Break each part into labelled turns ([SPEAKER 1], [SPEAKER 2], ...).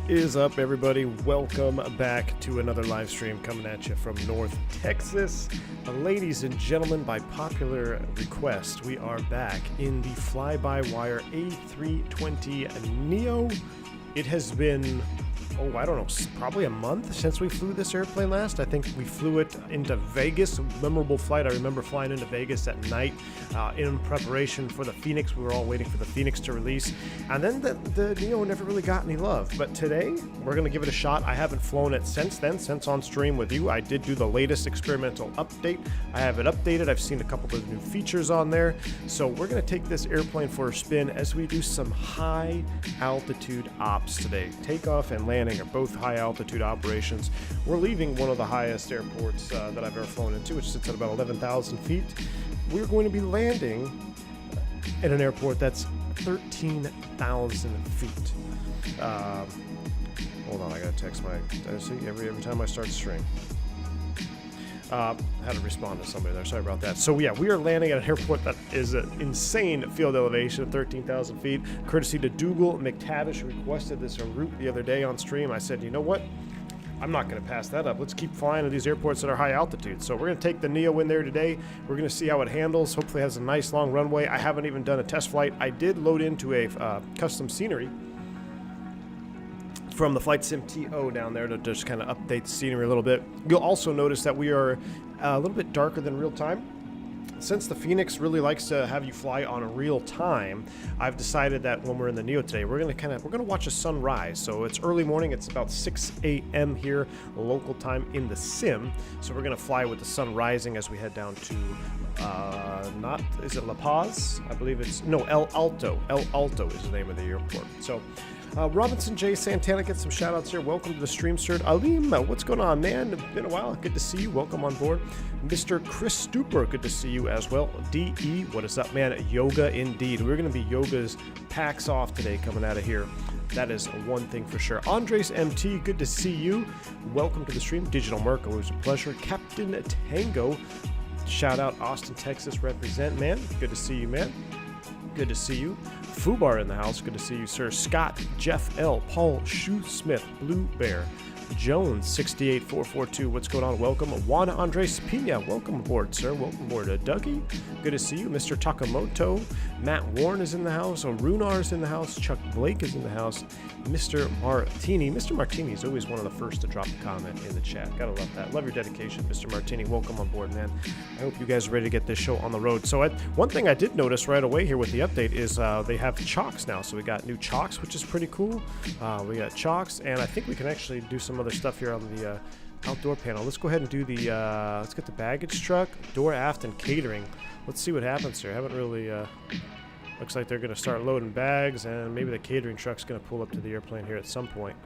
[SPEAKER 1] Is up, everybody? Welcome back to another live stream coming at you from North Texas. Ladies and gentlemen, by popular request, we are back in the FlyByWire A32NX. It has been, I don't know, probably a month since we flew this airplane last. I think we flew it into Vegas, a memorable flight. I remember flying into Vegas at night in preparation for the Phoenix. We were all waiting for the Phoenix to release. And then the Neo never really got any love. But today, we're going to give it a shot. I haven't flown it since then, since on stream with you. I did do the latest experimental update. I have it updated. I've seen a couple of new features on there. So we're going to take this airplane for a spin as we do some high altitude ops today. Takeoff and landing are both high altitude operations. We're leaving one of the highest airports that I've ever flown into, which sits at about 11,000 feet. We're going to be landing at an airport that's 13,000 feet. Hold on, I gotta text my. See, every time I start the stream. Had to respond to somebody there. Sorry about that. So yeah, we are landing at an airport that is an insane field elevation of 13,000 feet. Courtesy to Dougal McTavish, requested this route the other day on stream. I said, you know what? I'm not going to pass that up. Let's keep flying to these airports that are high altitude. So we're going to take the Neo in there today. We're going to see how it handles. Hopefully it has a nice long runway. I haven't even done a test flight. I did load into a custom scenery from the Flight Sim TO down there to just kind of update the scenery a little bit. You'll also notice that we are a little bit darker than real time. Since the Phoenix really likes to have you fly on real time, I've decided that when we're in the Neo today, we're gonna watch a sunrise. So it's early morning. It's about 6 a.m. here, local time in the sim. So we're gonna fly with the sun rising as we head down to is it La Paz? I believe it's El Alto. El Alto is the name of the airport. So. Robinson J. Santana, get some shout outs here. Welcome to the stream, sir. Alim, what's going on, man? Been a while. Good to see you. Welcome on board. Mr. Chris Stuper, good to see you as well. DE, what is up, man? Yoga indeed. We're going to be Yoga's PAX off today coming out of here. That is one thing for sure. Andres MT, good to see you. Welcome to the stream. Digital Merc, always a pleasure. Captain Tango, shout out Austin, Texas, represent, man. Good to see you, man. Good to see you. Fubar in the house. Good to see you, sir. Scott, Jeff L, Paul Shoesmith, Blue Bear, Jones 68442. What's going on? Welcome. Juan Andres Pina. Welcome aboard, sir. Welcome aboard. Dougie. Good to see you. Mr. Takamoto. Matt Warren is in the house. Runar is in the house. Chuck Blake is in the house. Mr. Martini. Mr. Martini is always one of the first to drop a comment in the chat. Gotta love that. Love your dedication, Mr. Martini. Welcome on board, man. I hope you guys are ready to get this show on the road. So one thing I did notice right away here with the update is they have chocks now. So we got new chocks, which is pretty cool. We got chocks, and I think we can actually do some other stuff here on the outdoor panel. Let's go ahead and do the let's get the baggage truck, door aft, and catering. Let's see what happens here. I haven't really looks like they're going to start loading bags, and maybe the catering truck's going to pull up to the airplane here at some point.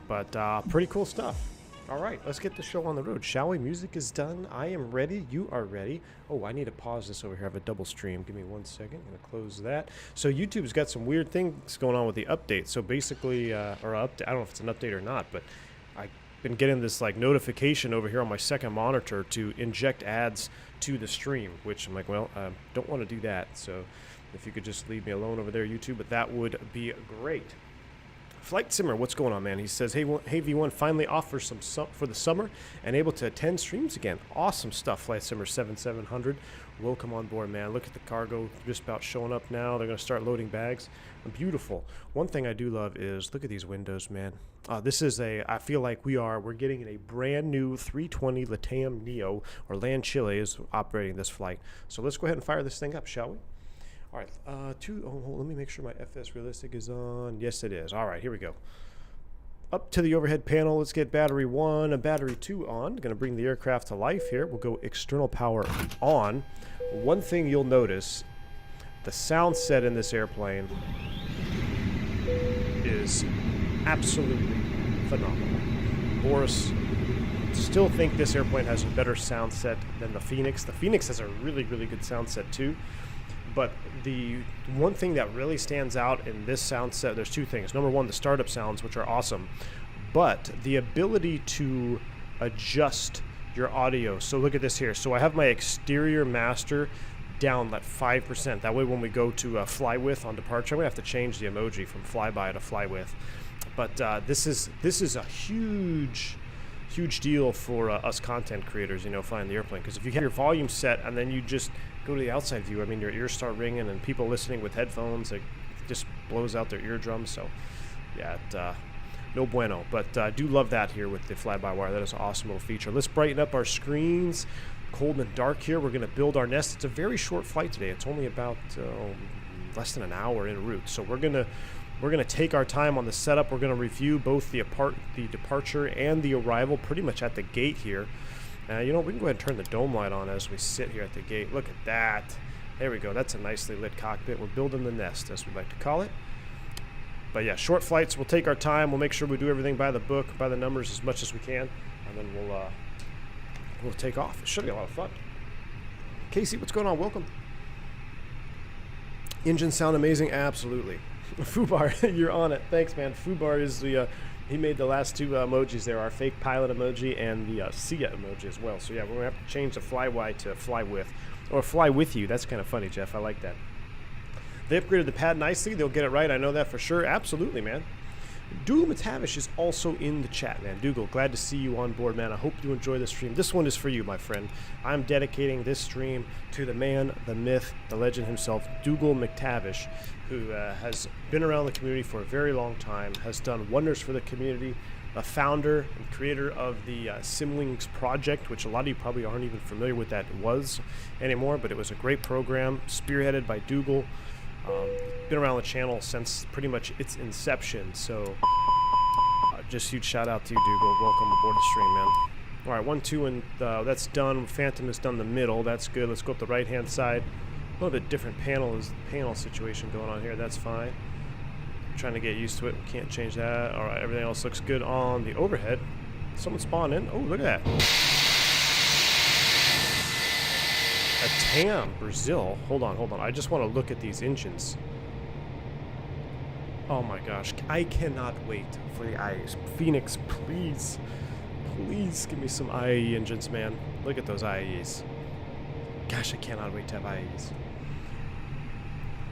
[SPEAKER 1] But pretty cool stuff. All right, let's get the show on the road, shall we? Music is done. I am ready. You are ready. Oh, I need to pause this over here. I have a double stream. Give me 1 second. I'm going to close that. So YouTube's got some weird things going on with the update. So basically, I don't know if it's an update or not, but I've been getting this like notification over here on my second monitor to inject ads to the stream, which I'm like, well, I don't want to do that. So if you could just leave me alone over there, YouTube, but that would be great. Flight Simmer, what's going on, man? He says, hey V1, finally off for for the summer and able to attend streams again. Awesome stuff, Flight Simmer 7700. Welcome on board, man. Look at the cargo just about showing up now. They're going to start loading bags. Beautiful. One thing I do love is, look at these windows, man. This is I feel like we're getting in a brand new 320 Latam Neo, or Land Chile is operating this flight. So let's go ahead and fire this thing up, shall we? All right, let me make sure my FS Realistic is on. Yes, it is. All right, here we go. Up to the overhead panel, let's get battery 1 and battery 2 on. Gonna bring the aircraft to life here. We'll go external power on. One thing you'll notice, the sound set in this airplane is absolutely phenomenal. Boris, still think this airplane has a better sound set than the Phoenix. The Phoenix has a really, really good sound set too. But the one thing that really stands out in this sound set, there's two things. Number one, the startup sounds, which are awesome, but the ability to adjust your audio. So look at this here. So I have my exterior master down that 5%. That way when we go to fly with on departure, I'm gonna have to change the emoji from flyby to fly with. But this is a huge deal for us content creators, you know, flying the airplane. Because if you have your volume set and then you just go to the outside view, I mean, your ears start ringing, and people listening with headphones, it just blows out their eardrums. So yeah, no bueno. But I do love that here with the fly-by-wire. That is an awesome little feature. Let's brighten up our screens. Cold and dark here. We're going to build our nest. It's a very short flight today. It's only about less than an hour en route. So we're gonna take our time on the setup. We're gonna review both the departure and the arrival pretty much at the gate here. You know, we can go ahead and turn the dome light on as we sit here at the gate. Look at that. There we go. That's a nicely lit cockpit. We're building the nest, as we like to call it. But yeah, short flights. We'll take our time. We'll make sure we do everything by the book, by the numbers as much as we can, and then we'll take off. It should be a lot of fun. Casey, what's going on? Welcome. Engines sound amazing. Absolutely. Fubar, you're on it. Thanks, man. Fubar is the he made the last two emojis there, our fake pilot emoji and the Sia emoji as well. So yeah, we're gonna have to change the flyby to fly with, or fly with you. That's kind of funny, Jeff. I like that. They upgraded the pad nicely. They'll get it right. I know that for sure. Absolutely, man. Dougal Matavish is also in the chat, man. Dougal, glad to see you on board, man. I hope you enjoy the stream. This one is for you, my friend. I'm dedicating this stream to the man, the myth, the legend himself, Dougal McTavish, who has been around the community for a very long time, has done wonders for the community, a founder and creator of the Simlings project, which a lot of you probably aren't even familiar with that was anymore, but it was a great program spearheaded by Dougal. Been around the channel since pretty much its inception, so just huge shout out to you, Dougal. Welcome aboard the stream, man. All right, 1, 2, and that's done. Phantom has done the middle. That's good. Let's go up the right-hand side. A little bit different panel situation going on here. That's fine. I'm trying to get used to it. We can't change that. All right, everything else looks good on the overhead. Someone spawned in. Oh, look at that. A TAM, Brazil. Hold on. I just want to look at these engines. Oh my gosh. I cannot wait for the IAEs. Phoenix, please give me some IAE engines, man. Look at those IAEs. Gosh, I cannot wait to have IAEs.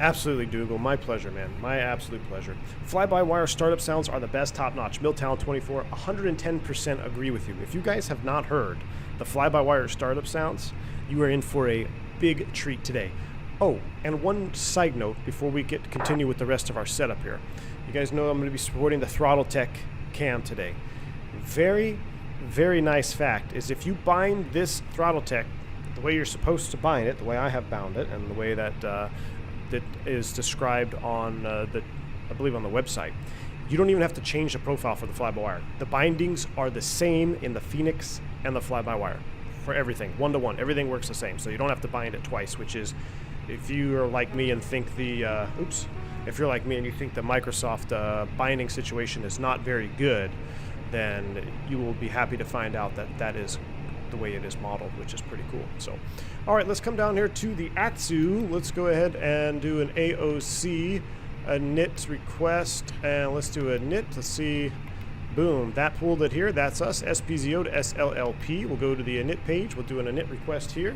[SPEAKER 1] Absolutely, Dougal. My pleasure, man. My absolute pleasure. Fly-by-wire startup sounds are the best, top-notch. Milltown 24, 110% agree with you. If you guys have not heard the fly-by-wire startup sounds, you are in for a big treat today. Oh, and one side note before we continue with the rest of our setup here. You guys know I'm going to be supporting the Throttletek cam today. Very, very nice fact is if you bind this Throttletek the way you're supposed to bind it, the way I have bound it, and the way that that is described on I believe on the website, you don't even have to change the profile for the fly-by-wire. The bindings are the same in the Phoenix and the fly-by-wire for everything, 1-to-1. Everything works the same, so you don't have to bind it twice, which is, if you are like me and think the if you're like me and you think the Microsoft binding situation is not very good, then you will be happy to find out that that is the way it is modeled, which is pretty cool. So, all right, let's come down here to the ATSU. Let's go ahead and do an AOC, a knit request, and let's do a knit. Let's see. Boom, that pulled it here. That's us, SPZO to SLLP. We'll go to the init page. We'll do an init request here.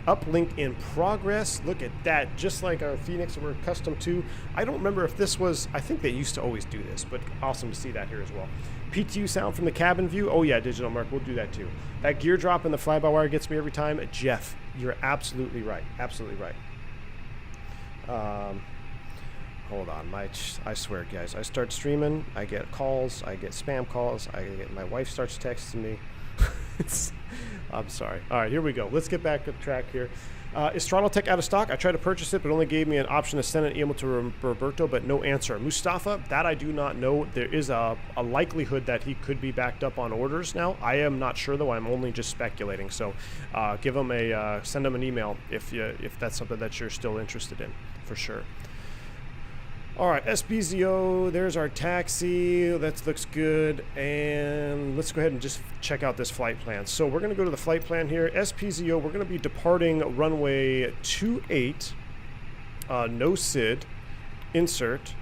[SPEAKER 1] Uplink in progress. Look at that, just like our Phoenix that we're accustomed to. I don't remember if this was, I think they used to always do this, but awesome to see that here as well. PTU sound from the cabin view. Oh yeah, Digital Mark, we'll do that too. That gear drop in the fly-by-wire gets me every time. Jeff, you're absolutely right. Absolutely right. Hold on, I swear, guys. I start streaming, I get calls, I get spam calls, my wife starts texting me. I'm sorry. All right, here we go. Let's get back to track here. Is Throttletek out of stock? I tried to purchase it, but only gave me an option to send an email to Roberto, but no answer. Mustafa, that I do not know. There is a likelihood that he could be backed up on orders now. I am not sure, though. I'm only just speculating. So give him send him an email if that's something that you're still interested in, for sure. All right, SBZO, there's our taxi. That looks good. And let's go ahead and just check out this flight plan. So we're going to go to the flight plan here. SPZO, we're going to be departing runway 28, no SID, insert,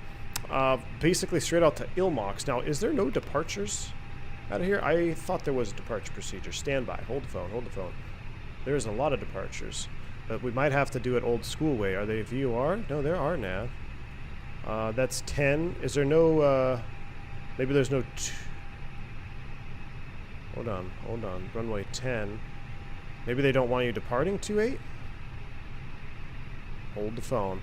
[SPEAKER 1] basically straight out to Ilmox. Now, is there no departures out of here? I thought there was a departure procedure. Stand by. Hold the phone. There's a lot of departures. But we might have to do it old school way. Are they VOR? No, there are nav. That's 10. Is there no, maybe there's no hold on. Runway 10. Maybe they don't want you departing 28? Hold the phone.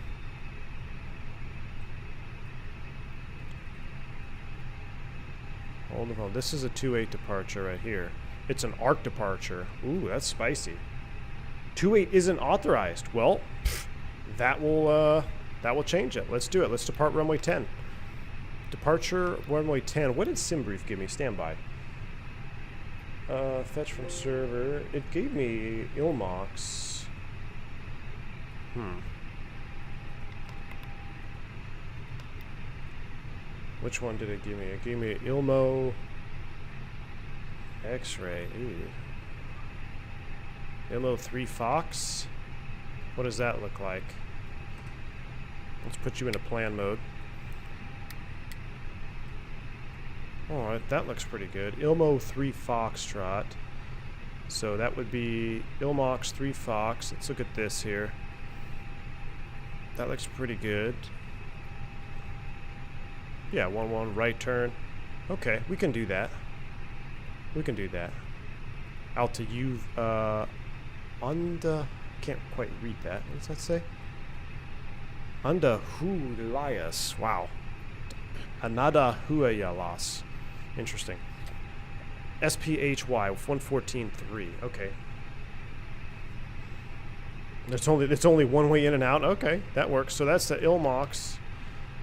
[SPEAKER 1] Hold the phone. This is a 28 departure right here. It's an arc departure. Ooh, that's spicy. 28 isn't authorized. Well, that will change it. Let's do it. Let's depart runway 10. Departure runway 10. What did SimBrief give me? Standby. Fetch from server. It gave me Ilmox. Which one did it give me? It gave me Ilmo X-ray. Ooh. Ilmo 3 Fox. What does that look like? Let's put you into plan mode. Alright, that looks pretty good. Ilmo 3 Foxtrot. So that would be Ilmox 3 Fox. Let's look at this here. That looks pretty good. Yeah, 1-1 right turn. Okay, we can do that. We can do that. Alto U Unda, can't quite read that. What does that say? Unda Hulayas. Wow. Anada Huayalas. Interesting. SPHY 114.3. Okay. It's only one way in and out. Okay, that works. So that's the Ilmox.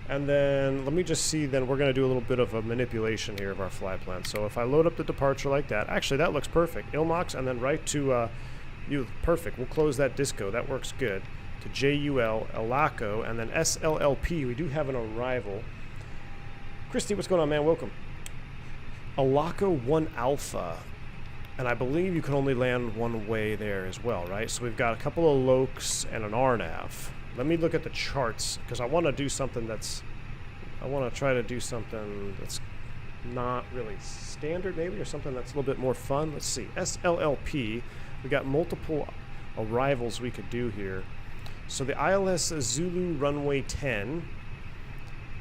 [SPEAKER 1] And then let me just see, then we're going to do a little bit of a manipulation here of our flight plan. So if I load up the departure like that, actually that looks perfect. Ilmox and then right to perfect. We'll close that disco. That works good. To JUL, Alaco, and then SLLP. We do have an arrival. Christy, what's going on, man? Welcome. Alaco 1 Alpha. And I believe you can only land one way there as well, right? So we've got a couple of LOCs and an RNAV. Let me look at the charts, because I want to do something that's... I want to try to do something that's not really standard, maybe, or something that's a little bit more fun. Let's see. SLLP. We got multiple arrivals we could do here. So the ILS Zulu runway 10.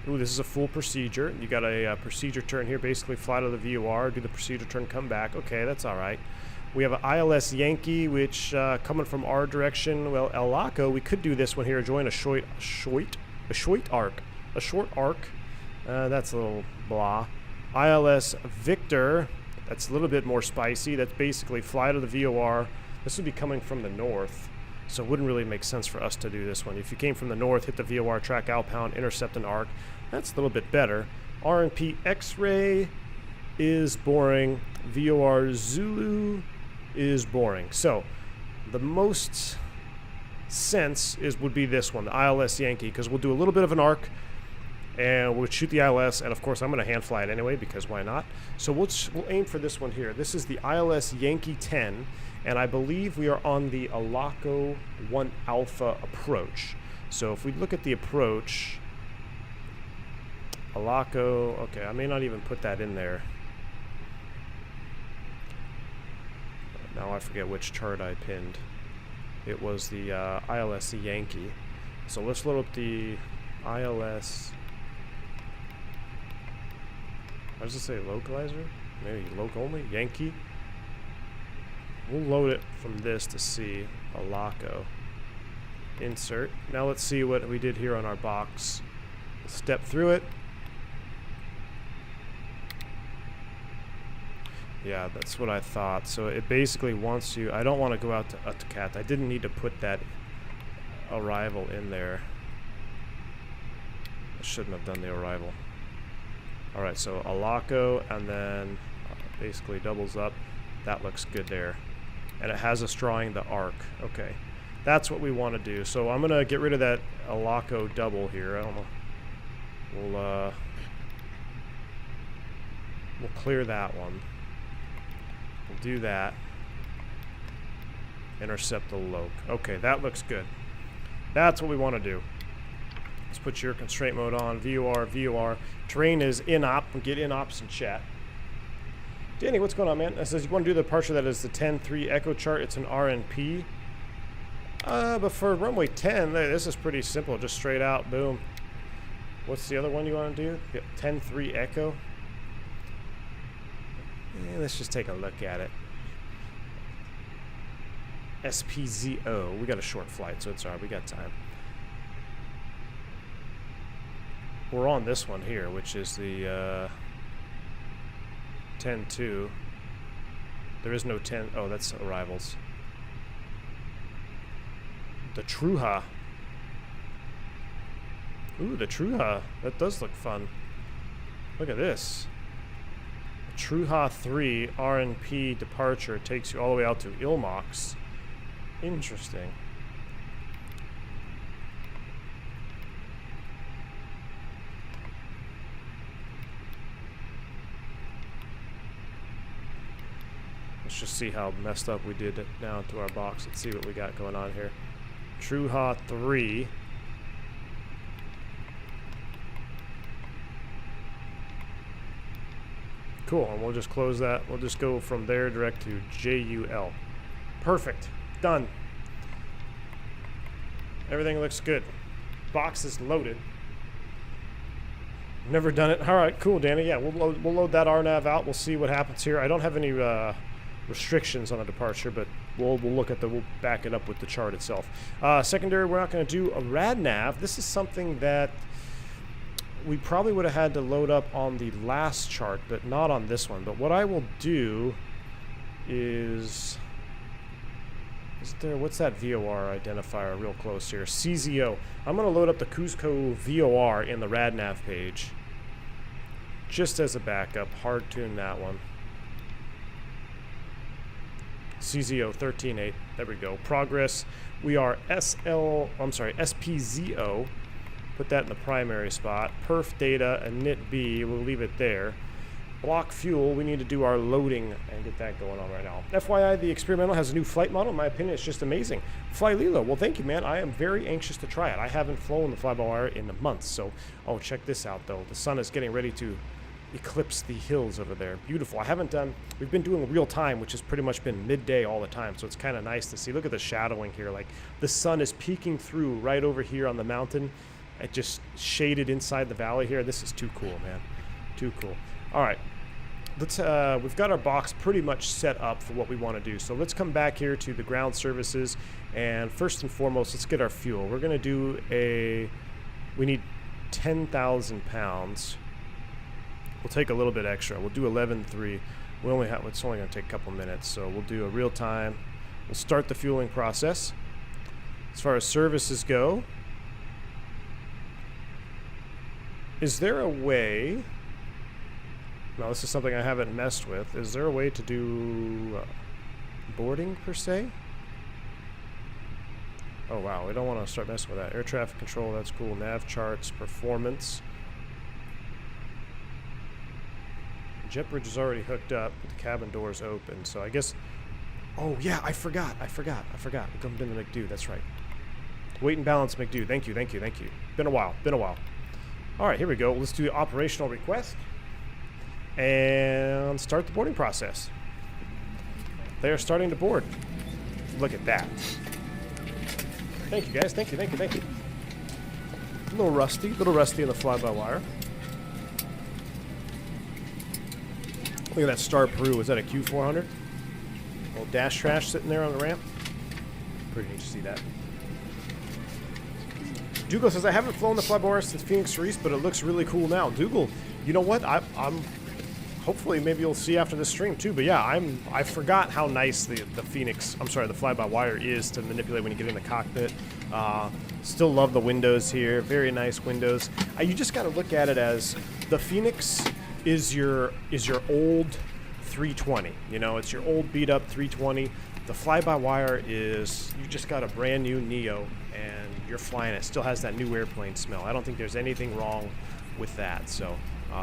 [SPEAKER 1] Ooh, this is a full procedure. You got a procedure turn here, basically fly to the VOR, do the procedure turn, come back. Okay, that's all right. We have an ILS Yankee, which coming from our direction. Well, Alaco, we could do this one here. Join a short arc. A short arc. That's a little blah. ILS Victor. That's a little bit more spicy. That's basically fly to the VOR. This would be coming from the north, so it wouldn't really make sense for us to do this one. If you came from the north, hit the VOR, track outbound, intercept an arc. That's a little bit better. RNP X-ray is boring. VOR Zulu is boring. So the most sense would be this one, the ILS Yankee, because we'll do a little bit of an arc and we'll shoot the ILS, and of course I'm going to hand fly it anyway, because why not? So we'll aim for this one here. This is the ILS Yankee 10, and I believe we are on the Alaco 1 Alpha approach. So if we look at the approach, Alaco, okay, I may not even put that in there. Now I forget which chart I pinned. It was the ILS Yankee. So let's load up the ILS. What does it say? Localizer? Maybe loc only? Yankee? We'll load it from this to see Alaco. Insert. Now let's see what we did here on our box. Step through it. Yeah, that's what I thought. So it basically wants you... I don't want to go out to Utcat. I didn't need to put that arrival in there. I shouldn't have done the arrival. Alright, so Alaco, and then basically doubles up. That looks good there. And it has us drawing the arc. Okay. That's what we want to do. So I'm going to get rid of that Alaco double here. I don't know. We'll clear that one. We'll do that. Intercept the loc. Okay, that looks good. That's what we want to do. Let's put your constraint mode on. VOR, VOR. Terrain is in-op. We'll get in-ops in chat. Danny, what's going on, man? It says you want to do the departure that is the 10-3 echo chart. It's an RNP. But for runway 10, this is pretty simple. Just straight out, boom. What's the other one you want to do? 10-3 Echo. Let's just take a look at it. SPZO. We got a short flight, so it's alright. We got time. We're on this one here, which is the 10-2. There is no 10. Oh, that's arrivals. The Truha. Ooh, the Truha. That does look fun. Look at this. The Truha 3 RNP departure takes you all the way out to Ilmox. Interesting. Let's just see how messed up we did it down to our box. Let's see what we got going on here. Truha 3. Cool, and we'll just close that. We'll just go from there direct to JUL. Perfect. Done. Everything looks good. Box is loaded. Never done it. All right, cool, Danny. Yeah, we'll load that RNAV out. We'll see what happens here. I don't have any restrictions on the departure, but we'll look at we'll back it up with the chart itself. Secondary, we're not going to do a RadNav. This is something that we probably would have had to load up on the last chart, but not on this one. But what I will do is there, what's that VOR identifier real close here? CZO. I'm going to load up the Cusco VOR in the RadNav page just as a backup. Hard tune that one. CZO 13.8. There we go. Progress. We are SPZO. Put that in the primary spot. Perf data and NIT B. We'll leave it there. Block fuel. We need to do our loading and get that going on right now. FYI, the experimental has a new flight model. In my opinion, it's just amazing. Fly Lilo. Well, thank you, man. I am very anxious to try it. I haven't flown the FlyByWire in months. So, oh, check this out, though. The sun is getting ready to eclipse the hills over there. Beautiful. We've been doing real time, which has pretty much been midday all the time, so it's kind of nice to see. Look at the shadowing here. Like, the sun is peeking through right over here on the mountain. It just shaded inside the valley here. This is too cool, man. Too cool. All right. We've got our box pretty much set up for what we want to do. So let's come back here to the ground services, and first and foremost, let's get our fuel. We're going to do we need 10,000 pounds. We'll take a little bit extra. We'll do 11.3. It's only going to take a couple minutes, so we'll do a real time. We'll start the fueling process. As far as services go, is there a way? Now, this is something I haven't messed with. Is there a way to do boarding per se? Oh wow, we don't want to start messing with that. Air traffic control, that's cool. Nav charts, performance. Jet bridge is already hooked up, but the cabin door is open, so I guess... Oh yeah, I forgot. We jumped in the McDo, that's right. Weight and balance McDo, thank you. Been a while. Alright, here we go. Let's do the operational request and start the boarding process. They are starting to board. Look at that. Thank you, guys. Thank you. A little rusty in the fly-by-wire. Look at that Star Peru. Is that a Q400? Little dash trash sitting there on the ramp. Pretty neat to see that. Dougal says, I haven't flown the FlyByWire since Phoenix Cerise, but it looks really cool now. Dougal, you know what? I'm hopefully maybe you'll see after this stream too. But yeah, I forgot how nice the FlyByWire is to manipulate when you get in the cockpit. Still love the windows here. Very nice windows. You just got to look at it as the Phoenix is your old 320. You know, it's your old beat up 320. The FlyByWire is, you just got a brand new Neo and you're flying it. Still has that new airplane smell. I don't think there's anything wrong with that. So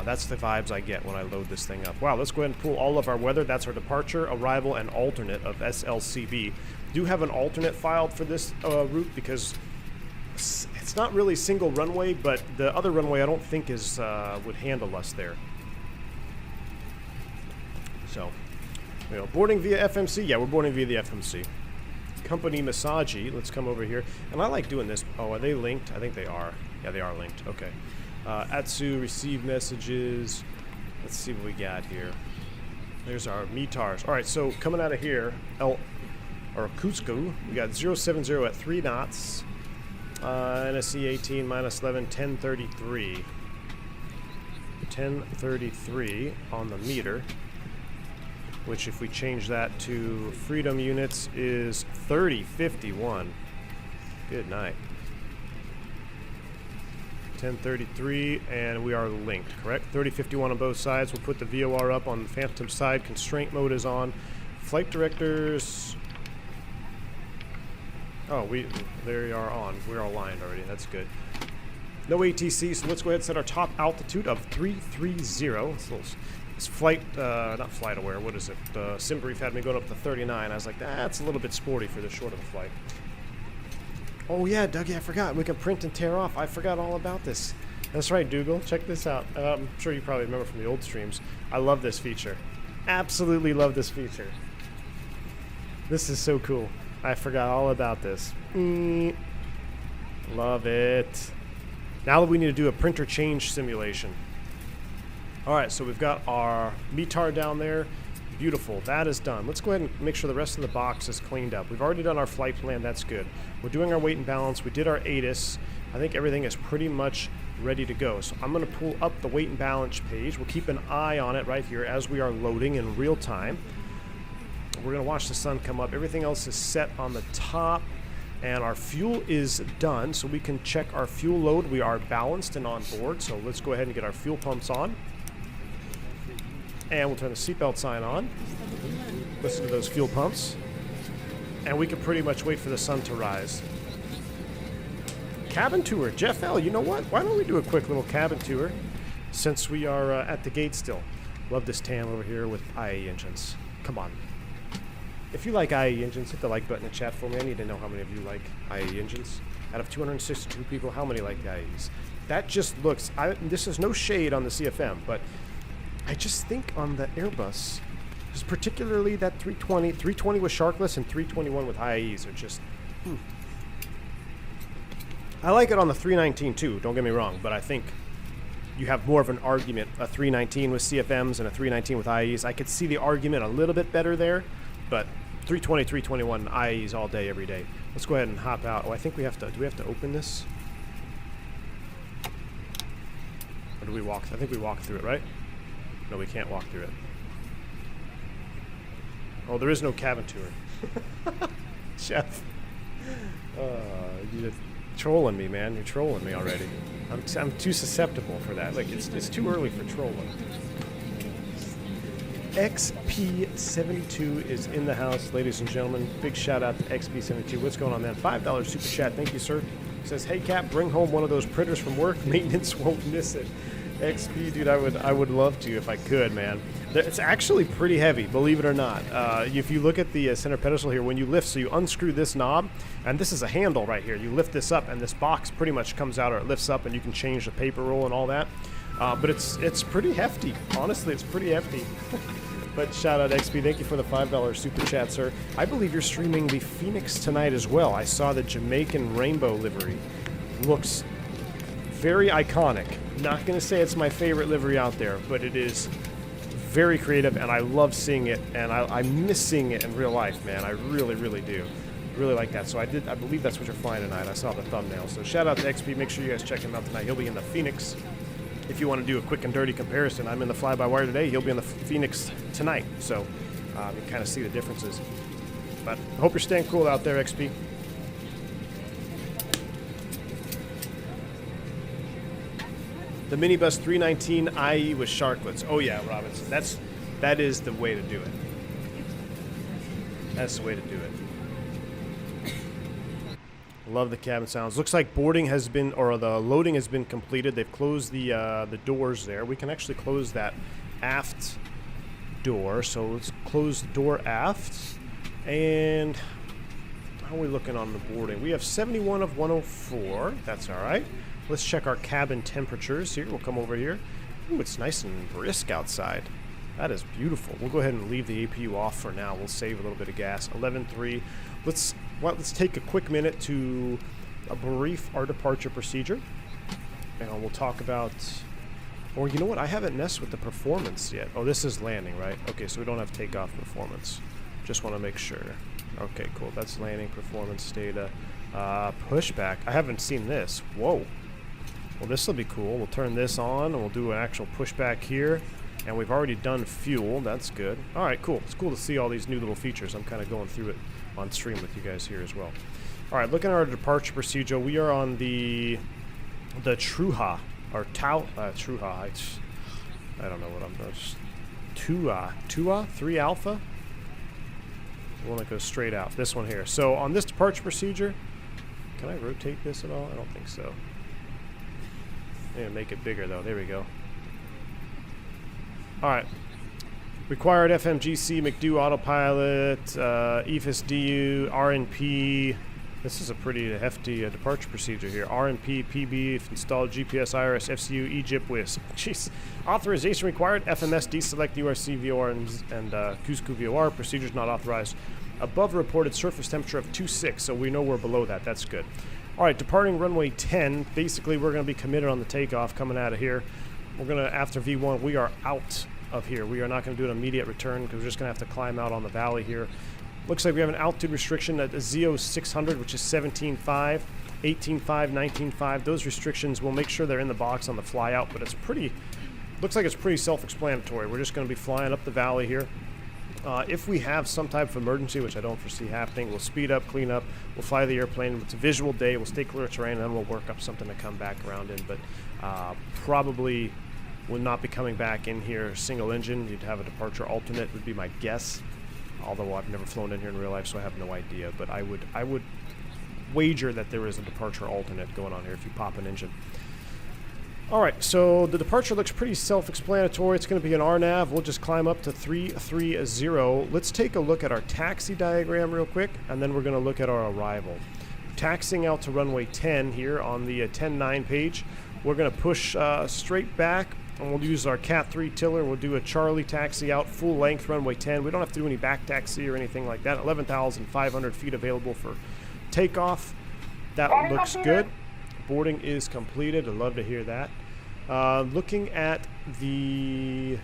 [SPEAKER 1] that's the vibes I get when I load this thing up. Wow, let's go ahead and pull all of our weather. That's our departure, arrival, and alternate of SLCB. Do have an alternate filed for this route because it's not really single runway, but the other runway I don't think is would handle us there. So, you know, boarding via FMC? Yeah, we're boarding via the FMC. company massagey. Let's come over here. And I like doing this. Oh, are they linked? I think they are. Yeah, they are linked. Okay. Atsu, receive messages. Let's see what we got here. There's our METARs. All right, so coming out of here, Cusco, we got 070 at 3 knots. NSC 18 minus 11, 1033. 1033 on the meter, which if we change that to freedom units is 3051. Good night. 1033, and we are linked, correct? 3051 on both sides. We'll put the VOR up on the Phantom side. Constraint mode is on. Flight directors. Oh, they are on. We're all aligned already. That's good. No ATC, so let's go ahead and set our top altitude of 330. It's flight, not flight aware, what is it? SimBrief had me going up to 39. I was like, that's a little bit sporty for this short of a flight. Oh yeah, Dougie, I forgot. We can print and tear off. I forgot all about this. That's right, Dougal. Check this out. I'm sure you probably remember from the old streams. I love this feature. Absolutely love this feature. This is so cool. I forgot all about this. Love it. Now that we need to do a printer change simulation. Alright, so we've got our METAR down there. Beautiful, that is done. Let's go ahead and make sure the rest of the box is cleaned up. We've already done our flight plan, that's good. We're doing our weight and balance, we did our ATIS. I think everything is pretty much ready to go. So I'm going to pull up the weight and balance page. We'll keep an eye on it right here as we are loading in real time. We're going to watch the sun come up. Everything else is set on the top. And our fuel is done, so we can check our fuel load. We are balanced and on board, so let's go ahead and get our fuel pumps on. And we'll turn the seatbelt sign on. Listen to those fuel pumps. And we can pretty much wait for the sun to rise. Cabin tour. Jeff L., you know what? Why don't we do a quick little cabin tour since we are at the gate still. Love this TAM over here with IAE engines. Come on. If you like IAE engines, hit the like button in chat for me. I need to know how many of you like IAE engines. Out of 262 people, how many like the IAEs? That just looks... this is no shade on the CFM, but I just think on the Airbus, just particularly that 320 with sharkless and 321 with IAEs are just... I like it on the 319 too, don't get me wrong, but I think you have more of an argument, a 319 with CFMs and a 319 with IAEs. I could see the argument a little bit better there. But 320, 321 IAEs all day, every day. Let's go ahead and hop out. Oh, I think we have to... Do we have to open this? Or do we walk? I think we walk through it, right? No, we can't walk through it. Oh, there is no cabin tour. Jeff. You're trolling me, man. You're trolling me already. I'm too susceptible for that. Like, it's too early for trolling. XP72 is in the house, ladies and gentlemen. Big shout out to XP72. What's going on, man? $5 super chat. Thank you, sir. Says, hey, Cap, bring home one of those printers from work. Maintenance won't miss it. XP, dude, I would love to if I could, man. It's actually pretty heavy, believe it or not. If you look at the center pedestal here, when you lift, so you unscrew this knob, and this is a handle right here. You lift this up, and this box pretty much comes out, or it lifts up, and you can change the paper roll and all that. But it's pretty hefty. Honestly, it's pretty hefty. But shout out XP, thank you for the $5 super chat, sir. I believe you're streaming the Phoenix tonight as well. I saw the Jamaican rainbow livery. Looks very iconic. Not going to say it's my favorite livery out there, but it is very creative, and I love seeing it, and I miss seeing it in real life, man. I really, really do. Really like that. So I believe that's what you're flying tonight. I saw the thumbnail. So shout out to XP. Make sure you guys check him out tonight. He'll be in the Phoenix. If you want to do a quick and dirty comparison, I'm in the FlyByWire today. He'll be in the Phoenix tonight. So you can kind of see the differences. But I hope you're staying cool out there, XP. The minibus 319 IE with sharklets. Oh yeah, Robinson. That is the way to do it. That's the way to do it. Love the cabin sounds. Looks like boarding has been, or the loading has been completed. They've closed the doors there. We can actually close that aft door. So let's close the door aft. And how are we looking on the boarding? We have 71 of 104. That's all right. Let's check our cabin temperatures here. We'll come over here. Ooh, it's nice and brisk outside. That is beautiful. We'll go ahead and leave the APU off for now. We'll save a little bit of gas. 11.3. Let's well, let's take a quick minute to brief our departure procedure. And we'll talk about... Or you know what? I haven't messed with the performance yet. Oh, this is landing, right? Okay, so we don't have takeoff performance. Just want to make sure. Okay, cool. That's landing performance data. Pushback. I haven't seen this. Whoa. Well, this will be cool. We'll turn this on, and we'll do an actual pushback here. And we've already done fuel. That's good. All right, cool. It's cool to see all these new little features. I'm kind of going through it on stream with you guys here as well. All right, looking at our departure procedure, we are on the Truha, or Truha. I don't know what I'm doing. Tua, 3 Alpha. The one that goes straight out. This one here. So on this departure procedure, can I rotate this at all? I don't think so. Yeah, make it bigger though. There we go. All right. Required FMGC, McDo autopilot, EFSDU, RNP. This is a pretty hefty departure procedure here. RNP, PB, if installed GPS, IRS, FCU, Egypt, WIS. Jeez. Authorization required. FMS, deselect URC, VOR, and Cusco VOR. Procedures not authorized. Above reported surface temperature of 26, so we know we're below that. That's good. All right, departing runway 10. Basically, we're going to be committed on the takeoff coming out of here. We're going to, after V1, we are out of here. We are not going to do an immediate return because we're just going to have to climb out on the valley here. Looks like we have an altitude restriction at ZO 600, which is 17.5, 18.5, 19.5. Those restrictions, we'll make sure they're in the box on the fly out, but it's pretty, looks like it's pretty self-explanatory. We're just going to be flying up the valley here. If we have some type of emergency, which I don't foresee happening, we'll speed up, clean up, we'll fly the airplane. It's a visual day. We'll stay clear of terrain, and then we'll work up something to come back around in. But probably will not be coming back in here single engine. You'd have a departure alternate would be my guess. Although I've never flown in here in real life, so I have no idea. But I would wager that there is a departure alternate going on here if you pop an engine. All right, so the departure looks pretty self-explanatory. It's going to be an RNAV. We'll just climb up to 330. Let's take a look at our taxi diagram real quick, and then we're going to look at our arrival. Taxiing out to runway 10 here on the 10-9 page. We're going to push straight back, and we'll use our Cat 3 tiller. We'll do a Charlie taxi out, full length, runway 10. We don't have to do any back taxi or anything like that. 11,500 feet available for takeoff. That looks good. Boarding is completed. I'd love to hear that. Looking at the...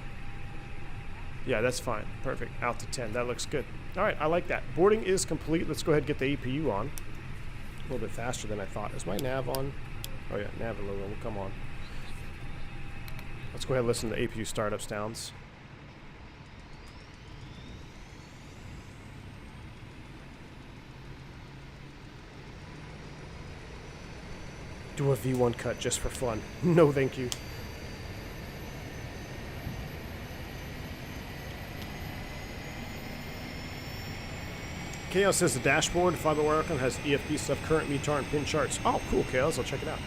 [SPEAKER 1] Yeah, that's fine. Perfect. Out to 10. That looks good. All right, I like that. Boarding is complete. Let's go ahead and get the APU on. A little bit faster than I thought. Is my nav on? Oh, yeah, nav logo will come on. Let's go ahead and listen to the APU startup sounds. Do a V1 cut just for fun. No, thank you. Chaos says the dashboard, FlyByWire has EFP stuff, current METAR, and pin charts. Oh, cool, Chaos. I'll check it out.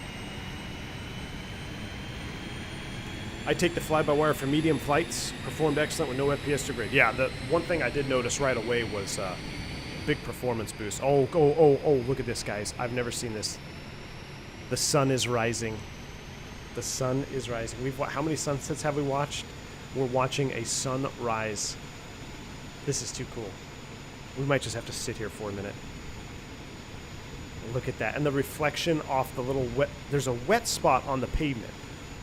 [SPEAKER 1] I take the FlyByWire for medium flights. Performed excellent with no FPS to grade. Yeah, the one thing I did notice right away was big performance boost. Oh, look at this, guys. I've never seen this. The sun is rising. The sun is rising. How many sunsets have we watched? We're watching a sunrise. This is too cool. We might just have to sit here for a minute. Look at that. And the reflection off the little wet... There's a wet spot on the pavement.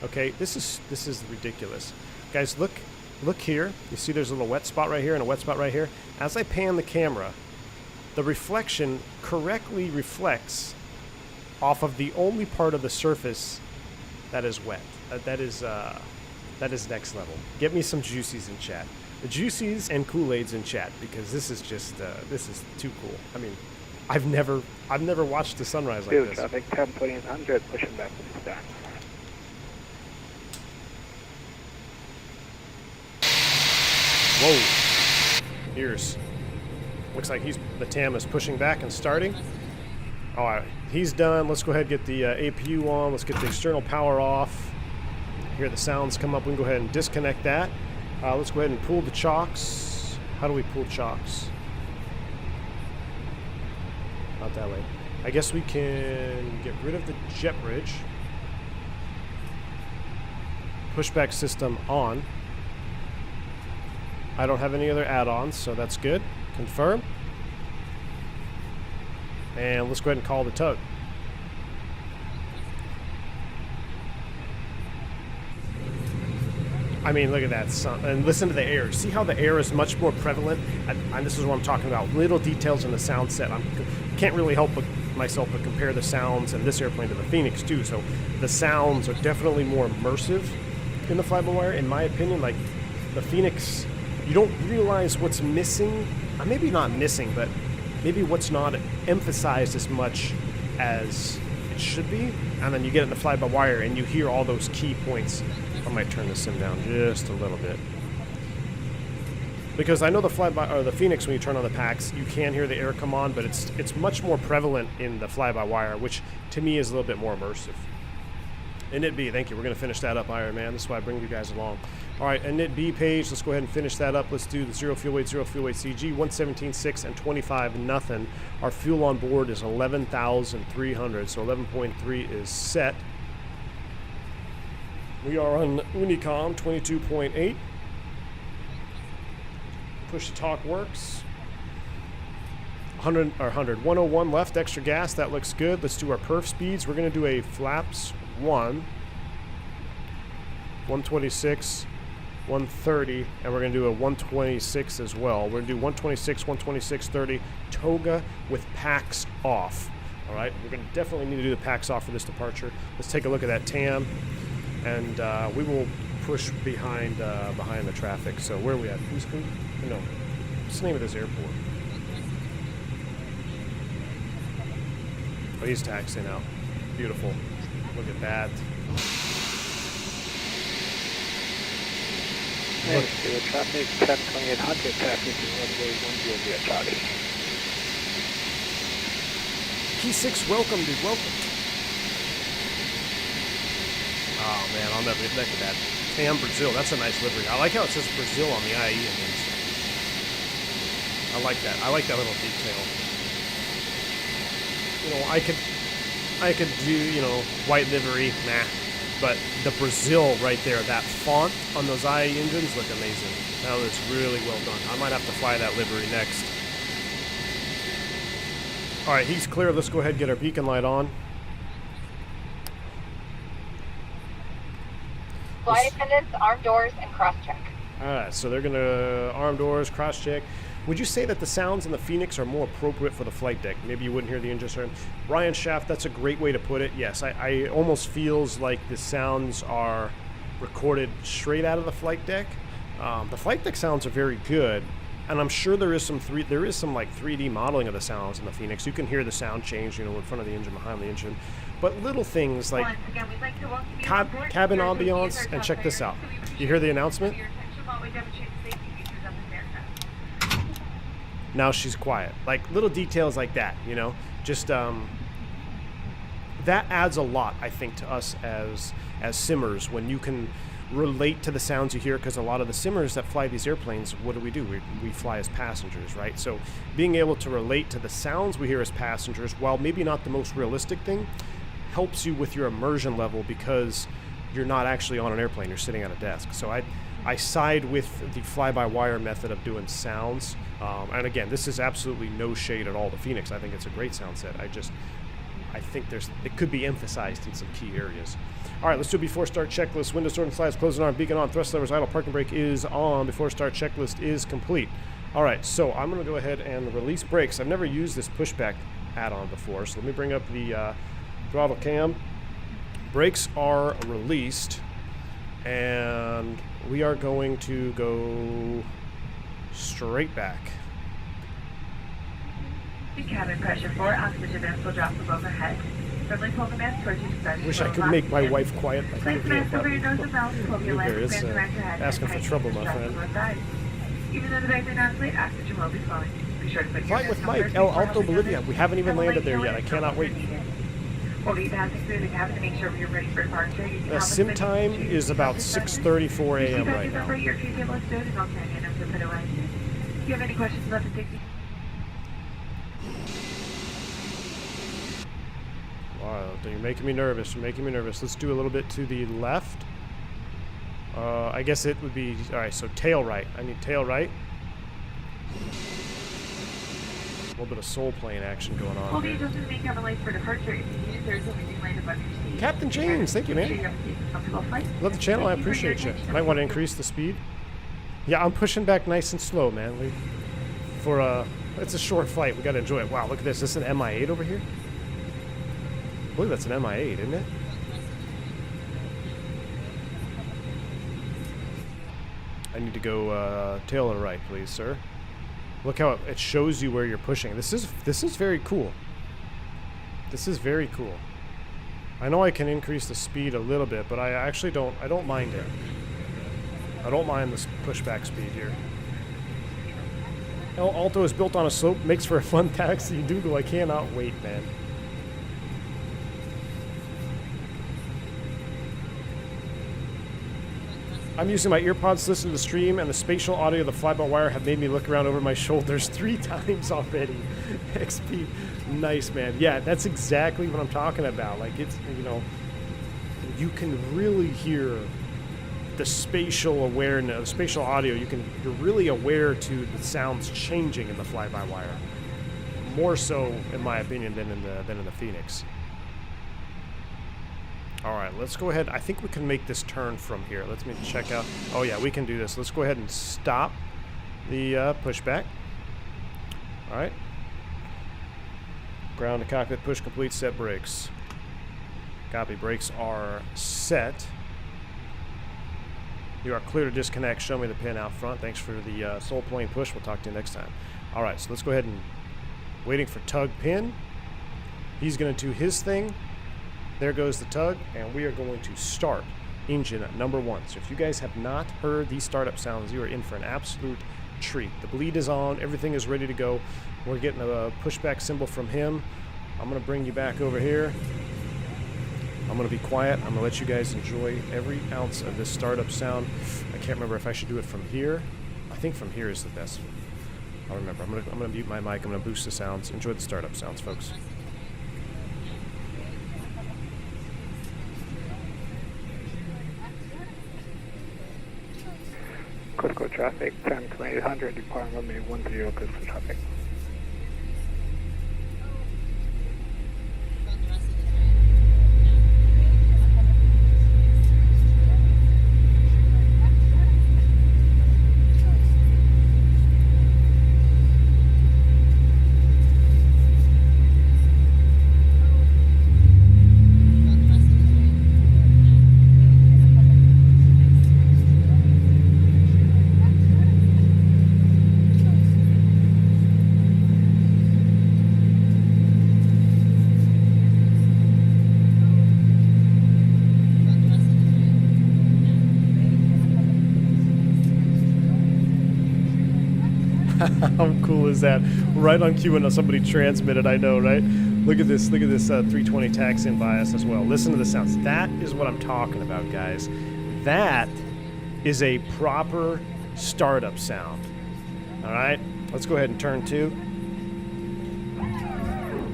[SPEAKER 1] Okay, this is ridiculous. Guys, look here. You see there's a little wet spot right here and a wet spot right here? As I pan the camera, the reflection correctly reflects off of the only part of the surface that is wet. That is next level. Get me some juicies in chat. The juicies and Kool-Aids in chat, because this is just this is too cool. I mean, I've never watched the sunrise like this.
[SPEAKER 2] Traffic 10-20-100, pushing back to the stand.
[SPEAKER 1] Whoa. Here's. Looks like the TAM is pushing back and starting. All right, he's done. Let's go ahead and get the APU on. Let's get the external power off. Hear the sounds come up. We can go ahead and disconnect that. Let's go ahead and pull the chocks. How do we pull chocks? Not that way. I guess we can get rid of the jet bridge. Pushback system on. I don't have any other add-ons, so that's good. Confirm. And let's go ahead and call the tug. I mean, look at that sun, and listen to the air. See how the air is much more prevalent? And this is what I'm talking about. Little details in the sound set. I can't really help myself but compare the sounds in this airplane to the Phoenix too. So the sounds are definitely more immersive in the fly-by-wire, in my opinion. Like the Phoenix, you don't realize what's missing. Maybe not missing, but maybe what's not emphasized as much as it should be. And then you get in the fly-by-wire and you hear all those key points. I might turn the sim down just a little bit, because I know the Phoenix, when you turn on the packs, you can hear the air come on, but it's much more prevalent in the fly-by-wire, which to me is a little bit more immersive. Init B, thank you. We're going to finish that up, Iron Man. This is why I bring you guys along. All right, Init B page. Let's go ahead and finish that up. Let's do the 0 fuel weight CG, 117.6 and 25 nothing. Our fuel on board is 11,300, so 11.3 is set. We are on Unicom 22.8. Push to talk works. 101 left, extra gas. That looks good. Let's do our perf speeds. We're going to do a flaps 126, 130, and we're going to do a 126 as well. We're going to do 126, 126, 30, Toga with packs off. All right, we're going to definitely need to do the packs off for this departure. Let's take a look at that TAM. And we will push behind the traffic. So where are we at? No. What's the name of this airport? Oh, he's taxiing out. Beautiful. Look at that.
[SPEAKER 2] Look. Traffic 102800, traffic runway 10 Charlie.
[SPEAKER 1] Key 6, welcome, dude. Welcome. Oh man, I'll never get back to that. TAM Brazil, that's a nice livery. I like how it says Brazil on the IE engines. I like that. I like that little detail. You know, I could do, you know, white livery, nah. But the Brazil right there, that font on those IE engines look amazing. That was really well done. I might have to fly that livery next. All right, he's clear. Let's go ahead and get our beacon light on.
[SPEAKER 3] Flight attendants, arm doors, and cross-check.
[SPEAKER 1] Alright, so they're going to arm doors, cross-check. Would you say that the sounds in the Phoenix are more appropriate for the flight deck? Maybe you wouldn't hear the engine siren. Ryan Schaff, that's a great way to put it. Yes, I almost feels like the sounds are recorded straight out of the flight deck. The flight deck sounds are very good, and I'm sure there is some like 3D modeling of the sounds in the Phoenix. You can hear the sound change, you know, in front of the engine, behind the engine. But little things like cabin ambiance, and check this out. You hear the announcement? Now she's quiet. Like little details like that, you know, just that adds a lot, I think, to us as simmers, when you can relate to the sounds you hear, because a lot of the simmers that fly these airplanes, what do? We fly as passengers, right? So being able to relate to the sounds we hear as passengers, while maybe not the most realistic thing, helps you with your immersion level, because you're not actually on an airplane, you're sitting at a desk. So I side with the fly-by-wire method of doing sounds. And again, this is absolutely no shade at all to Phoenix. I think it's a great sound set. I think it could be emphasized in some key areas. All right, let's do a before start checklist. Windows door and slides, closing arm, beacon on, thrust levers, idle, parking brake is on. Before start checklist is complete. All right, so I'm gonna go ahead and release brakes. I've never used this pushback add-on before, so let me bring up the throttle cam. Brakes are released, and we are going to go straight back.
[SPEAKER 4] Cabin pressure 4, oxygen mask will drop from overhead. Firmly pull the mask towards you to start.
[SPEAKER 1] Wish I could make my wife quiet.
[SPEAKER 4] Place the mask over your nose and mouth, pull your legs, grant around your head,
[SPEAKER 1] asking for trouble, my friend.
[SPEAKER 4] Even though the bags are not late, oxygen will be flowing. Be sure to put
[SPEAKER 1] Flight with Mike, Alto, Bolivia. We haven't even landed there yet. I cannot wait.
[SPEAKER 4] We'll be passing through the cabin to make sure you're ready for departure.
[SPEAKER 1] The sim time is about 6:34 a.m. right now.
[SPEAKER 4] Your key table is stood and I'll send you enough to put away. If you have any questions about the safety?
[SPEAKER 1] Wow, you're making me nervous. You're making me nervous. Let's do a little bit to the left. I guess it would be, all right, so tail right. I need tail right. little bit of soul plane action going on
[SPEAKER 4] Hold
[SPEAKER 1] here.
[SPEAKER 4] the adjustment main cabin lights for departure. If you need, there's a landing light above your seat.
[SPEAKER 1] Captain James, thank you, man.
[SPEAKER 4] Make sure have a safe and comfortable flight.
[SPEAKER 1] Love the channel, I
[SPEAKER 4] Thank you for your
[SPEAKER 1] appreciate you.
[SPEAKER 4] attention.
[SPEAKER 1] Might want to increase the speed. Yeah, I'm pushing back nice and slow, man. It's a short flight. We got to enjoy it. Wow, look at this. This is an MI8 over here? I believe that's an MI8, isn't it? I need to go tail to the right, please, sir. Look how it shows you where you're pushing. This is very cool. This is very cool. I know I can increase the speed a little bit, but I actually don't mind it. I don't mind this pushback speed here. Alto is built on a slope, makes for a fun taxi. Dougal, I cannot wait, man. I'm using my earpods to listen to the stream, and the spatial audio of the fly-by-wire have made me look around over my shoulders 3 times already. XP, nice, man. Yeah, that's exactly what I'm talking about. Like, it's, you know, you can really hear the spatial awareness, spatial audio. You're really aware to the sounds changing in the fly-by-wire. More so, in my opinion, than in the Phoenix. All right, let's go ahead. I think we can make this turn from here. Let's check out. Oh yeah, we can do this. Let's go ahead and stop the pushback. All right. Ground to cockpit, push complete, set brakes. Copy, brakes are set. You are clear to disconnect. Show me the pin out front. Thanks for the soul plane push. We'll talk to you next time. All right, so let's go ahead and waiting for tug pin. He's going to do his thing. There goes the tug, and we are going to start engine number 1. So if you guys have not heard these startup sounds, you are in for an absolute treat. The bleed is on. Everything is ready to go. We're getting a pushback symbol from him. I'm going to bring you back over here. I'm going to be quiet. I'm going to let you guys enjoy every ounce of this startup sound. I can't remember if I should do it from here. I think from here is the best. I'll remember. I'm going to mute my mic. I'm going to boost the sounds. Enjoy the startup sounds, folks.
[SPEAKER 2] Critical traffic, 10-2800, departing runway 10, critical traffic.
[SPEAKER 1] How cool is that? Right on cue when somebody transmitted, I know, right? Look at this 320 tax in by us as well. Listen to the sounds. That is what I'm talking about, guys. That is a proper startup sound. All right, let's go ahead and turn 2.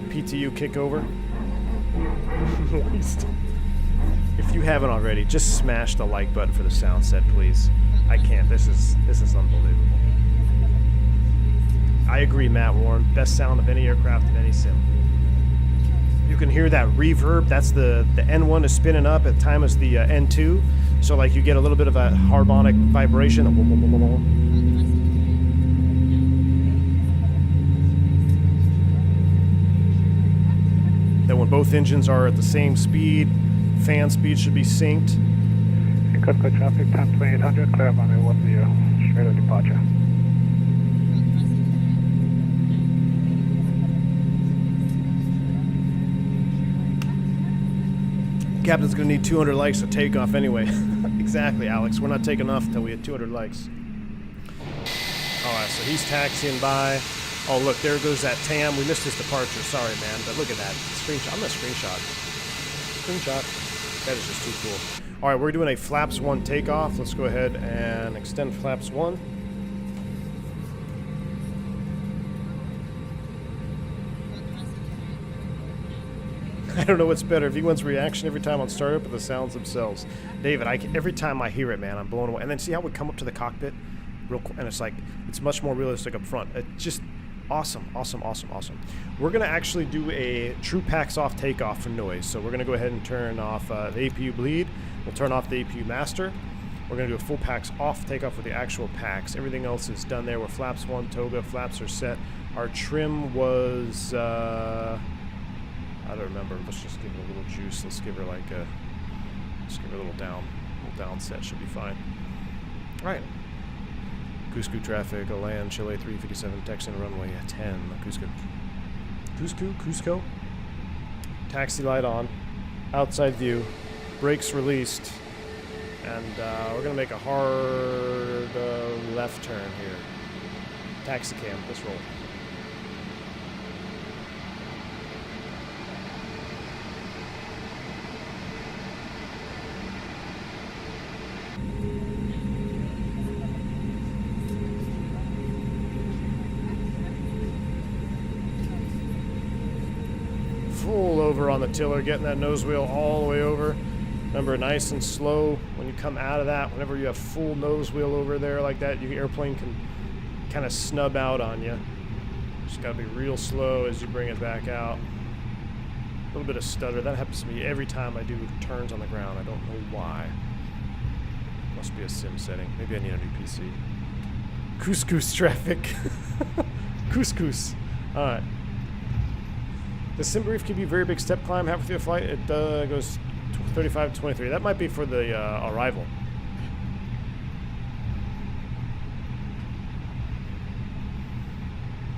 [SPEAKER 1] PTU kick over. If you haven't already, just smash the like button for the sound set, please. I can't. This is unbelievable. I agree, Matt Warren. Best sound of any aircraft of any sim. You can hear that reverb. That's the N1 is spinning up at the time as the N2. So like you get a little bit of a harmonic vibration. Then when both engines are at the same speed, fan speed should be synced.
[SPEAKER 2] Critical traffic, 10-2800, clear runway 10, straight of departure.
[SPEAKER 1] Captain's gonna need 200 likes to take off anyway. Exactly, Alex. We're not taking off until we hit 200 likes. Alright, so he's taxiing by. Oh, look, there goes that TAM. We missed his departure. Sorry, man. But look at that. Screenshot. I'm gonna screenshot. That is just too cool. Alright, we're doing a flaps 1 takeoff. Let's go ahead and extend flaps 1. I don't know what's better, V1's reaction every time on startup or the sounds themselves. David, every time I hear it, man, I'm blown away. And then see how we come up to the cockpit, real quick, and it's like it's much more realistic up front. Awesome, awesome, awesome, awesome. We're going to actually do a true packs off takeoff for noise. So we're going to go ahead and turn off the APU bleed. We'll turn off the APU master. We're going to do a full packs off takeoff with the actual packs. Everything else is done there. We're flaps 1, Toga, flaps are set. Our trim was, I don't remember. Let's just give it a little juice. Let's give her like a, let's give her a little down set. Should be fine. All right. Cusco traffic, land, Chile 357, Texan runway 10, Cusco. Taxi light on, outside view, brakes released, and we're gonna make a hard left turn here. Taxi cam, let's roll. Full over on the tiller, getting that nose wheel all the way over. Remember, nice and slow when you come out of that. Whenever you have full nose wheel over there like that, your airplane can kind of snub out on you. Just got to be real slow as you bring it back out. A little bit of stutter. That happens to me every time I do turns on the ground. I don't know why. Must be a sim setting. Maybe I need a new PC. Couscous traffic. Couscous. All right. The sim brief can be a very big step climb halfway through the flight. It goes 35 to 23. That might be for the arrival.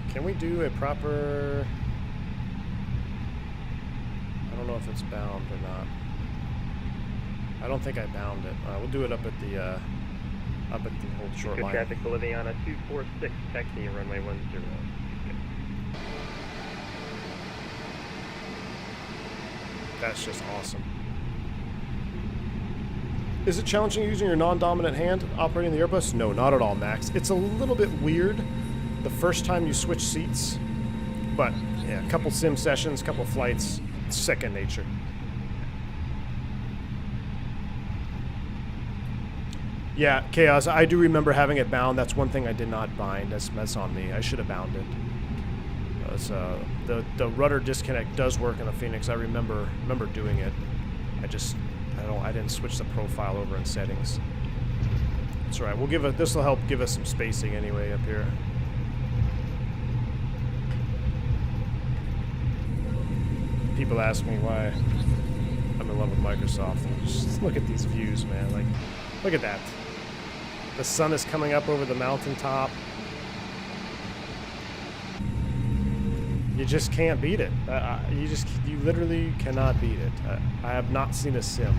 [SPEAKER 1] Can we do a proper... I don't know if it's bound or not. I don't think I bound it. We'll do it up at the hold short line.
[SPEAKER 5] Traffic Boliviana 246, taxi runway 10.
[SPEAKER 1] That's just awesome. Is it challenging using your non-dominant hand operating the Airbus? No, not at all, Max. It's a little bit weird the first time you switch seats, but yeah, a couple sim sessions, couple flights, it's second nature. Yeah, Chaos, I do remember having it bound. That's one thing I did not bind. That's on me. I should have bound it. The rudder disconnect does work in the Phoenix. I remember doing it. I didn't switch the profile over in settings. That's all right. We'll give it. This will help give us some spacing anyway up here. People ask me why I'm in love with Microsoft. Just look at these views, man. Like, look at that. The sun is coming up over the mountaintop. You just can't beat it. You literally cannot beat it. I have not seen a sim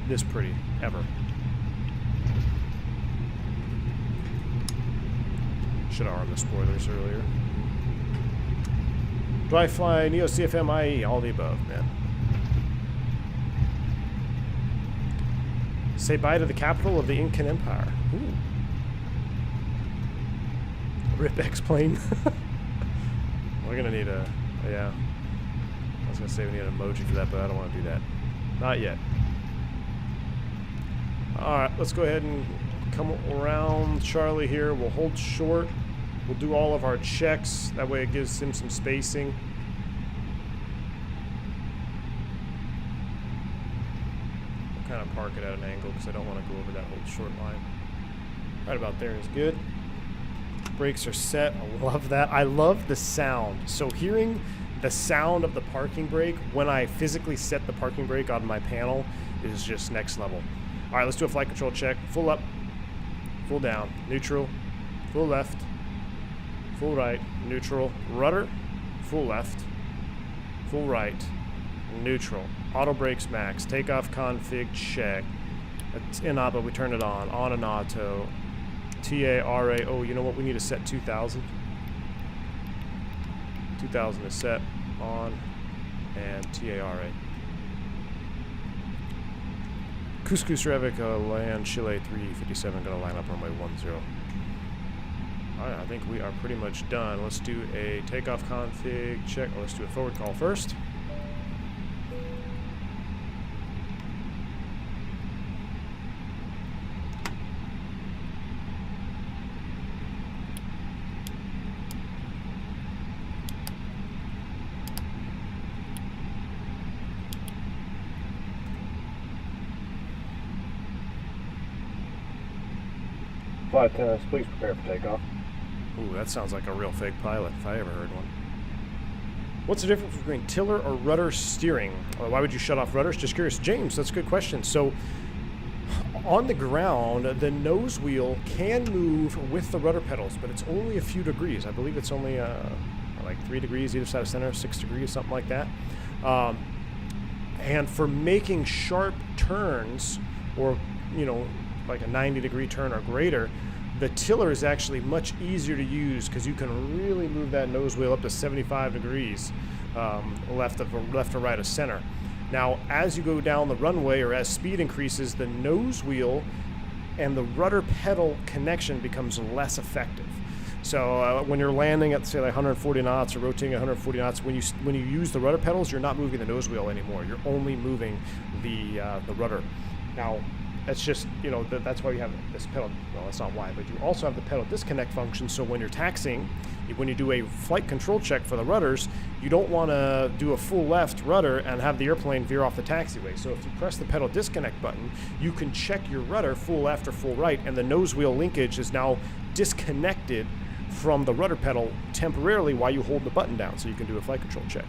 [SPEAKER 1] this pretty, ever. Should have armed the spoilers earlier. Dry fly, Neo CFM IE, all the above, man. Say bye to the capital of the Incan Empire. Ooh. Rip X-plane. We're gonna need a, yeah. I was gonna say we need an emoji for that, but I don't want to do that. Not yet. Alright, let's go ahead and come around Charlie here. We'll hold short. We'll do all of our checks. That way it gives him some spacing. We'll kind of park it at an angle because I don't want to go over that hold short line. Right about there is good. Brakes are set. I love that. I love the sound. So hearing the sound of the parking brake when I physically set the parking brake on my panel is just next level. All right, let's do a flight control check. Full up, full down, neutral, full left, full right, neutral, rudder, full left, full right, neutral, auto brakes max, takeoff config check. It's in auto, we turn it on and auto. TARA, oh, you know what, we need to set 2000. 2000 is set, on, and TARA. Couscous Revica, land, Chile 357, gonna line up runway 10. Alright, I think we are pretty much done. Let's do a takeoff config check. Oh, let's do a forward call first.
[SPEAKER 2] Flight attendants, please prepare for takeoff.
[SPEAKER 1] Ooh, that sounds like a real fake pilot if I ever heard one. What's the difference between tiller or rudder steering? Why would you shut off rudders? Just curious. James, that's a good question. So, on the ground, the nose wheel can move with the rudder pedals, but it's only a few degrees. I believe it's only like 3 degrees either side of center, 6 degrees, something like that. And for making sharp turns, or, you know, like a 90-degree turn or greater, the tiller is actually much easier to use because you can really move that nose wheel up to 75 degrees left or right of center. Now, as you go down the runway or as speed increases, the nose wheel and the rudder pedal connection becomes less effective. So when you're landing at, say, like 140 knots or rotating 140 knots, when you use the rudder pedals, you're not moving the nose wheel anymore. You're only moving the rudder. Now, that's just, you know, that's why you have this pedal. Well, that's not why, but you also have the pedal disconnect function. So when you're taxiing, when you do a flight control check for the rudders, you don't want to do a full left rudder and have the airplane veer off the taxiway. So if you press the pedal disconnect button, you can check your rudder full left or full right, and the nose wheel linkage is now disconnected from the rudder pedal temporarily while you hold the button down, so you can do a flight control check.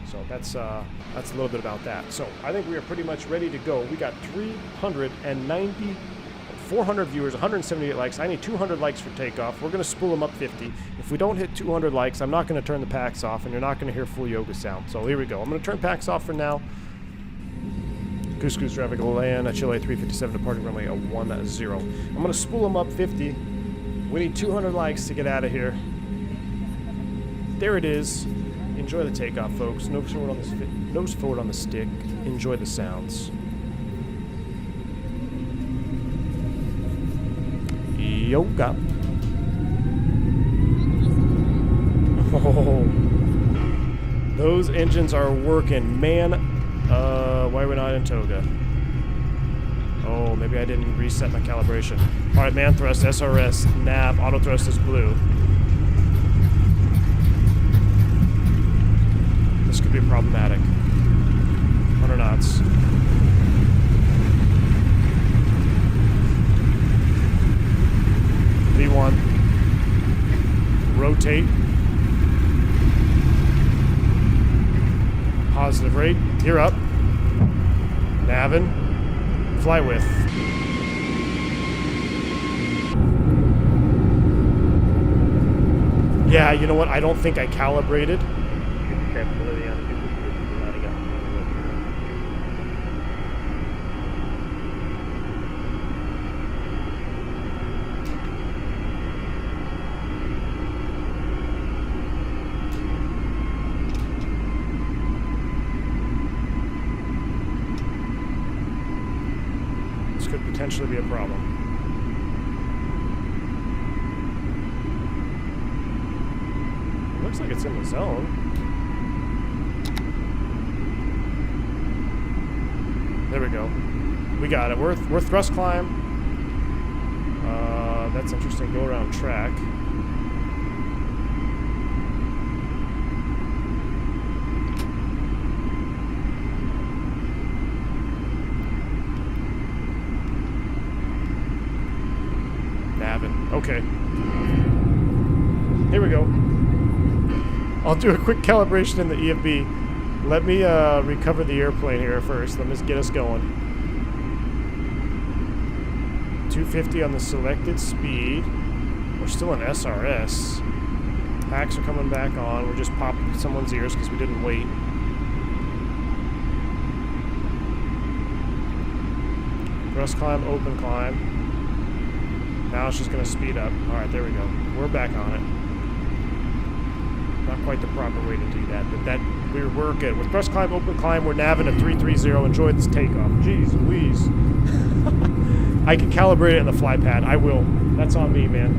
[SPEAKER 1] So that's a little bit about that. So I think we are pretty much ready to go. We got 400 viewers, 178 likes. I need 200 likes for takeoff. We're going to spool them up 50. If we don't hit 200 likes, I'm not going to turn the packs off, and you're not going to hear full yoga sound. So here we go. I'm going to turn packs off for now. Goose traffic land, Chile 357 departing runway 10. I'm going to spool them up 50. We need 200 likes to get out of here. There it is. Enjoy the takeoff, folks. Nose forward on the stick. Enjoy the sounds. Yoga. Oh, those engines are working, man. Why are we not in Toga? Oh, maybe I didn't reset my calibration. All right, man thrust, SRS, nav, auto thrust is blue. This could be problematic. 100 knots. V1. Rotate. Positive rate. Gear up. Navin. Fly with. Yeah, you know what? I don't think I calibrated. Could potentially be a problem. It looks like it's in the zone. There we go. We got it. We're thrust climb. That's interesting. Go around track. Okay. Here we go. I'll do a quick calibration in the EFB. Let me recover the airplane here first. Let me get us going. 250 on the selected speed. We're still in SRS. Packs are coming back on. We're just popping someone's ears because we didn't wait. Thrust climb, open climb. Now it's just going to speed up. Alright, there we go. We're back on it. Not quite the proper way to do that, but we're good. With thrust climb, open climb, we're navving at 330. Enjoy this takeoff. Jeez Louise. I can calibrate it in the fly pad. I will. That's on me, man.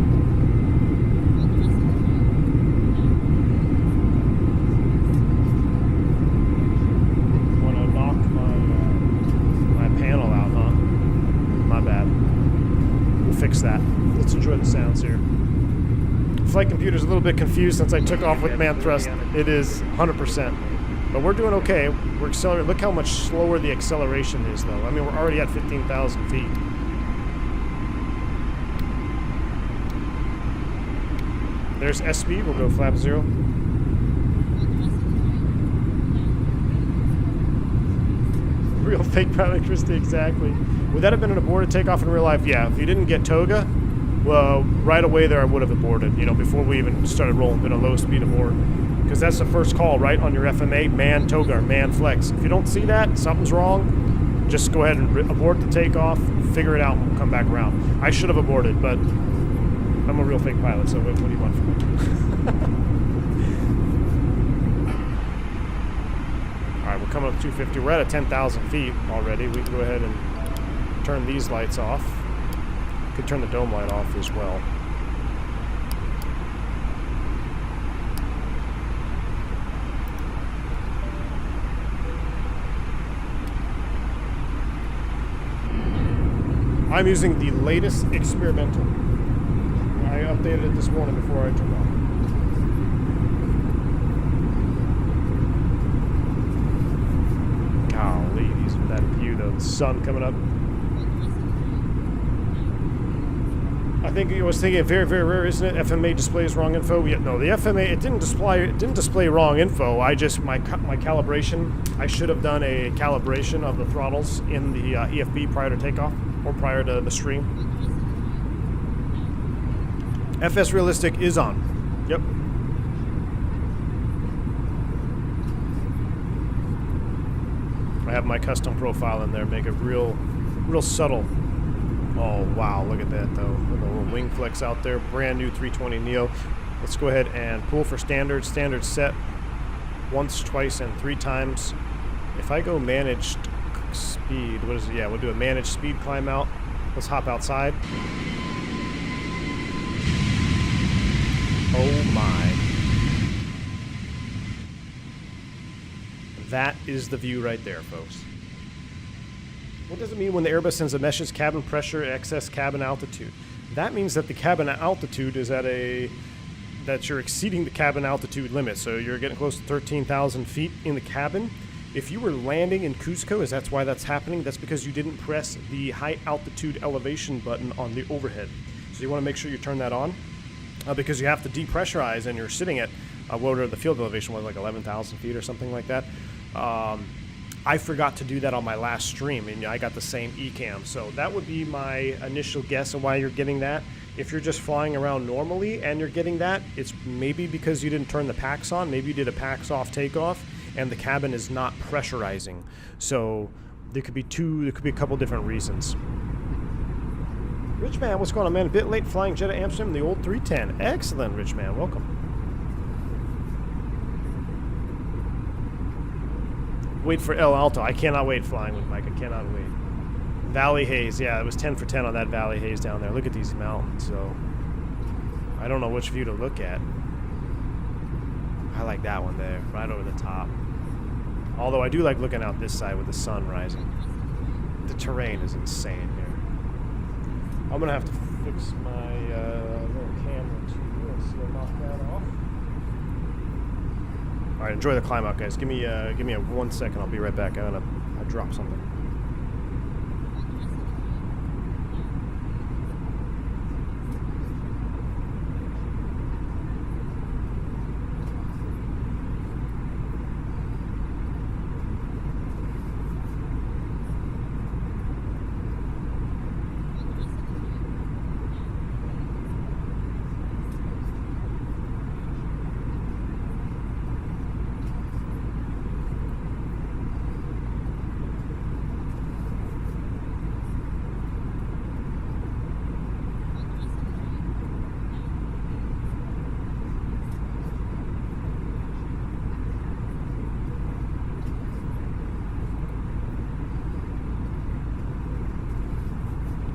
[SPEAKER 1] Want to knock my panel out, huh? My bad. Fix that. Let's enjoy the sounds here. Flight computer's a little bit confused since I took off with man thrust. It is 100%. But we're doing okay. We're accelerating. Look how much slower the acceleration is, though. I mean, we're already at 15,000 feet. There's S speed. We'll go flap 0. Real fake pilot electricity, exactly. Would that have been an aborted takeoff in real life? Yeah, if you didn't get Toga, well, right away there I would have aborted, you know, before we even started rolling, been a low speed abort. Because that's the first call, right, on your FMA, man Toga or man flex. If you don't see that, something's wrong, just go ahead and abort the takeoff, figure it out, and we'll come back around. I should have aborted, but I'm a real fake pilot, so what do you want from me? Alright, we're coming up to 250. We're at 10,000 feet already. We can go ahead and turn these lights off. Could turn the dome light off as well. I'm using the latest experimental. I updated it this morning before I turned off. Golly, these with that view though, the sun coming up. I think I was thinking very, very rare, isn't it? FMA displays wrong info. Yeah, no, the FMA it didn't display wrong info. I just my calibration. I should have done a calibration of the throttles in the EFB prior to takeoff or prior to the stream. FS realistic is on. Yep. I have my custom profile in there. Make it real subtle. Oh, wow, look at that, though. Look at the little wing flex out there. Brand new 320 Neo. Let's go ahead and pull for standard. Standard set once, twice, and 3 times. If I go managed speed, what is it? Yeah, we'll do a managed speed climb out. Let's hop outside. Oh, my. That is the view right there, folks. What does it mean when the Airbus sends a message cabin pressure, excess cabin altitude? That means that the cabin altitude is at that you're exceeding the cabin altitude limit. So you're getting close to 13,000 feet in the cabin. If you were landing in Cusco, that's why that's happening. That's because you didn't press the high altitude elevation button on the overhead. So you want to make sure you turn that on because you have to depressurize and you're sitting at whatever the field elevation was, like 11,000 feet or something like that. I forgot to do that on my last stream, and I got the same ECAM. So that would be my initial guess of why you're getting that. If you're just flying around normally and you're getting that, it's maybe because you didn't turn the packs on. Maybe you did a packs off takeoff, and the cabin is not pressurizing. So there could be a couple different reasons. Rich Man, what's going on, man? A bit late flying Jetta Amsterdam, the old 310. Excellent, Rich Man. Welcome. Wait for El Alto. I cannot wait flying with Mike. I cannot wait. Valley Haze. Yeah, it was 10 for 10 on that Valley Haze down there. Look at these mountains. So I don't know which view to look at. I like that one there, right over the top. Although I do like looking out this side with the sun rising. The terrain is insane here. I'm gonna have to fix my little camera too. Let's knock that off. All right, enjoy the climb out, guys. Give me a 1 second. I'll be right back. I drop something.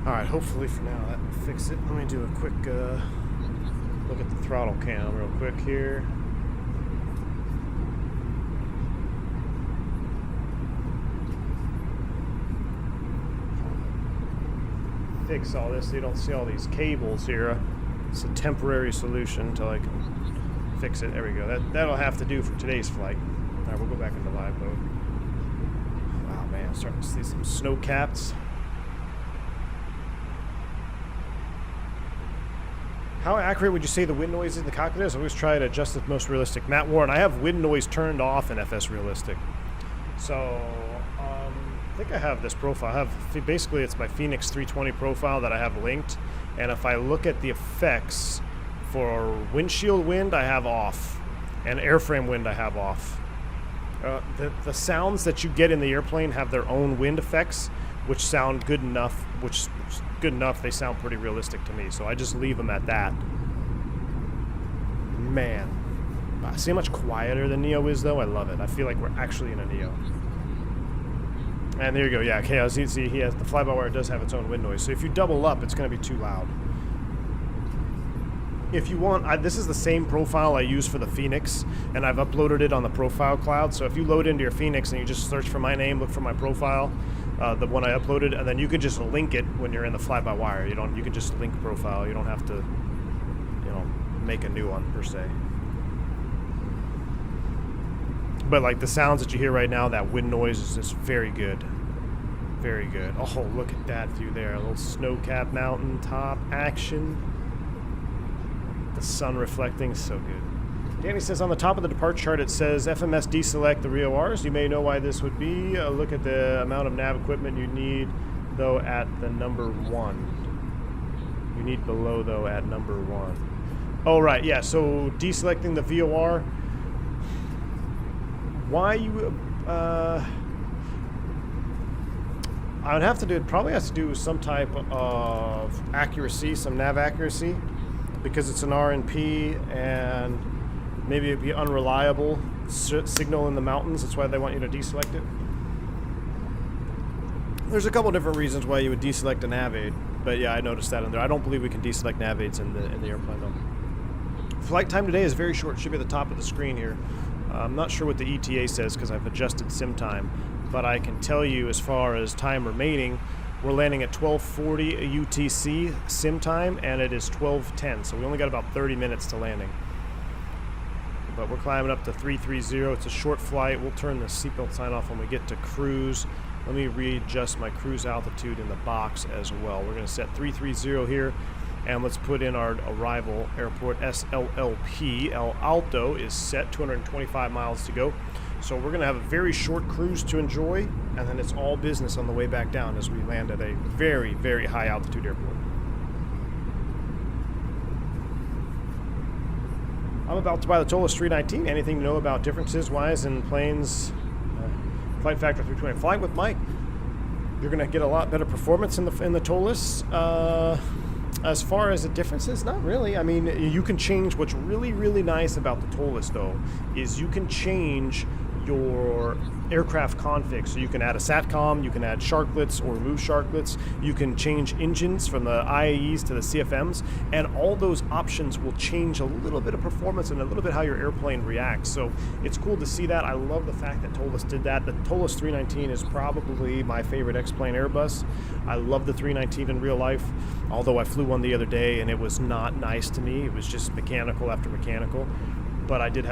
[SPEAKER 1] Alright, hopefully for now that will fix it. Let me do a quick look at the throttle cam real quick here. Fix all this so you don't see all these cables here. It's a temporary solution until I can fix it. There we go. That'll have to do for today's flight. Alright, we'll go back into live mode. Wow, man, I'm starting to see some snow caps. How accurate would you say the wind noise in the cockpit is? I always try to adjust it most realistic. Matt Warren, I have wind noise turned off in FS Realistic. So, I think I have this profile. Basically, it's my Phoenix 320 profile that I have linked. And if I look at the effects for windshield wind, I have off. And airframe wind, I have off. The sounds that you get in the airplane have their own wind effects, which sound good enough, they sound pretty realistic to me, so I just leave them at that. Man. See how much quieter the Neo is, though? I love it. I feel like we're actually in a Neo. And there you go, yeah, Chaos, you see, the FlyByWire does have its own wind noise, so if you double up, it's going to be too loud. If you want, this is the same profile I use for the Phoenix, and I've uploaded it on the profile cloud, so if you load into your Phoenix and you just search for my name, look for my profile, the one I uploaded, and then you could just link it when you're in the FlyByWire. You can just link profile. You don't have to, make a new one per se. But like the sounds that you hear right now, that wind noise is just very good. Very good. Oh, look at that view there. A little snow-capped mountain top action. The sun reflecting, so good. Danny says on the top of the departure chart it says FMS deselect the RIORs. You may know why this would be. Look at the amount of nav equipment you need, though, at the number 1. You need below, though, at number 1. Oh, right, yeah, so deselecting the VOR. Why you... I would have to do... It probably has to do with some type of accuracy, some nav accuracy, because it's an RNP and maybe it'd be unreliable signal in the mountains. That's why they want you to deselect it. There's a couple different reasons why you would deselect a nav aid, but yeah, I noticed that in there. I don't believe we can deselect nav aids in the airplane though. Flight time today is very short. It should be at the top of the screen here. I'm not sure what the ETA says because I've adjusted sim time, but I can tell you as far as time remaining, we're landing at 12:40 UTC sim time, and it is 12:10, so we only got about 30 minutes to landing. But we're climbing up to 330. It's a short flight. We'll turn the seatbelt sign off when we get to cruise. Let me readjust my cruise altitude in the box as well. We're going to set 330 here, and let's put in our arrival airport SLLP. El Alto is set, 225 miles to go. So we're going to have a very short cruise to enjoy, and then it's all business on the way back down as we land at a very, very high altitude airport. I'm about to buy the Tolis 319. Anything to know about differences wise in planes? Flight Factor 320. Flying with Mike, you're going to get a lot better performance in the Tolis. As far as the differences, not really. I mean, you can change. What's really, really nice about the Tolis, though, is you can change your aircraft config. So you can add a SATCOM, you can add sharklets or remove sharklets, you can change engines from the IAEs to the CFMs, and all those options will change a little bit of performance and a little bit how your airplane reacts. So it's cool to see that. I love the fact that Tolis did that. The Tolis 319 is probably my favorite X-plane Airbus. I love the 319 in real life, although I flew one the other day and it was not nice to me. It was just mechanical after mechanical. But I did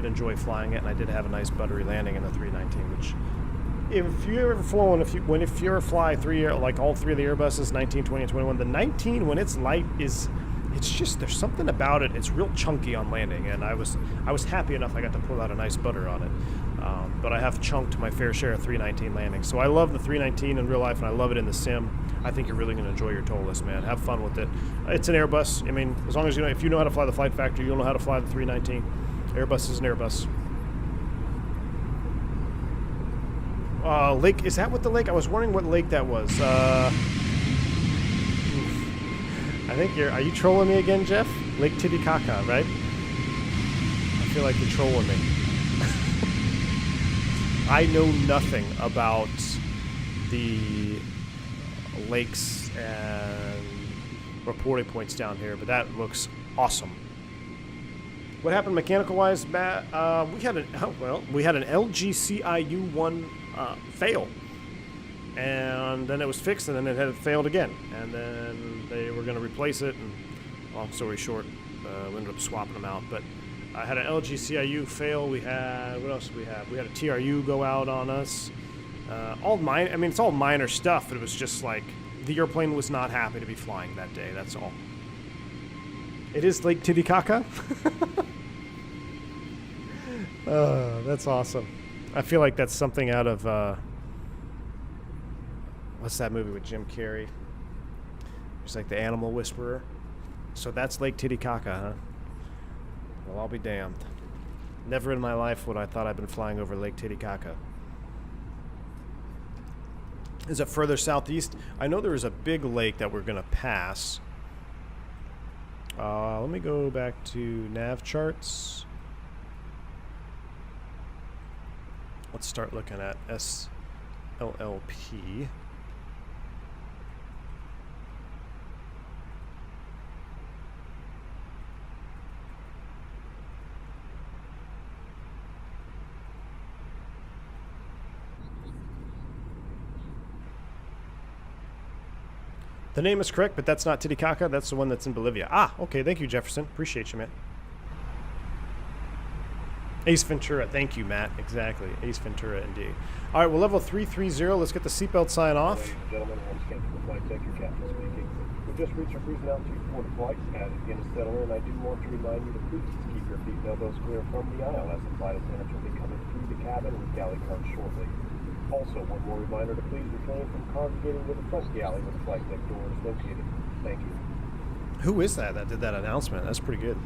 [SPEAKER 1] enjoy flying it, and I did have a nice buttery landing in the 319. Which, if you ever flown, if you ever fly like all three of the Airbuses, 19, 20, and 21, the 19 when it's light it's just, there's something about it. It's real chunky on landing, and I was happy enough I got to pull out a nice butter on it. But I have chunked my fair share of 319 landings. So I love the 319 in real life, and I love it in the sim. I think you're really going to enjoy your Tolis, man. Have fun with it. It's an Airbus. I mean, as long as if you know how to fly the Flight Factor, you'll know how to fly the 319. Airbus is an Airbus. Lake, is that what the lake? I was wondering what lake that was. I think are you trolling me again, Jeff? Lake Titicaca, right? I feel like you're trolling me. I know nothing about the lakes and reporting points down here, but that looks awesome. What happened mechanical-wise, Matt? We had an LGCIU-1 fail, and then it was fixed, and then it had failed again, and then they were going to replace it. And long story short, we ended up swapping them out. But I had an LGCIU fail. We had, what else did we have? We had a TRU go out on us. All minor. I mean, it's all minor stuff, but it was just like the airplane was not happy to be flying that day. That's all. It is Lake Titicaca? That's awesome. I feel like that's something out of, what's that movie with Jim Carrey? It's like the Animal Whisperer. So that's Lake Titicaca, huh? Well, I'll be damned. Never in my life would I thought I'd been flying over Lake Titicaca. Is it further southeast? I know there is a big lake that we're going to pass. Let me go back to nav charts. Let's start looking at SLLP. The name is correct, but that's not Titicaca. That's the one that's in Bolivia. Ah, okay. Thank you, Jefferson. Appreciate you, man. Ace Ventura. Thank you, Matt. Exactly. Ace Ventura, indeed. All right, well, level 330. Let's get the seatbelt sign off.
[SPEAKER 6] Ladies and gentlemen, once again from Flighttek, your captain speaking. We've just reached our cruising altitude for the flight. As it begins to settle in, I do want to remind you to please keep your feet and elbows clear from the aisle, as the flight attendants will be coming through the cabin with galley cards shortly. Also, one more reminder to please refrain from congregating with the front galley with the flight deck doors located. Thank you.
[SPEAKER 1] Who is that did that announcement? That's pretty good.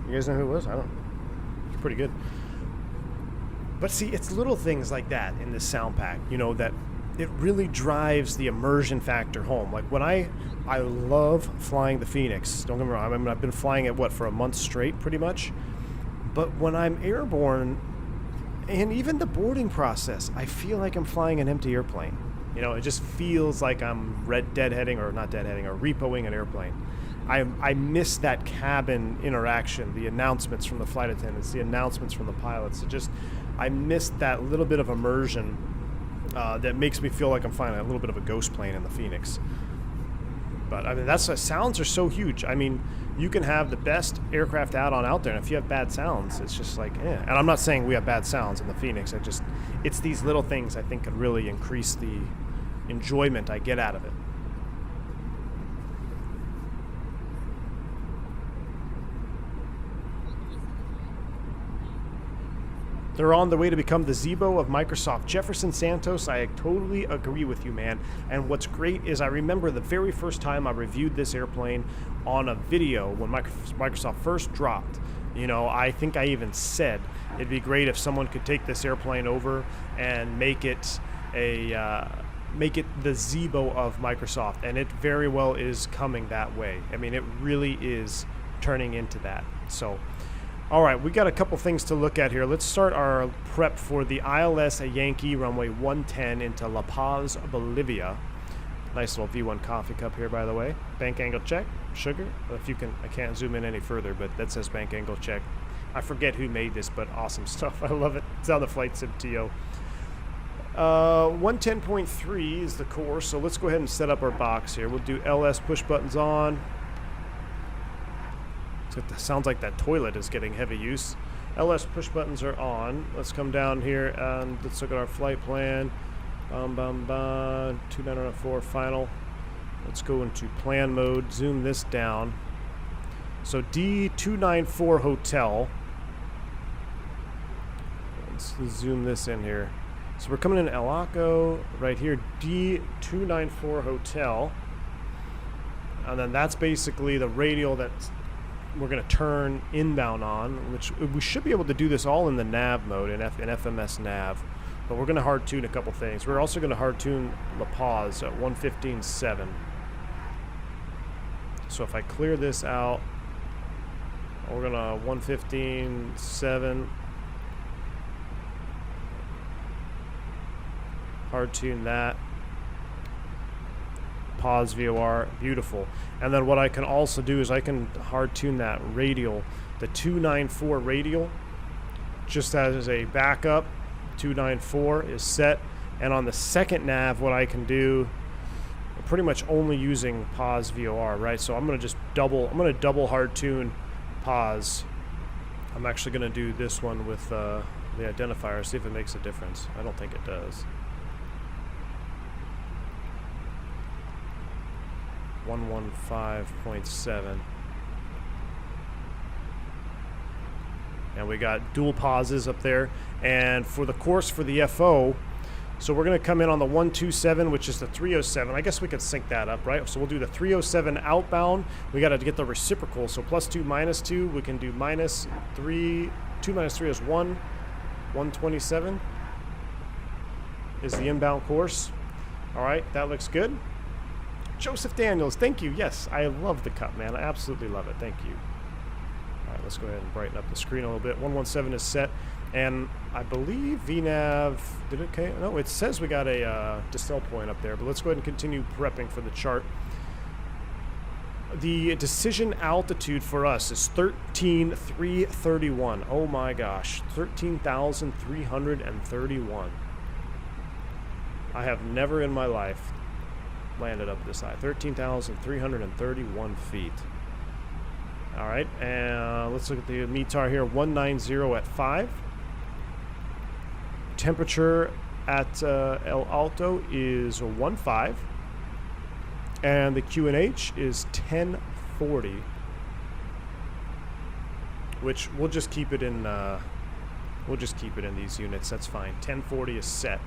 [SPEAKER 1] You guys know who it was? I don't. It's pretty good. But see, it's little things like that in this sound pack, you know, that it really drives the immersion factor home. Like when I love flying the Phoenix. Don't get me wrong. I mean, I've been flying it, what, for a month straight, pretty much. But when I'm airborne, and even the boarding process, I feel like I'm flying an empty airplane. You know, it just feels like I'm deadheading, or not deadheading, or repoing an airplane. I miss that cabin interaction, the announcements from the flight attendants, the announcements from the pilots. I miss that little bit of immersion that makes me feel like I'm flying a little bit of a ghost plane in the Phoenix. But I mean, sounds are so huge. I mean, you can have the best aircraft out there, and if you have bad sounds, it's just like, eh. And I'm not saying we have bad sounds in the Phoenix. It's these little things I think could really increase the enjoyment I get out of it. They're on the way to become the Zebo of Microsoft. Jefferson Santos, I totally agree with you, man. And what's great is I remember the very first time I reviewed this airplane on a video when Microsoft first dropped. You know, I think I even said it'd be great if someone could take this airplane over and make it the Zebo of Microsoft. And it very well is coming that way. I mean, it really is turning into that. So, all right, we got a couple things to look at here. Let's start our prep for the ILS Yankee runway 110 into La Paz, Bolivia. Nice little V1 coffee cup here, by the way. Bank angle check, sugar. If you can, I can't zoom in any further, but that says bank angle check. I forget who made this, but awesome stuff. I love it. It's on the Flight Sim TO. 110.3 is the course, so let's go ahead and set up our box here. We'll do LS push buttons on. It sounds like that toilet is getting heavy use. LS push buttons are on. Let's come down here and let's look at our flight plan. 2904 final. Let's go into plan mode. Zoom this down. So D294 Hotel. Let's zoom this in here. So we're coming in El Aco right here. D294 Hotel. And then that's basically the radial that's we're going to turn inbound on, which we should be able to do this all in the nav mode, in FMS nav. But we're going to hard tune a couple things. We're also going to hard tune La Paz at 115.7. So if I clear this out, we're going to 115.7. Hard tune that. Pause VOR, beautiful. And then what I can also do is I can hard tune that radial, the 294 radial, just as a backup. 294 is set, and on the second nav, what I can do, I'm pretty much only using pause VOR, right? So I'm gonna just double hard tune pause. I'm actually gonna do this one with the identifier, see if it makes a difference. I don't think it does. 115.7. And we got dual pauses up there. And for the course for the FO, so we're going to come in on the 127, which is the 307. I guess we could sync that up, right? So we'll do the 307 outbound. We got to get the reciprocal. So +2, -2. We can do -3. 2 minus 3 is 1. 127 is the inbound course. All right, that looks good. Joseph Daniels, thank you. Yes, I love the cup, man. I absolutely love it. Thank you. All right, let's go ahead and brighten up the screen a little bit. 117 is set. And I believe VNAV, did it? Okay, no, it says we got a decel point up there, but let's go ahead and continue prepping for the chart. The decision altitude for us is 13,331. Oh my gosh, 13,331. I have never in my life landed up this high. 13,331 feet. All right, and let's look at the METAR here. 190 at 5. Temperature at El Alto is 15, and the QNH is 1040, which we'll just keep it in. These units. That's fine. 1040 is set.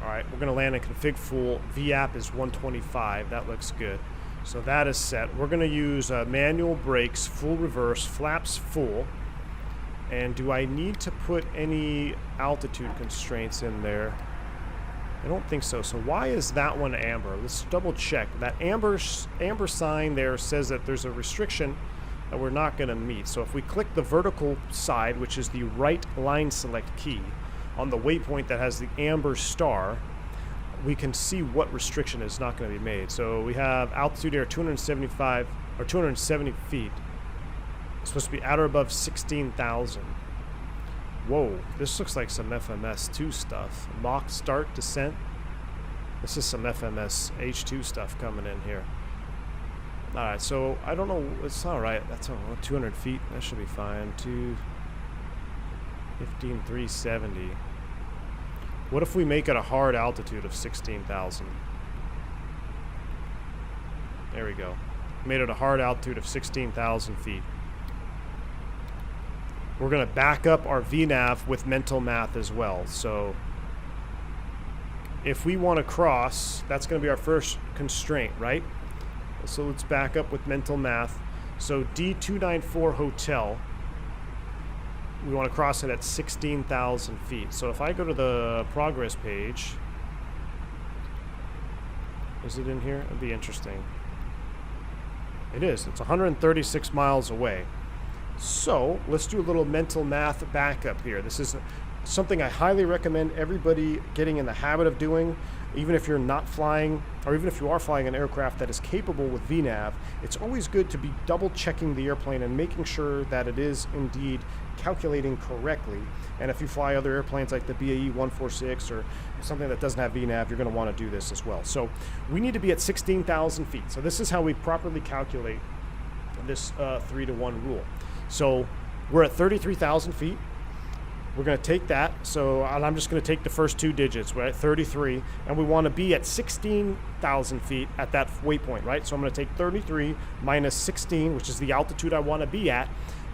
[SPEAKER 1] All right, we're gonna land in config full. VAP is 125. That looks good. So that is set. We're gonna use manual brakes, full reverse, flaps full. And do I need to put any altitude constraints in there? I don't think so. So why is that one amber? Let's double check. That amber sign there says that there's a restriction that we're not going to meet. So if we click the vertical side, which is the right line select key, on the waypoint that has the amber star, we can see what restriction is not going to be made. So we have altitude here 275 or 270 feet. It's supposed to be at or above 16,000. Whoa, this looks like some FMS2 stuff. Mach start descent. This is some FMS H2 stuff coming in here. All right, so I don't know. It's all right. That's 200 feet. That should be fine. 15,370. What if we make it a hard altitude of 16,000? There we go. Made it a hard altitude of 16,000 feet. We're going to back up our VNAV with mental math as well. So if we want to cross, that's going to be our first constraint, right? So let's back up with mental math. So D294 Hotel, we want to cross it at 16,000 feet. So if I go to the progress page, is it in here? It'd be interesting. It is. It's 136 miles away. So let's do a little mental math backup here. This is something I highly recommend everybody getting in the habit of doing, even if you're not flying, or even if you are flying an aircraft that is capable with VNAV. It's always good to be double checking the airplane and making sure that it is indeed calculating correctly. And if you fly other airplanes like the BAE 146 or something that doesn't have VNAV, you're going to want to do this as well. So we need to be at 16,000 feet. So this is how we properly calculate this 3-to-1 rule. So we're at 33,000 feet. We're going to take that. So I'm just going to take the first two digits. We're at 33, and we want to be at 16,000 feet at that waypoint, right? So I'm going to take 33 minus 16, which is the altitude I want to be at.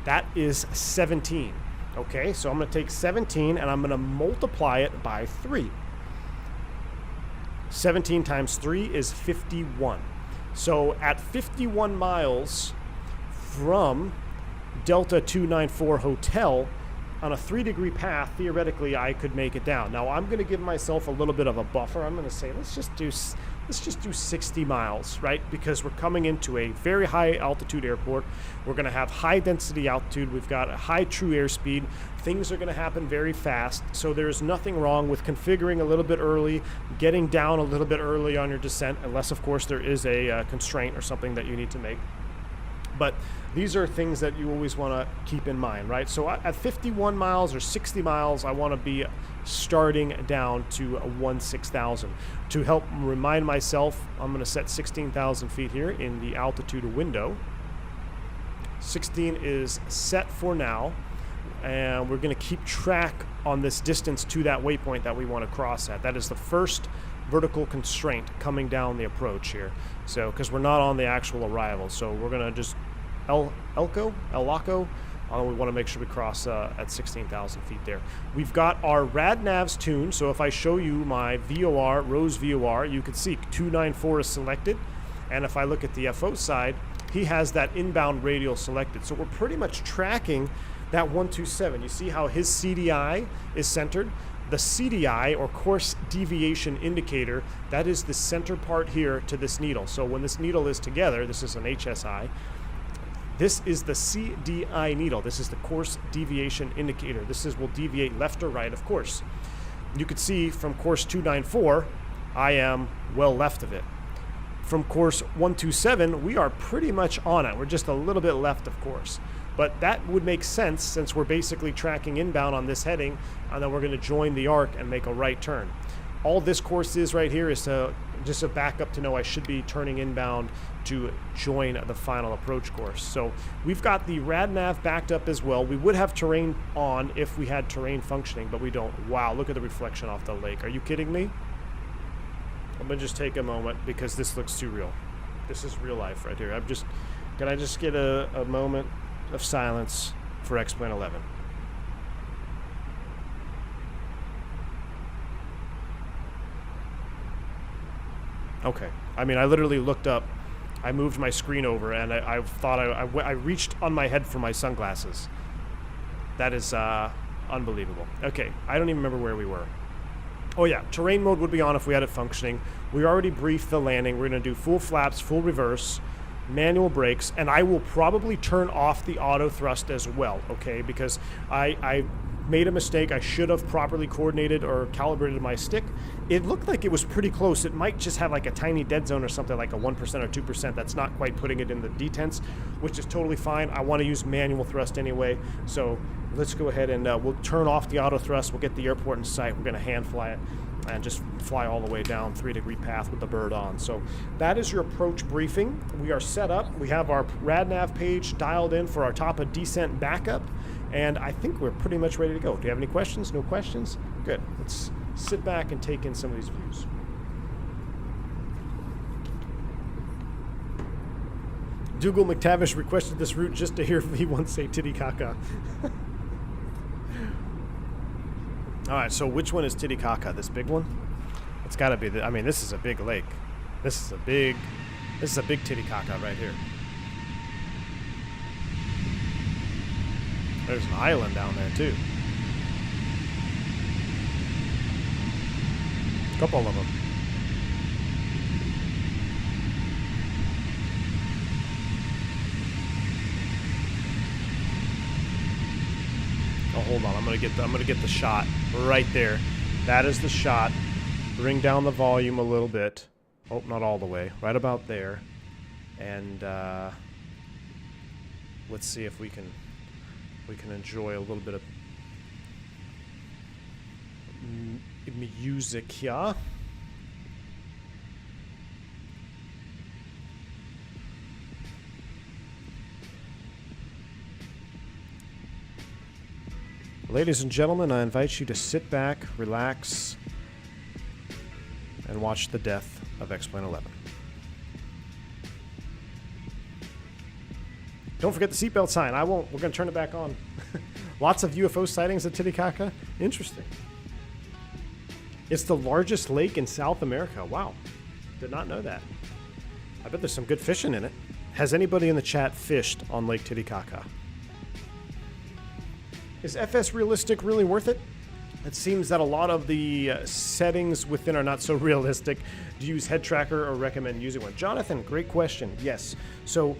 [SPEAKER 1] That is 17. Okay, so I'm going to take 17, and I'm going to multiply it by 3. 17 times 3 is 51. So at 51 miles from Delta 294 Hotel, on a 3-degree path, theoretically, I could make it down. Now, I'm going to give myself a little bit of a buffer. I'm going to say, let's just do 60 miles, right? Because we're coming into a very high altitude airport. We're going to have high density altitude. We've got a high true airspeed. Things are going to happen very fast. So there's nothing wrong with configuring a little bit early, getting down a little bit early on your descent, unless, of course, there is a constraint or something that you need to make. But these are things that you always want to keep in mind, right? So at 51 miles or 60 miles, I want to be starting down to 16,000. To help remind myself, I'm going to set 16,000 feet here in the altitude window. 16 is set for now, and we're going to keep track on this distance to that waypoint that we want to cross at. That is the first vertical constraint coming down the approach here. So, because we're not on the actual arrival, so we're going to just El Laco, We want to make sure we cross at 16,000 feet there. We've got our rad navs tuned, so if I show you my VOR, Rose VOR, you can see 294 is selected. And if I look at the FO side, he has that inbound radial selected. So we're pretty much tracking that 127. You see how his CDI is centered? The CDI, or course deviation indicator, that is the center part here to this needle. So when this needle is together, this is an HSI, this is the CDI needle. This is the course deviation indicator. This is will deviate left or right, of course. You could see from course 294, I am well left of it. From course 127, we are pretty much on it. We're just a little bit left of course. But that would make sense since we're basically tracking inbound on this heading, and then we're going to join the arc and make a right turn. All this course is right here is just a backup to know I should be turning inbound to join the final approach course. So we've got the rad nav backed up as well. We would have terrain on if we had terrain functioning, but we don't. Wow, look at the reflection off the lake. Are you kidding me? I'm going to just take a moment because this looks too real. This is real life right here. Can I just get a moment of silence for X-Plane 11? Okay. I mean, I literally looked up, I moved my screen over, and I thought I reached on my head for my sunglasses. That is unbelievable. Okay, I don't even remember where we were. Oh yeah, terrain mode would be on if we had it functioning. We already briefed the landing. We're going to do full flaps, full reverse, manual brakes, and I will probably turn off the auto thrust as well, okay? Because I made a mistake. I should have properly coordinated or calibrated my stick. It looked like it was pretty close. It might just have like a tiny dead zone or something, like a 1% or 2%. That's not quite putting it in the detents, which is totally fine. I want to use manual thrust anyway, so let's go ahead and we'll turn off the auto thrust. We'll get the airport in sight. We're going to hand fly it and just fly all the way down 3-degree path with the bird on. So that is your approach briefing. We are set up. We have our RadNav page dialed in for our top of descent backup, and I think we're pretty much ready to go. Do you have any questions? No questions? Good. Let's sit back and take in some of these views. Dougal McTavish requested this route just to hear V1 say Titicaca. All right, so which one is Titicaca? This big one? It's got to be the. I mean, this is a big lake. This is a big Titicaca right here. There's an island down there too. A couple of them. Oh, hold on. I'm gonna get the shot right there. That is the shot. Bring down the volume a little bit. Oh, not all the way. Right about there. And let's see if we can enjoy a little bit of music here. Ladies and gentlemen, I invite you to sit back, relax, and watch the death of X-Plane 11. Don't forget the seatbelt sign. I won't. We're going to turn it back on. Lots of UFO sightings at Titicaca. Interesting. It's the largest lake in South America. Wow. Did not know that. I bet there's some good fishing in it. Has anybody in the chat fished on Lake Titicaca? Is FS realistic really worth it? It seems that a lot of the settings within are not so realistic. Do you use head tracker or recommend using one? Jonathan, great question. Yes. So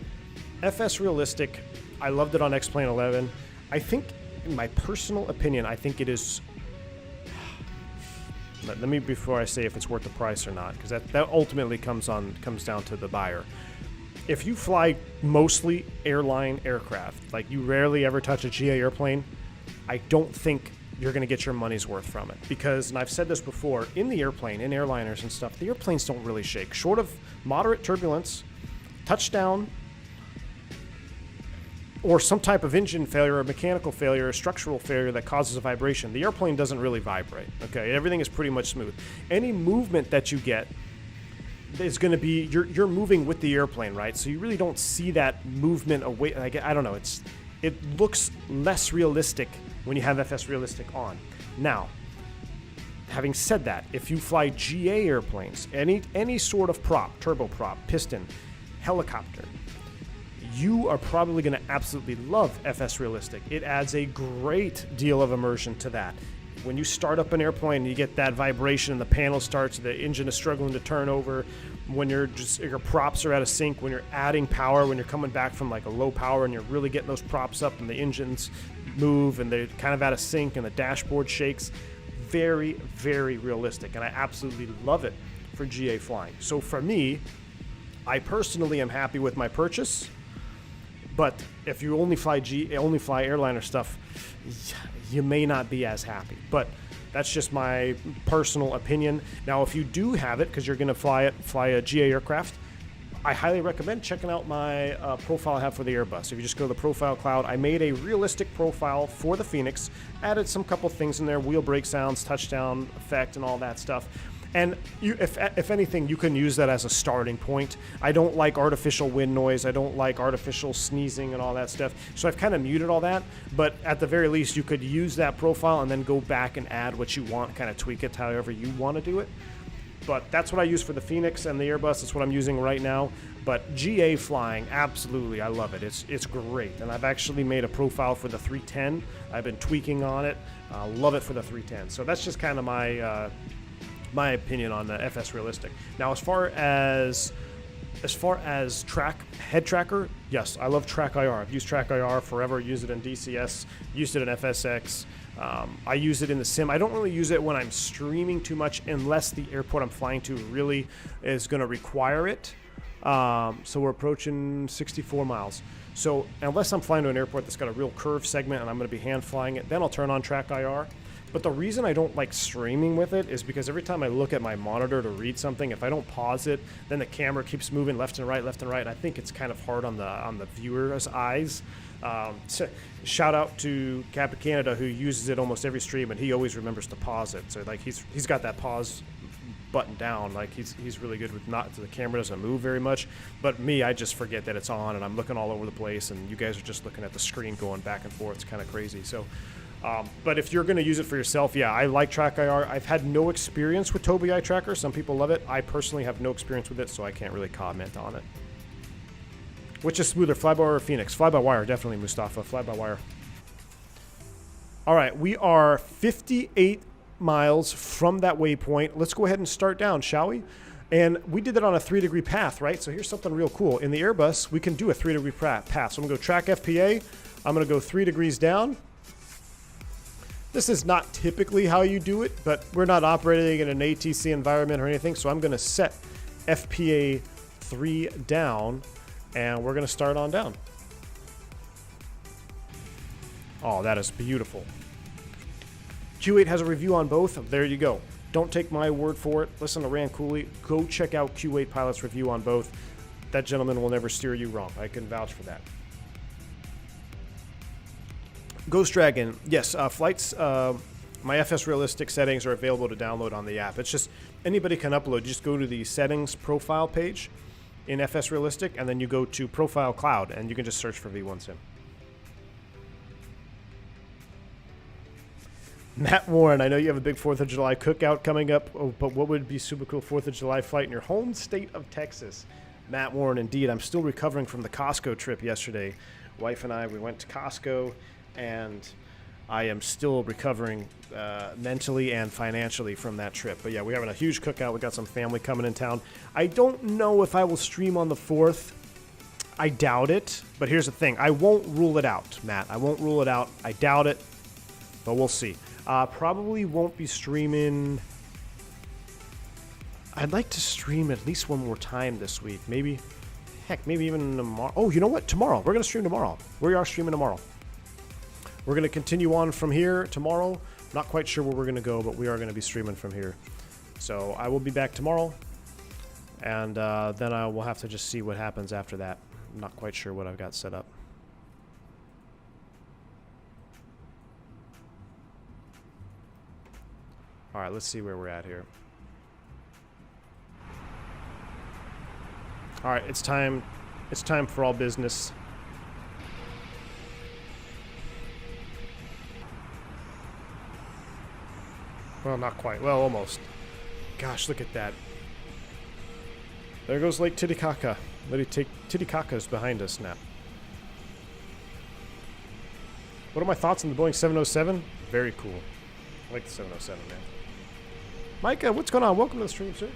[SPEAKER 1] FS realistic, I loved it on X-Plane 11. I think, in my personal opinion, I think it is... Let me, before I say if it's worth the price or not, because that ultimately comes down to the buyer. If you fly mostly airline aircraft, like you rarely ever touch a GA airplane, I don't think you're going to get your money's worth from it. Because, and I've said this before, in the airplane, in airliners and stuff, the airplanes don't really shake. Short of moderate turbulence, touchdown, or some type of engine failure, or mechanical failure, or structural failure that causes a vibration, the airplane doesn't really vibrate. Okay, everything is pretty much smooth. Any movement that you get is going to be, you're moving with the airplane, right? So you really don't see that movement away. I don't know. it looks less realistic when you have FS Realistic on. Now, having said that, if you fly GA airplanes, any sort of prop, turboprop, piston, helicopter, you are probably going to absolutely love FS Realistic. It adds a great deal of immersion to that. When you start up an airplane, you get that vibration and the panel starts, the engine is struggling to turn over, when your props are out of sync, when you're adding power, when you're coming back from like a low power and you're really getting those props up and the engines move and they're kind of out of sync and the dashboard shakes. Very, very realistic, and I absolutely love it for GA flying. So for me, I personally am happy with my purchase, but if you only fly airliner stuff, you may not be as happy. But that's just my personal opinion. Now, if you do have it, because you're going to fly a GA aircraft, I highly recommend checking out my profile I have for the Airbus. If you just go to the profile cloud, I made a realistic profile for the Phoenix, added some couple things in there, wheel brake sounds, touchdown effect, and all that stuff. And if anything, you can use that as a starting point. I don't like artificial wind noise. I don't like artificial sneezing and all that stuff. So I've kind of muted all that. But at the very least, you could use that profile and then go back and add what you want, kind of tweak it however you want to do it. But that's what I use for the Phoenix and the Airbus. That's what I'm using right now. But GA flying, absolutely, I love it. It's great. And I've actually made a profile for the 310. I've been tweaking on it. Love it for the 310. So that's just kind of my opinion on the FS Realistic. Now, as far as head tracker, yes, I love Track IR. I've used Track IR forever. Used it in DCS. Used it in FSX. I use it in the sim. I don't really use it when I'm streaming too much unless the airport I'm flying to really is going to require it. So we're approaching 64 miles. So unless I'm flying to an airport that's got a real curve segment and I'm going to be hand flying it, then I'll turn on Track IR. But the reason I don't like streaming with it is because every time I look at my monitor to read something, if I don't pause it, then the camera keeps moving left and right, and I think it's kind of hard on the viewer's eyes. So shout out to Captain Canada, who uses it almost every stream, and he always remembers to pause it. So like he's got that pause button down. Like he's really good with the camera doesn't move very much. But me, I just forget that it's on, and I'm looking all over the place, and you guys are just looking at the screen going back and forth. It's kind of crazy. So. But if you're going to use it for yourself, yeah, I like Track IR. I've had no experience with Toga Eye Tracker. Some people love it. I personally have no experience with it, so I can't really comment on it. Which is smoother, FlyByWire or Phoenix? FlyByWire, definitely, Mustafa. FlyByWire. All right, we are 58 miles from that waypoint. Let's go ahead and start down, shall we? And we did it on a 3-degree path, right? So here's something real cool. In the Airbus, we can do a 3-degree path. So I'm going to go track FPA. I'm going to go 3 degrees down. This is not typically how you do it, but we're not operating in an ATC environment or anything, so I'm going to set FPA 3 down, and we're going to start on down. Oh, that is beautiful. Q8 has a review on both. There you go. Don't take my word for it. Listen to Rand Cooley. Go check out Q8 Pilot's review on both. That gentleman will never steer you wrong. I can vouch for that. Ghost Dragon, yes, flights, my FS Realistic settings are available to download on the app. It's just anybody can upload. Just go to the settings profile page in FS Realistic, and then you go to Profile Cloud, and you can just search for V1 Sim. Matt Warren, I know you have a big 4th of July cookout coming up, but what would be super cool 4th of July flight in your home state of Texas? Matt Warren, indeed. I'm still recovering from the Costco trip yesterday. Wife and I, we went to Costco, and I am still recovering mentally and financially from that trip. But yeah, we're having a huge cookout. We got some family coming in town. I don't know if I will stream on the 4th. I doubt it. But here's the thing. I won't rule it out, Matt. I won't rule it out. I doubt it, but we'll see. Probably won't be streaming. I'd like to stream at least one more time this week. Maybe, heck, maybe even tomorrow. Oh, you know what? Tomorrow. We're going to stream tomorrow. We are streaming tomorrow. We're going to continue on from here tomorrow. Not quite sure where we're going to go, but we are going to be streaming from here. So I will be back tomorrow, and then I will have to just see what happens after that. I'm not quite sure what I've got set up. All right, let's see where we're at here. All right, it's time for all business. Well, not quite. Well, almost. Gosh, look at that. There goes Lake Titicaca. Titicaca's behind us now. What are my thoughts on the Boeing 707? Very cool. I like the 707, man. Micah, what's going on? Welcome to the stream, sir.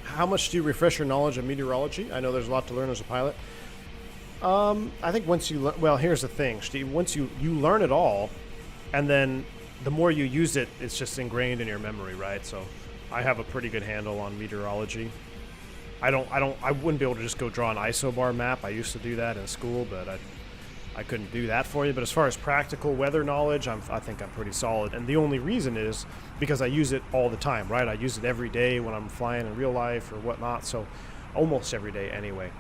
[SPEAKER 1] How much do you refresh your knowledge of meteorology? I know there's a lot to learn as a pilot. I think once you learn... Well, here's the thing, Steve. Once you learn it all, and then the more you use it, it's just ingrained in your memory, right? So I have a pretty good handle on meteorology. I wouldn't be able to just go draw an isobar map. I used to do that in school, but I couldn't do that for you. But as far as practical weather knowledge, I think I'm pretty solid. And the only reason is because I use it all the time, right? I use it every day when I'm flying in real life or whatnot. So almost every day anyway.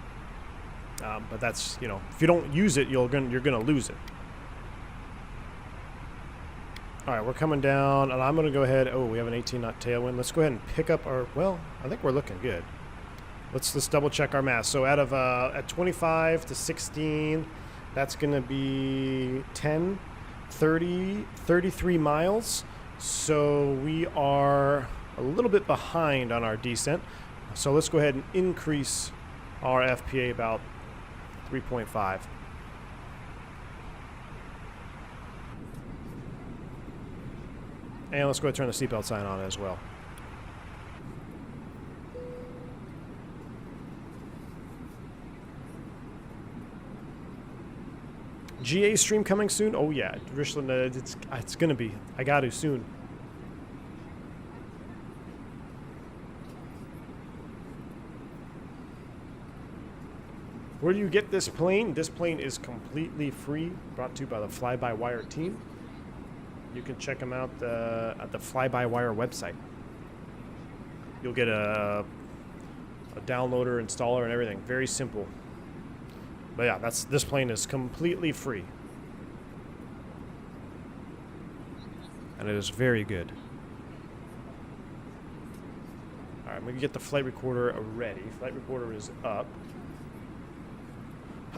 [SPEAKER 1] But that's, you know, if you don't use it, you're gonna lose it. All right, we're coming down, and I'm gonna go ahead. Oh, we have an 18-knot tailwind. Let's go ahead and pick up our. Well, I think we're looking good. Let's double check our mass. So out of at 25 to 16, that's gonna be 10, 30, 33 miles. So we are a little bit behind on our descent. So let's go ahead and increase our FPA about 3.5. And let's go ahead and turn the seatbelt sign on as well. GA stream coming soon? Oh yeah, Richland, it's gonna be. I got to soon. Where do you get this plane? This plane is completely free, brought to you by the FlyByWire team. You can check them out at the FlyByWire website. You'll get a downloader, installer, and everything. Very simple. But yeah, this plane is completely free. And it is very good. Alright, I'm going to get the flight recorder ready. Flight recorder is up.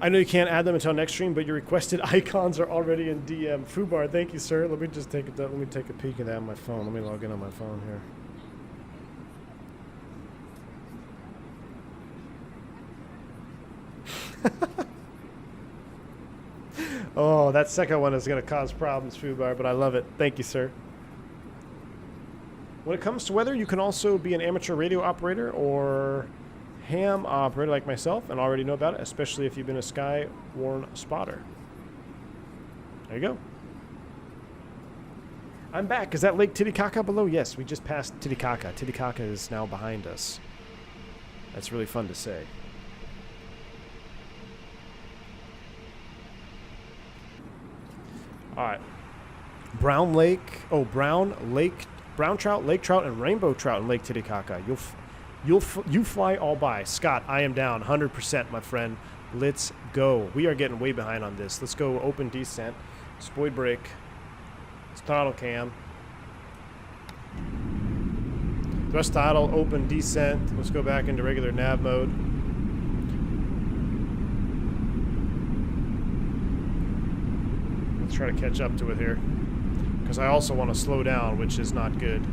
[SPEAKER 1] I know you can't add them until next stream, but your requested icons are already in DM. Fubar, thank you, sir. Let me just take a peek at that on my phone. Let me log in on my phone here. Oh, that second one is going to cause problems, Fubar, but I love it. Thank you, sir. When it comes to weather, you can also be an amateur radio operator or ham operator like myself and already know about it, especially if you've been a Skywarn spotter. There you go. I'm back. Is that Lake Titicaca below? Yes, we just passed Titicaca. Titicaca is now behind us. That's really fun to say. All right. Brown trout, lake trout, and rainbow trout in Lake Titicaca. You fly all by. Scott, I am down 100%, my friend. Let's go. We are getting way behind on this. Let's go open descent. Spoid brake. Throttle cam. Thrust throttle, open descent. Let's go back into regular nav mode. Let's try to catch up to it here. Because I also want to slow down, which is not good.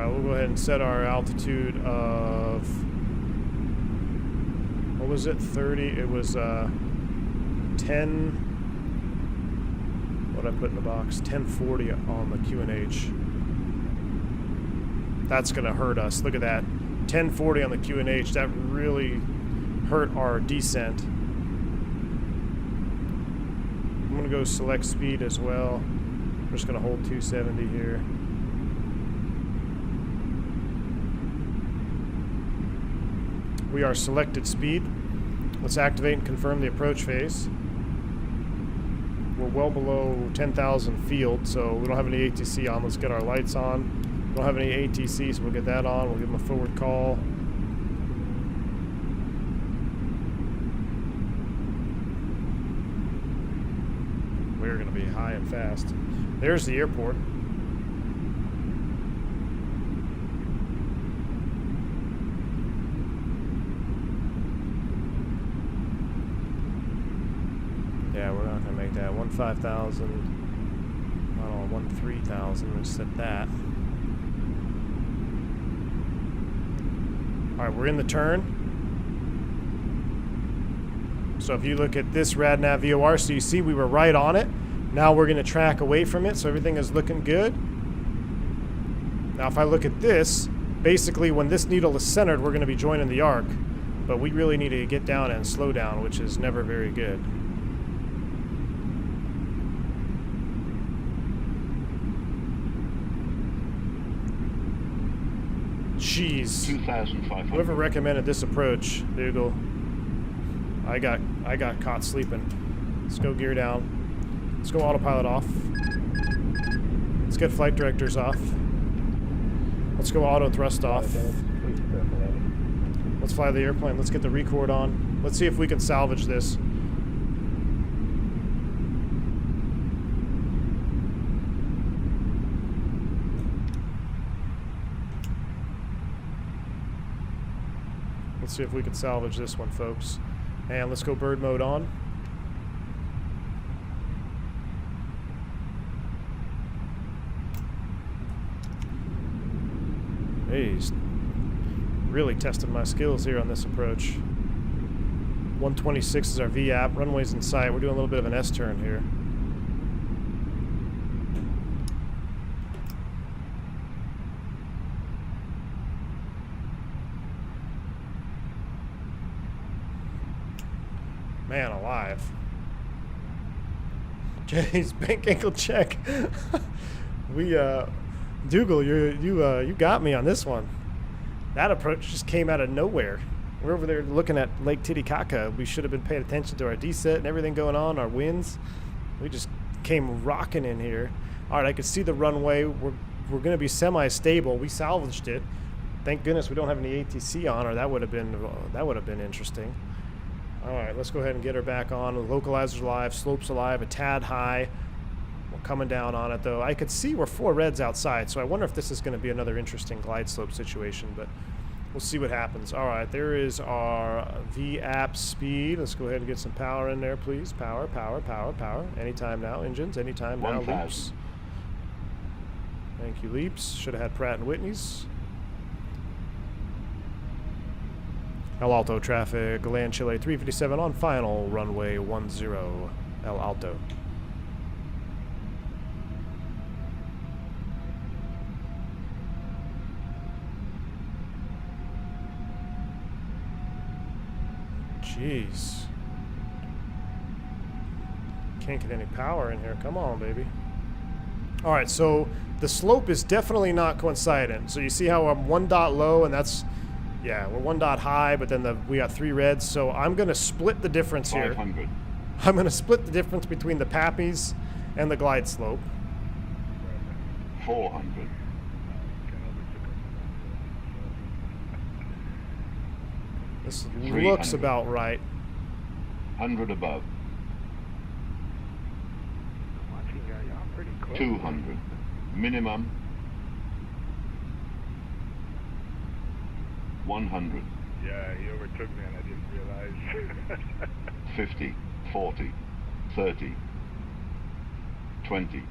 [SPEAKER 1] We'll go ahead and set our altitude of, what was it, 30, it was 10, what did I put in the box, 1040 on the QNH. That's going to hurt us, look at that, 1040 on the QNH, that really hurt our descent. I'm going to go select speed as well, I'm just going to hold 270 here. We are selected speed. Let's activate and confirm the approach phase. We're well below 10,000 field, so we don't have any ATC on. Let's get our lights on. We don't have any ATC, so we'll get that on. We'll give them a forward call. we're going to be high and fast. There's the airport. Yeah, we're not going to make that. 15,000. I don't know, 13,000. Let's set that. Alright, we're in the turn. So if you look at this RadNav VOR, so you see we were right on it. Now we're going to track away from it, so everything is looking good. Now if I look at this, basically when this needle is centered, we're going to be joining the arc. But we really need to get down and slow down, which is never very good. Jeez.
[SPEAKER 7] 2,500.
[SPEAKER 1] Whoever recommended this approach, Dougal, I got caught sleeping. Let's go gear down. Let's go autopilot off. Let's get flight directors off. Let's go auto thrust off. Let's fly the airplane. Let's get the record on. Let's see if we can salvage this. Let's see if we can salvage this one, folks. And let's go bird mode on. Hey, he's really tested my skills here on this approach. 126 is our VAP. Runway's in sight. We're doing a little bit of an S-turn here. Man alive. Jeez, bank ankle check. Dougal, you got me on this one. That approach just came out of nowhere. We're over there looking at Lake Titicaca. We should have been paying attention to our DSET and everything going on, our winds. We just came rocking in here. All right, I could see the runway. We're going to be semi-stable. We salvaged it. Thank goodness we don't have any ATC on, or that would have been interesting. All right, let's go ahead and get her back on. The localizer's alive, slope's alive, a tad high. We're coming down on it, though. I could see we're 4 reds outside, so I wonder if this is going to be another interesting glide slope situation, but we'll see what happens. All right, there is our VAP speed. Let's go ahead and get some power in there, please. Power, power, power, power. Anytime now, engines. Anytime now, leaps. Thank you, leaps. Should have had Pratt & Whitney's. El Alto traffic, land Chile 357 on final runway 10, El Alto. Jeez. Can't get any power in here. Come on, baby. All right, so the slope is definitely not coincident. So you see how I'm 1 dot low, and that's... Yeah, we're 1 dot high, but then we got 3 reds, so I'm going to split the difference here.
[SPEAKER 7] 500.
[SPEAKER 1] I'm going to split the difference between the Pappies and the glide slope.
[SPEAKER 7] 400.
[SPEAKER 1] This looks about right.
[SPEAKER 7] 100 above. 200. Minimum. 100.
[SPEAKER 8] Yeah, he overtook me and I didn't realize.
[SPEAKER 7] 50, 40, 30, 20,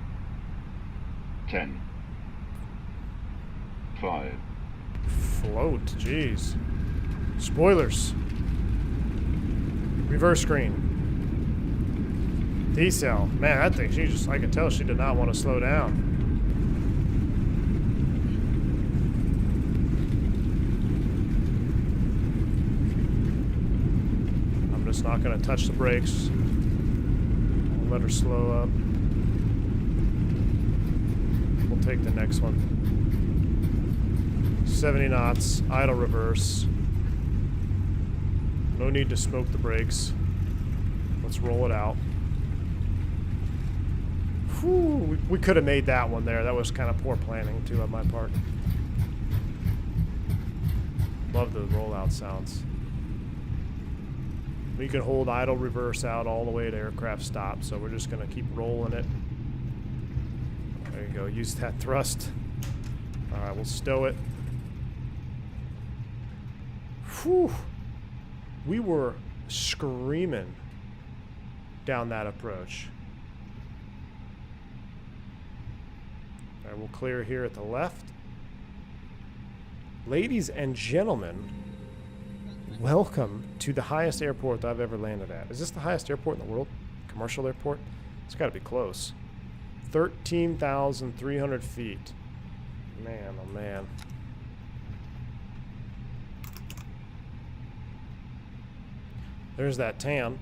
[SPEAKER 7] 10, 5.
[SPEAKER 1] Float, jeez. Spoilers. Reverse screen. D-cell. Man, that thing, she just, I could tell she did not want to slow down. Not going to touch the brakes. I'll let her slow up. We'll take the next one. 70 knots, idle reverse. No need to smoke the brakes. Let's roll it out. Whew, we could have made that one there. That was kind of poor planning too on my part. Love the rollout sounds. We can hold idle reverse out all the way to aircraft stop, so we're just going to keep rolling it. There you go. Use that thrust. All right, we'll stow it. Whew. We were screaming down that approach. All right, we'll clear here at the left. Ladies and gentlemen, welcome to the highest airport that I've ever landed at. Is this the highest airport in the world? Commercial airport? It's got to be close. 13,300 feet. Man, oh man. There's that tan.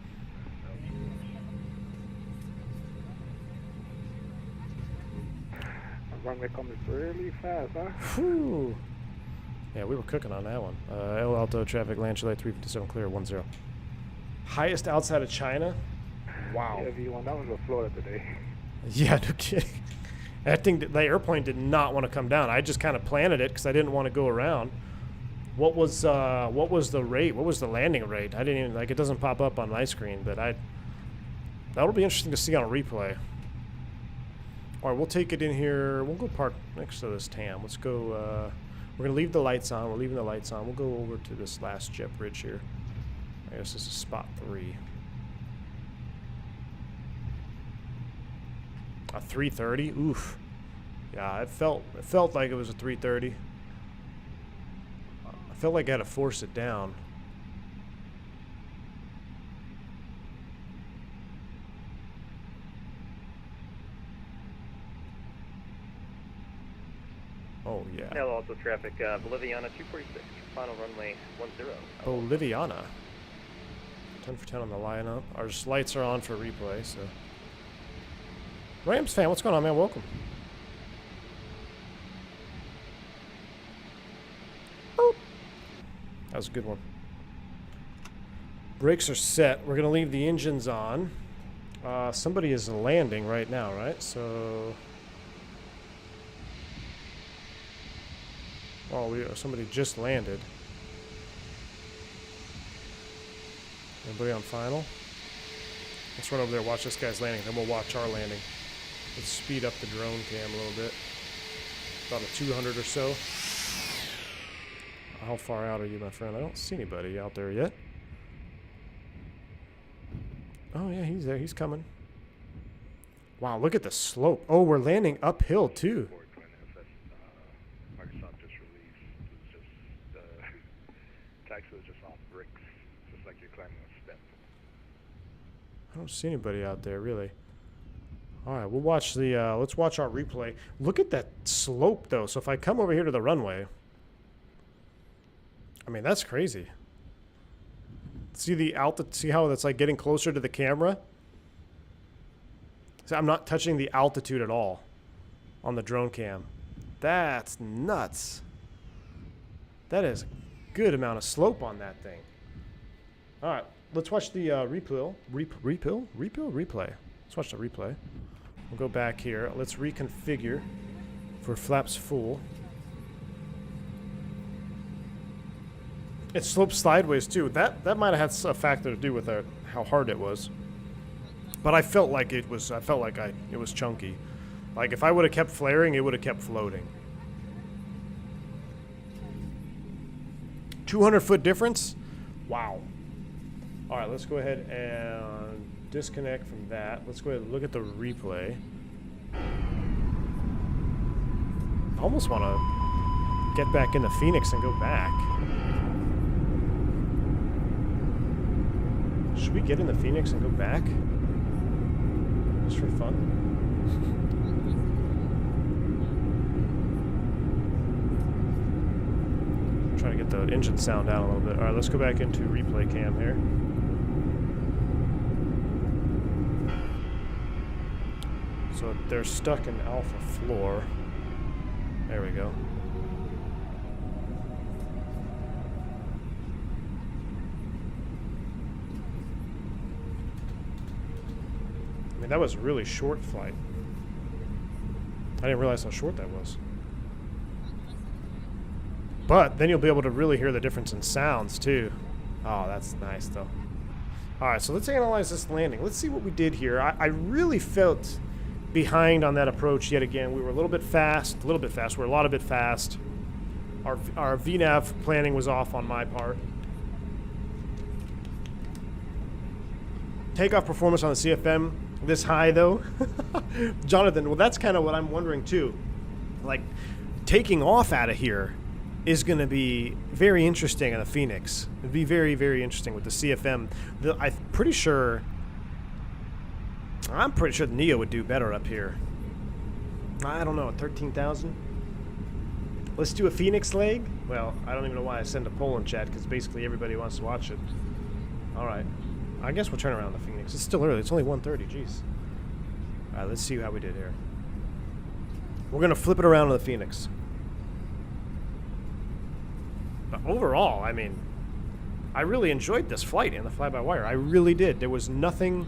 [SPEAKER 2] Runway coming really fast, huh?
[SPEAKER 1] Whew. Yeah, we were cooking on that one. El Alto traffic, land Chile 357 clear, 10. Highest outside of China? Wow.
[SPEAKER 2] Yeah, V1, that was a Florida today.
[SPEAKER 1] Yeah, no kidding. That thing, the airplane did not want to come down. I just kind of planted it because I didn't want to go around. What was the rate? What was the landing rate? I didn't even, like, it doesn't pop up on my screen, but that'll be interesting to see on a replay. All right, we'll take it in here. We'll go park next to this TAM. Let's go, we're gonna leave the lights on. We're leaving the lights on. We'll go over to this last jet bridge here. I guess this is spot 3. A 330? Oof. Yeah, it felt like it was a 330. I felt like I had to force it down. Oh yeah.
[SPEAKER 5] Now also traffic, Boliviana 246, final runway 10.
[SPEAKER 1] Boliviana. 10 for 10 on the lineup. Our lights are on for replay, so. Rams fan, what's going on, man? Welcome. Boop. That was a good one. Brakes are set. We're going to leave the engines on. Somebody is landing right now, right? So. Oh, somebody just landed. Anybody on final? Let's run over there, watch this guy's landing, then we'll watch our landing. Let's speed up the drone cam a little bit. About a 200 or so. How far out are you, my friend? I don't see anybody out there yet. Oh yeah, he's there. He's coming. Wow, look at the slope. Oh, we're landing uphill too.
[SPEAKER 8] Microsoft just released. It's just taxi was just on bricks, just like you're climbing a step.
[SPEAKER 1] I don't see anybody out there really. All right, we'll watch the. Let's watch our replay. Look at that slope though. So if I come over here to the runway, I mean that's crazy. See the altitude. See how that's like getting closer to the camera. So I'm not touching the altitude at all on the drone cam. That's nuts. That is a good amount of slope on that thing. All right, let's watch the replay. Let's watch the replay. We'll go back here. Let's reconfigure for flaps full. It slopes sideways too. That might have had a factor to do with how hard it was. But I felt like it was. It was chunky. Like if I would have kept flaring, it would have kept floating. 200-foot difference? Wow. All right, let's go ahead and disconnect from that. Let's go ahead and look at the replay. I almost want to get back into Phoenix and go back. Should we get into Phoenix and go back? Just for fun? Trying to get the engine sound down a little bit. All right, let's go back into replay cam here. So they're stuck in alpha floor. There we go. I mean, that was a really short flight. I didn't realize how short that was. But then you'll be able to really hear the difference in sounds too. Oh, that's nice though. All right, so let's analyze this landing. Let's see what we did here. I really felt behind on that approach yet again. We were a little bit fast. We're a lot of bit fast. Our VNAV planning was off on my part. Takeoff performance on the CFM this high though. Jonathan, well, that's kind of what I'm wondering too. Like, taking off out of here is going to be very interesting in the Phoenix. It'd be very, very interesting with the CFM. I'm pretty sure the Neo would do better up here. I don't know, 13,000? Let's do a Phoenix leg? Well, I don't even know why I send a poll in chat, because basically everybody wants to watch it. Alright. I guess we'll turn around the Phoenix. It's still early. It's only 1:30. Jeez. Alright, let's see how we did here. We're going to flip it around to the Phoenix. But overall, I mean, I really enjoyed this flight in the fly-by-wire. I really did. There was nothing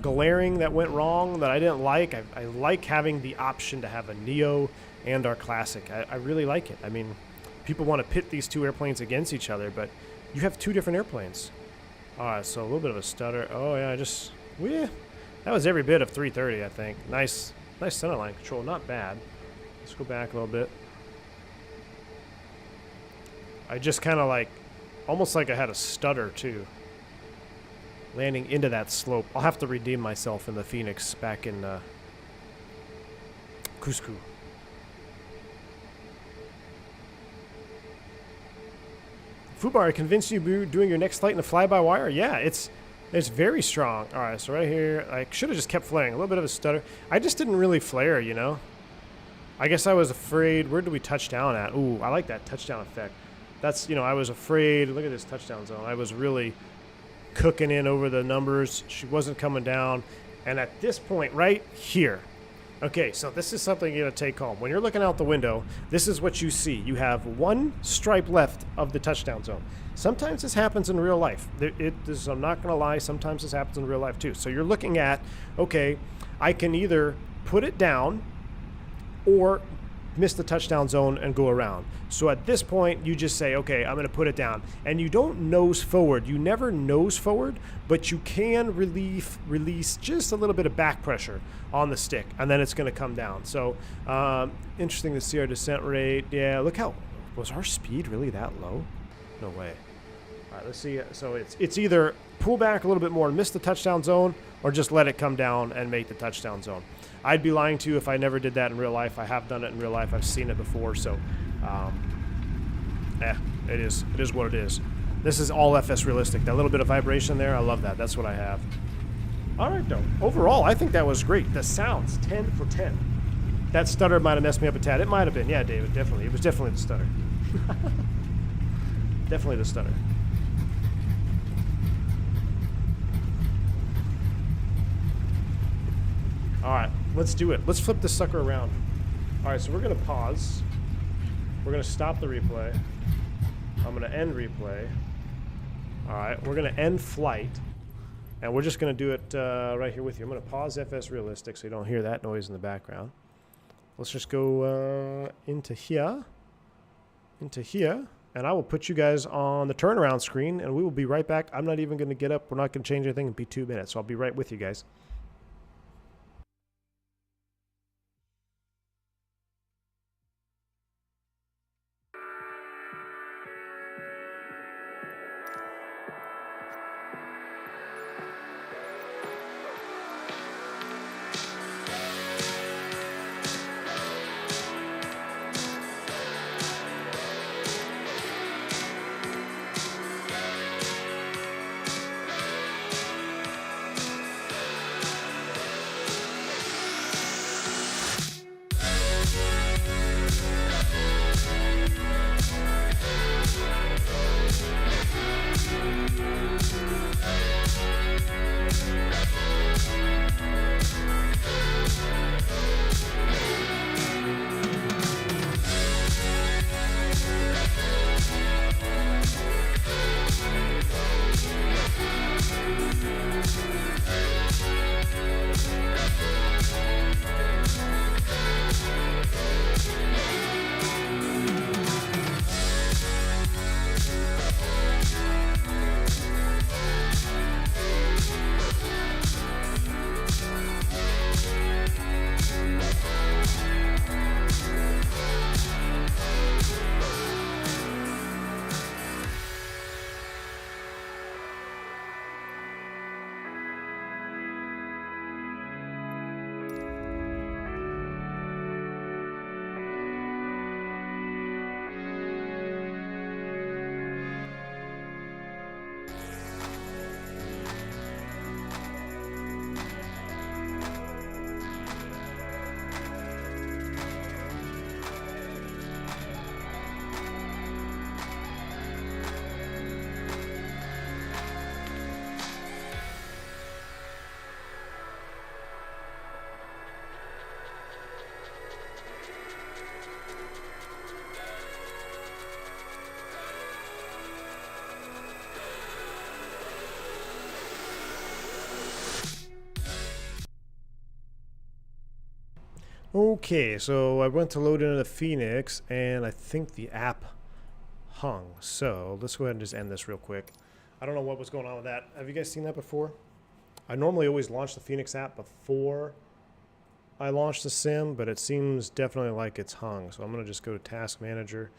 [SPEAKER 1] glaring that went wrong that I didn't like. I like having the option to have a Neo and our Classic. I really like it. I mean, people want to pit these two airplanes against each other, but you have two different airplanes. Alright, so a little bit of a stutter. Oh yeah, that was every bit of 330, I think. Nice centerline control, not bad. Let's go back a little bit. I just kind of like, almost like I had a stutter too. Landing into that slope. I'll have to redeem myself in the Phoenix back in Cusco. Fubar, I convinced you doing your next flight in the fly-by-wire? Yeah, it's very strong. All right, so right here, I should have just kept flaring. A little bit of a stutter. I just didn't really flare, you know? I guess I was afraid. Where did we touch down at? Ooh, I like that touchdown effect. That's, you know, I was afraid. Look at this touchdown zone. I was really cooking in over the numbers. She wasn't coming down. And at this point right here, okay, so this is something you gotta take home. When you're looking out the window, this is what you see. You have one stripe left of the touchdown zone. Sometimes this happens in real life. I'm not gonna lie, sometimes this happens in real life too. So you're looking at, okay, I can either put it down or miss the touchdown zone and go around. So at this point, you just say, okay, I'm going to put it down. And you don't nose forward. You never nose forward, but you can release just a little bit of back pressure on the stick, and then it's going to come down. So interesting to see our descent rate. Yeah, look how, was our speed really that low? No way. All right, let's see. So it's either pull back a little bit more and miss the touchdown zone, or just let it come down and make the touchdown zone. I'd be lying to you if I never did that in real life. I have done it in real life. I've seen it before. So, it is what it is. This is all FS realistic. That little bit of vibration there, I love that. That's what I have. All right, though. Overall, I think that was great. The sounds, 10 for 10. That stutter might have messed me up a tad. It might have been. Yeah, David, definitely. It was definitely the stutter. Definitely the stutter. All right, let's do it. Let's flip this sucker around. All right, so we're going to pause. We're going to stop the replay. I'm going to end replay. All right, we're going to end flight. And we're just going to do it right here with you. I'm going to pause FS Realistic so you don't hear that noise in the background. Let's just go into here. And I will put you guys on the turnaround screen, and we will be right back. I'm not even going to get up. We're not going to change anything. It'll be 2 minutes, so I'll be right with you guys. Okay, so I went to load into the Phoenix, and I think the app hung. So let's go ahead and just end this real quick. I don't know what was going on with that. Have you guys seen that before? I normally always launch the Phoenix app before I launch the sim, but it seems definitely like it's hung. So I'm going to just go to Task Manager,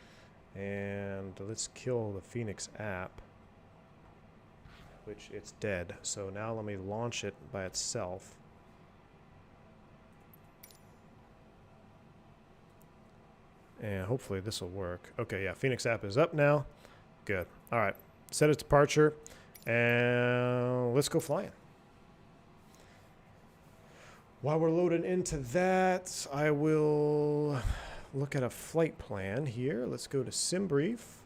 [SPEAKER 1] and let's kill the Phoenix app, which it's dead. So now let me launch it by itself. And hopefully this will work. Okay, yeah, Phoenix app is up now. Good. All right, set its departure, and let's go flying. While we're loading into that, I will look at a flight plan here. Let's go to Sim Brief.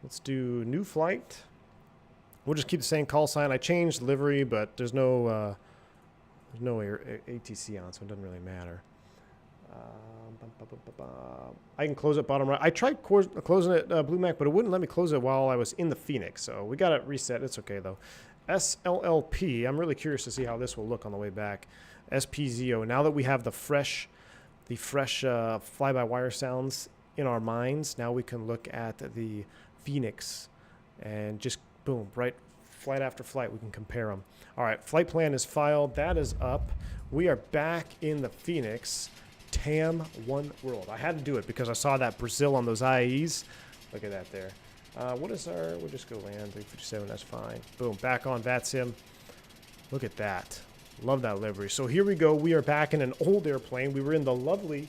[SPEAKER 1] Let's do new flight. We'll just keep the same call sign. I changed livery, but there's no ATC on, so it doesn't really matter. I can close it bottom right. I tried closing it Blue Mac, but it wouldn't let me close it while I was in the Phoenix. So we got it reset. It's okay though. SLLP. I'm really curious to see how this will look on the way back. SPZO. Now that we have the fresh fly-by-wire sounds in our minds, now we can look at the Phoenix and just boom, right, flight after flight, we can compare them. All right, flight plan is filed. That is up. We are back in the Phoenix. TAM One World. I had to do it because I saw that Brazil on those IAEs. Look at that there. What is our, we'll just go land 357, that's fine. Boom, back on VATSIM. Look at that. Love that livery. So here we go. We are back in an old airplane. We were in the lovely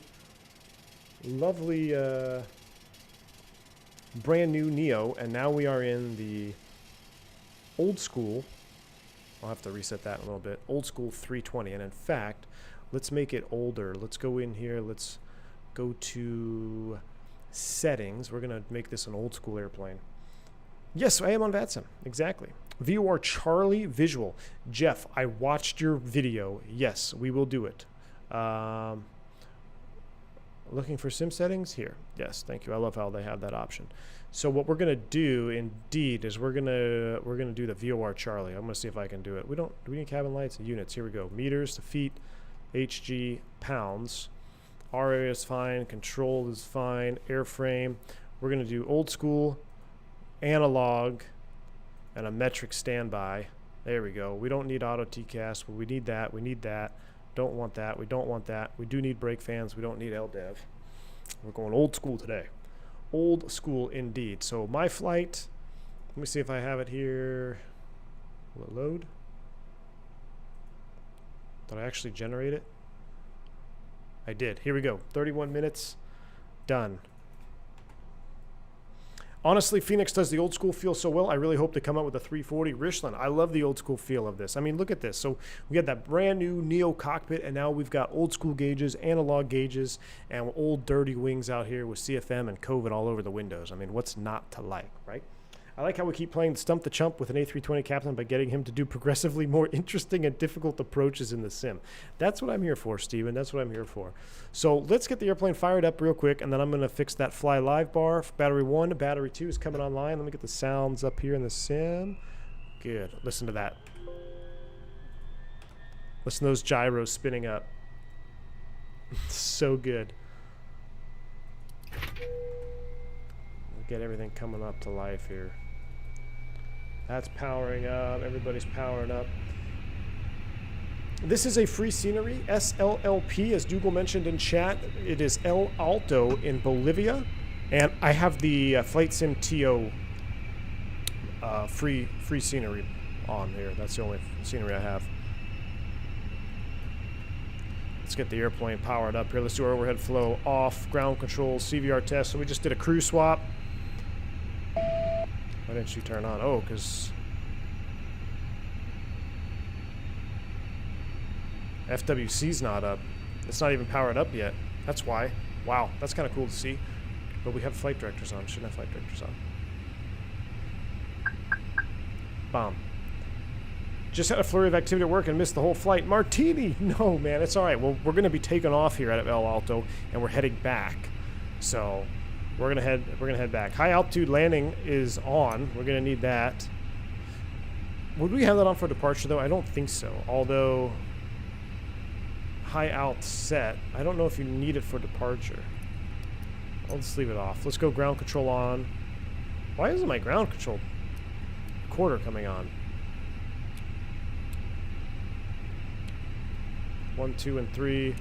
[SPEAKER 1] brand new Neo, and now we are in the old school. I'll have to reset that in a little bit. Old school 320, and in fact, let's make it older. Let's go in here. Let's go to settings. We're going to make this an old school airplane. Yes, I am on VATSIM. Exactly. VOR Charlie visual. Jeff, I watched your video. Yes, we will do it. Looking for sim settings here. Yes, thank you. I love how they have that option. So what we're going to do indeed is we're going to do the VOR Charlie. I'm going to see if I can do it. Do we need cabin lights and units? Here we go. Meters to feet. HG pounds. R area is fine. Control is fine. Airframe. We're going to do old school, analog, and a metric standby. There we go. We don't need auto TCAS, but we need that. We need that. Don't want that. We don't want that. We do need brake fans. We don't need LDEV. We're going old school today. Old school indeed. So my flight, let me see if I have it here. Will it load? Did I actually generate it? I did. Here we go. 31 minutes. Done. Honestly, Phoenix does the old school feel so well. I really hope to come up with a 340 Richland. I love the old school feel of this. I mean, look at this. So we got that brand new Neo cockpit, and now we've got old school gauges, analog gauges, and old dirty wings out here with CFM and COVID all over the windows. I mean, what's not to like, right? I like how we keep playing Stump the Chump with an A320 Captain by getting him to do progressively more interesting and difficult approaches in the sim. That's what I'm here for, Steven. That's what I'm here for. So let's get the airplane fired up real quick, and then I'm going to fix that fly live bar. Battery 1, battery 2 is coming online. Let me get the sounds up here in the sim. Good. Listen to that. Listen to those gyros spinning up. So good. Get everything coming up to life here. That's powering up. Everybody's powering up. This is a free scenery, SLLP, as Dougal mentioned in chat. It is El Alto in Bolivia, and I have the Flight Sim TO free scenery on here. That's the only scenery I have. Let's get the airplane powered up here. Let's do our overhead flow off, ground control, CVR test. So we just did a crew swap. Why didn't you turn on? Oh, because FWC's not up. It's not even powered up yet. That's why. Wow, that's kind of cool to see. But we have flight directors on. Shouldn't have flight directors on. Bomb. Just had a flurry of activity at work and missed the whole flight. Martini! No, man, it's all right. Well, we're going to be taking off here out of El Alto, and we're heading back. So we're gonna head back. High altitude landing is on. We're gonna need that. Would we have that on for departure though? I don't think so. Although high alt set. I don't know if you need it for departure. I'll just leave it off. Let's go ground control on. Why isn't my ground control quarter coming on? 1, 2, and 3.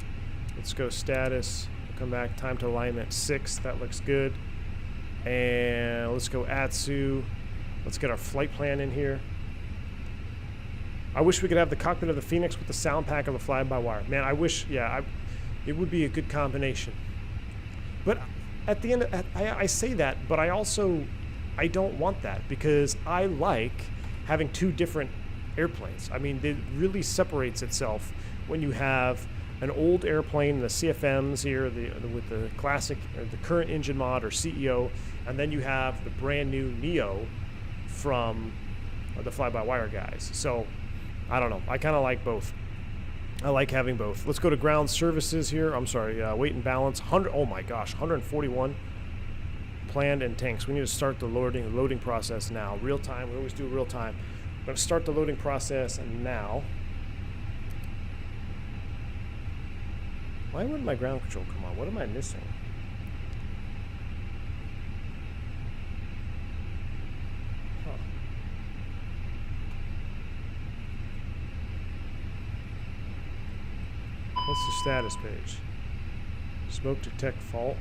[SPEAKER 1] Let's go status. We'll come back. Time to alignment 6. That looks good. And let's go ATSU. Let's get our flight plan in here. I wish we could have the cockpit of the Phoenix with the sound pack of the fly-by-wire. Man, I wish, yeah, it would be a good combination. But at the end, I say that, but I don't want that because I like having two different airplanes. I mean, it really separates itself when you have an old airplane, the CFMs here, with the classic, or the current engine mod or CEO, and then you have the brand new Neo from the fly-by-wire guys. So, I don't know. I kind of like both. I like having both. Let's go to ground services here. I'm sorry, weight and balance. 100. Oh my gosh, 141 planned and tanks. We need to start the loading process now. Real time. We always do real time. I'm going to start the loading process now. Why wouldn't my ground control come on? What am I missing? Huh. What's the status page? Smoke detect fault.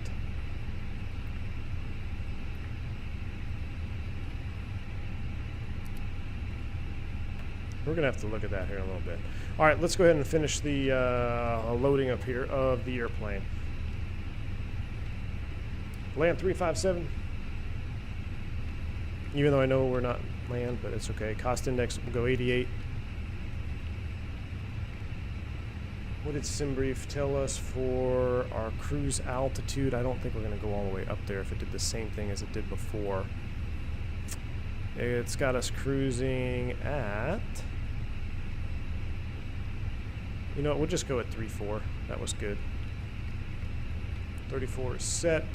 [SPEAKER 1] We're gonna have to look at that here in a little bit. All right, let's go ahead and finish the loading up here of the airplane. Land 357. Even though I know we're not land, but it's okay. Cost index will go 88. What did SimBrief tell us for our cruise altitude? I don't think we're gonna go all the way up there if it did the same thing as it did before. It's got us cruising at... You know what, we'll just go at 3-4. That was good. 34 is set.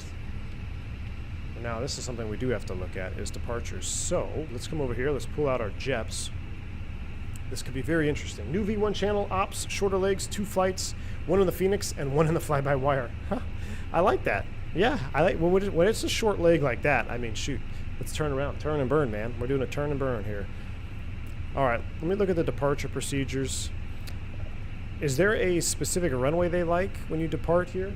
[SPEAKER 1] Now this is something we do have to look at, is departures. So, let's come over here, let's pull out our JEPs. This could be very interesting. New V1 channel, ops, shorter legs, 2 flights, 1 in the Phoenix and 1 in the fly-by-wire. Huh, I like that. Yeah, I like when it's a short leg like that, I mean, shoot. Let's turn around, turn and burn, man. We're doing a turn and burn here. All right, let me look at the departure procedures. Is there a specific runway they like when you depart here?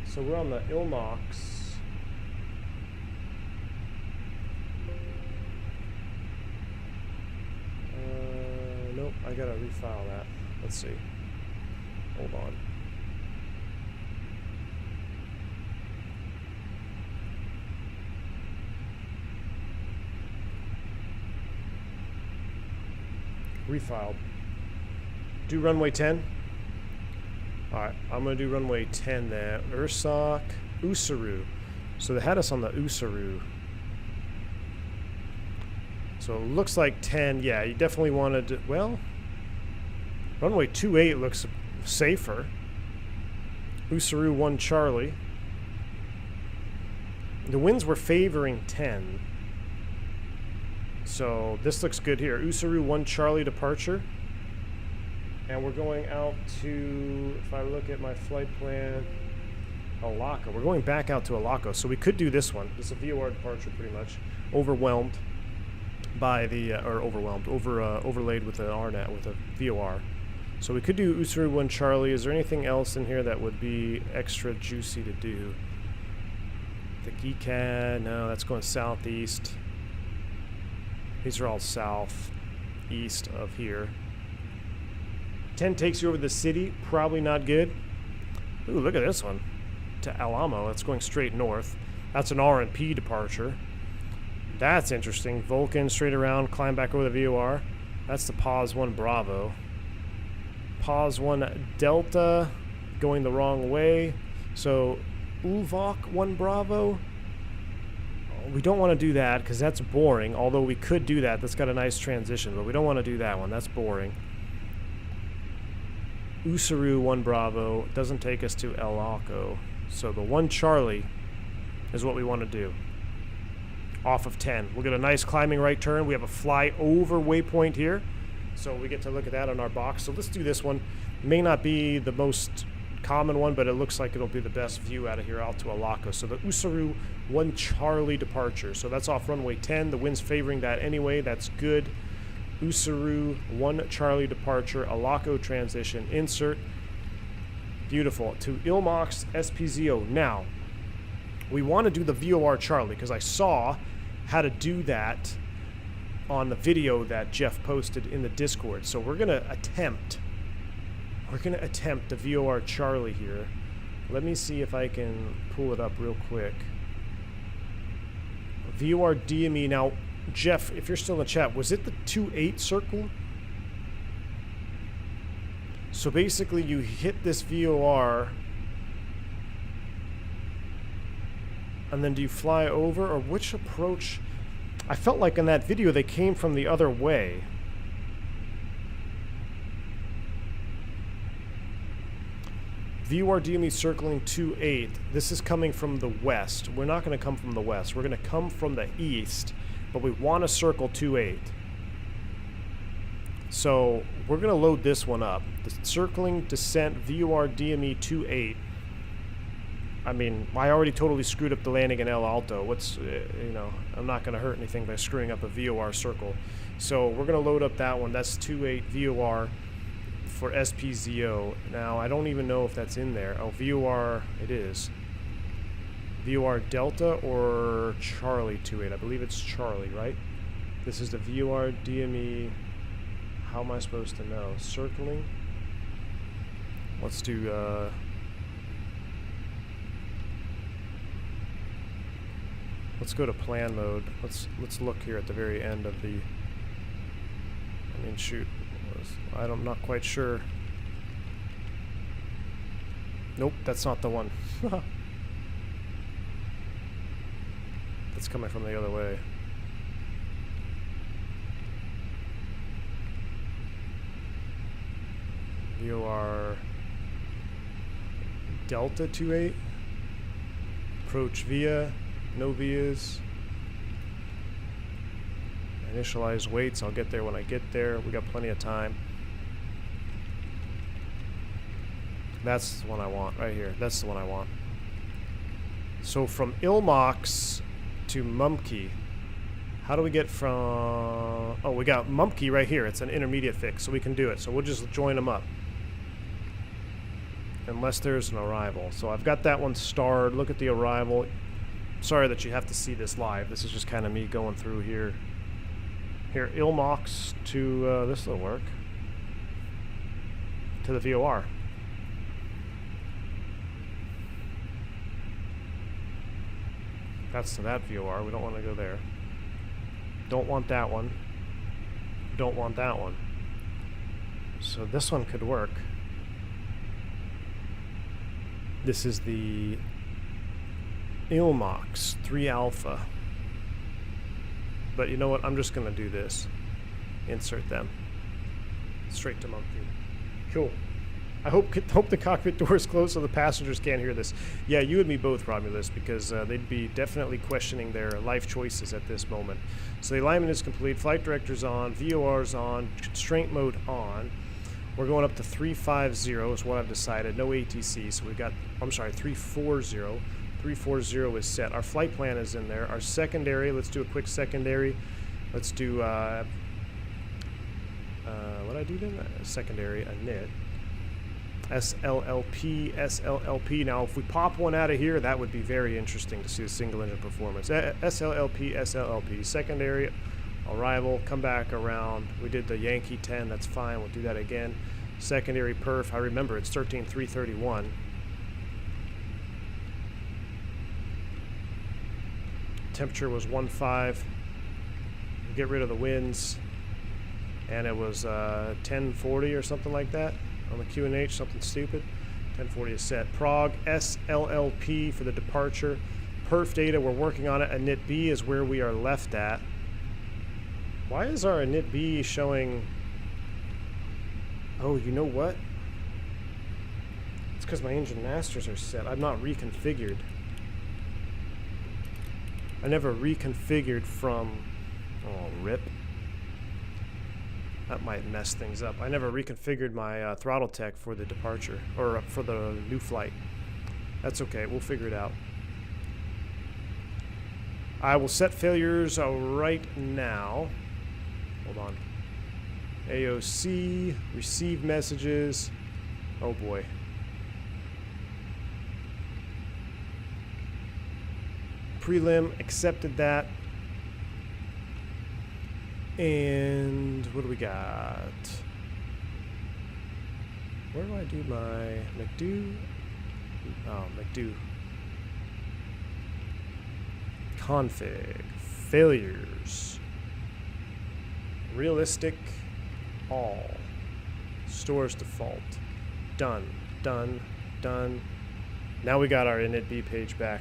[SPEAKER 1] So we're on the Ilmox. Nope, I gotta refile that. Let's see. Hold on. Refiled. Do runway 10. Alright, I'm going to do runway 10 there. Ursoc, Usaru. So they had us on the Usaru. So it looks like 10. Yeah, you definitely wanted to, well, runway 28 looks safer. Usaru 1 Charlie. The winds were favoring 10. So this looks good here. Usaru 1 Charlie departure. And we're going out to, if I look at my flight plan, Alaco. We're going back out to Alaco. So we could do this one. This is a VOR departure pretty much. Overwhelmed by the, overlaid with the RNAT, with a VOR. So we could do Usaru 1 Charlie. Is there anything else in here that would be extra juicy to do? The GCAD, no, that's going southeast. These are all south, east of here. 10 takes you over the city, probably not good. Ooh, look at this one. To Alamo, that's going straight north. That's an RNP departure. That's interesting. Vulcan, straight around, climb back over the VOR. That's the Pause 1 Bravo. Pause 1 Delta, going the wrong way. So, Ulvok 1 Bravo. We don't want to do that because that's boring, although we could do that. That's got a nice transition, but we don't want to do that one. That's boring. Usaru 1 Bravo doesn't take us to Alaco. So the 1 Charlie is what we want to do. off of 10. We'll get a nice climbing right turn. We have a fly over waypoint here, so we get to look at that on our box. So let's do this one. May not be the most common one, but it looks like it'll be the best view out of here out to Alto. So the Usaru 1 Charlie departure. So that's off runway 10. The wind's favoring that anyway. That's good. Usaru 1 Charlie departure, Alto transition, insert. Beautiful. To Ilmox SPZO. Now, we want to do the VOR Charlie because I saw how to do that on the video that Jeff posted in the Discord. So we're going to attempt the VOR Charlie here. Let me see if I can pull it up real quick. VOR DME. Now, Jeff, if you're still in the chat, was it the 2-8 circle? So basically you hit this VOR and then do you fly over, or which approach? I felt like in that video they came from the other way. VOR DME circling 2-8. This is coming from the west. We're not going to come from the west. We're going to come from the east, but we want to circle 2-8. So we're going to load this one up. The circling descent VOR DME 2-8. I mean, I already totally screwed up the landing in El Alto. What's, you know, I'm not going to hurt anything by screwing up a VOR circle. So we're going to load up that one. That's 2-8 VOR for SPZO. Now, I don't even know if that's in there. Oh, VOR, it is. VOR Delta or Charlie 2-8. I believe it's Charlie, right? This is the VOR DME. How am I supposed to know? Circling? Let's do, let's go to plan mode. Let's look here at the very end of the, I mean, shoot. I'm not quite sure. Nope, that's not the one. That's coming from the other way. VOR Delta 2-8. Approach via. No vias. Initialize weights. I'll get there when I get there. We got plenty of time. That's the one I want right here. That's the one I want. So from Ilmox to Mumkey, how do we get from... Oh, we got Mumkey right here. It's an intermediate fix, so we can do it. So we'll just join them up. Unless there's an arrival. So I've got that one starred. Look at the arrival. Sorry that you have to see this live. This is just kind of me going through here. Here, Ilmox to, this will work. To the VOR. That's to that VOR. We don't want to go there. Don't want that one. Don't want that one. So this one could work. This is the Ilmox 3 Alpha. But you know what? I'm just going to do this. Insert them. Straight to Monkey. Cool. I hope the cockpit doors close so the passengers can't hear this. Yeah, you and me both, Romulus, because they'd be definitely questioning their life choices at this moment. So the alignment is complete. Flight director's on. VOR's on. Constraint mode on. We're going up to 350 is what I've decided. No ATC. So we've got, I'm sorry, 340. 340 is set. Our flight plan is in there. Our secondary, let's do a quick secondary. Let's do, what did I do then? Secondary, a NIT. SLLP, SLLP. Now, if we pop one out of here, that would be very interesting to see the single engine performance. SLLP, SLLP. Secondary, arrival, come back around. We did the Yankee 10, that's fine. We'll do that again. Secondary perf, I remember it's 13,331. Temperature was 15. Get rid of the winds, and it was 1040 or something like that on the QNH, something stupid. 1040 is set. Prague SLLP for the departure. Perf data, we're working on it. Init B is where we are left at. Why is our init B showing? Oh, you know what? It's because my engine masters are set. I'm not reconfigured. I never reconfigured from, oh, rip. That might mess things up. I never reconfigured my Throttletek for the departure, or for the new flight. That's okay, we'll figure it out. I will set failures right now. Hold on. AOC, receive messages. Oh boy. Prelim, accepted that. And what do we got? Where do I do my McDo? Oh, McDo. Config. Failures. Realistic. All. Stores default. Done. Done. Done. Now we got our init page back.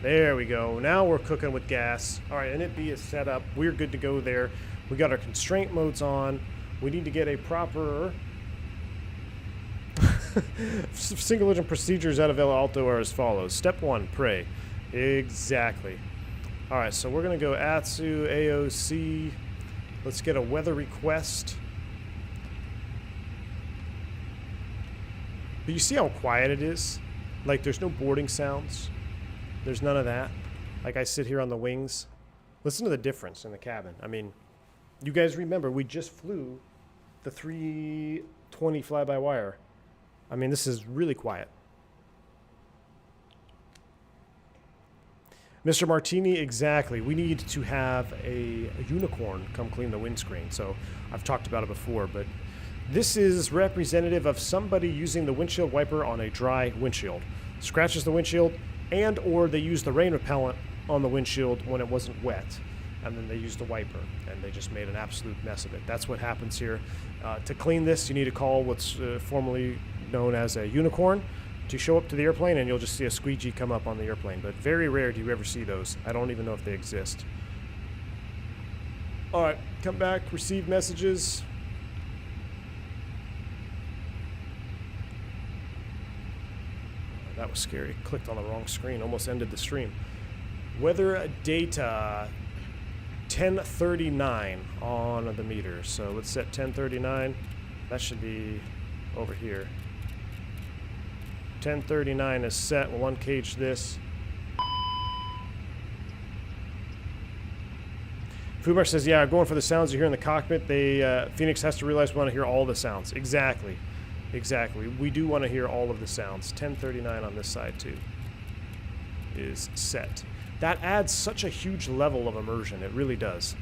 [SPEAKER 1] There we go. Now we're cooking with gas. All right, init B is set up. We're good to go there. We got our constraint modes on. We need to get a proper single engine procedures out of El Alto are as follows. Step 1, pray. Exactly. All right, so we're going to go ATSU, AOC. Let's get a weather request. But you see how quiet it is? Like, there's no boarding sounds. There's none of that. Like, I sit here on the wings. Listen to the difference in the cabin. I mean, you guys remember, we just flew the 320 fly-by-wire. I mean, this is really quiet. Mr. Martini, exactly. We need to have a unicorn come clean the windscreen. So I've talked about it before, but this is representative of somebody using the windshield wiper on a dry windshield. Scratches the windshield, and or they use the rain repellent on the windshield when it wasn't wet, and then they use the wiper, and they just made an absolute mess of it. That's what happens here. To clean this, you need to call what's formerly known as a unicorn to show up to the airplane, and you'll just see a squeegee come up on the airplane. But very rare do you ever see those. I don't even know if they exist. All right, come back, receive messages. That was scary. Clicked on the wrong screen. Almost ended the stream. Weather data 1039 on the meter. So let's set 1039. That should be over here. 1039 is set. We'll uncage this. Fumar says, yeah, going for the sounds you hear in the cockpit. Phoenix has to realize we want to hear all the sounds. Exactly. Exactly. We do want to hear all of the sounds. 1039 on this side, too, is set. That adds such a huge level of immersion. It really does.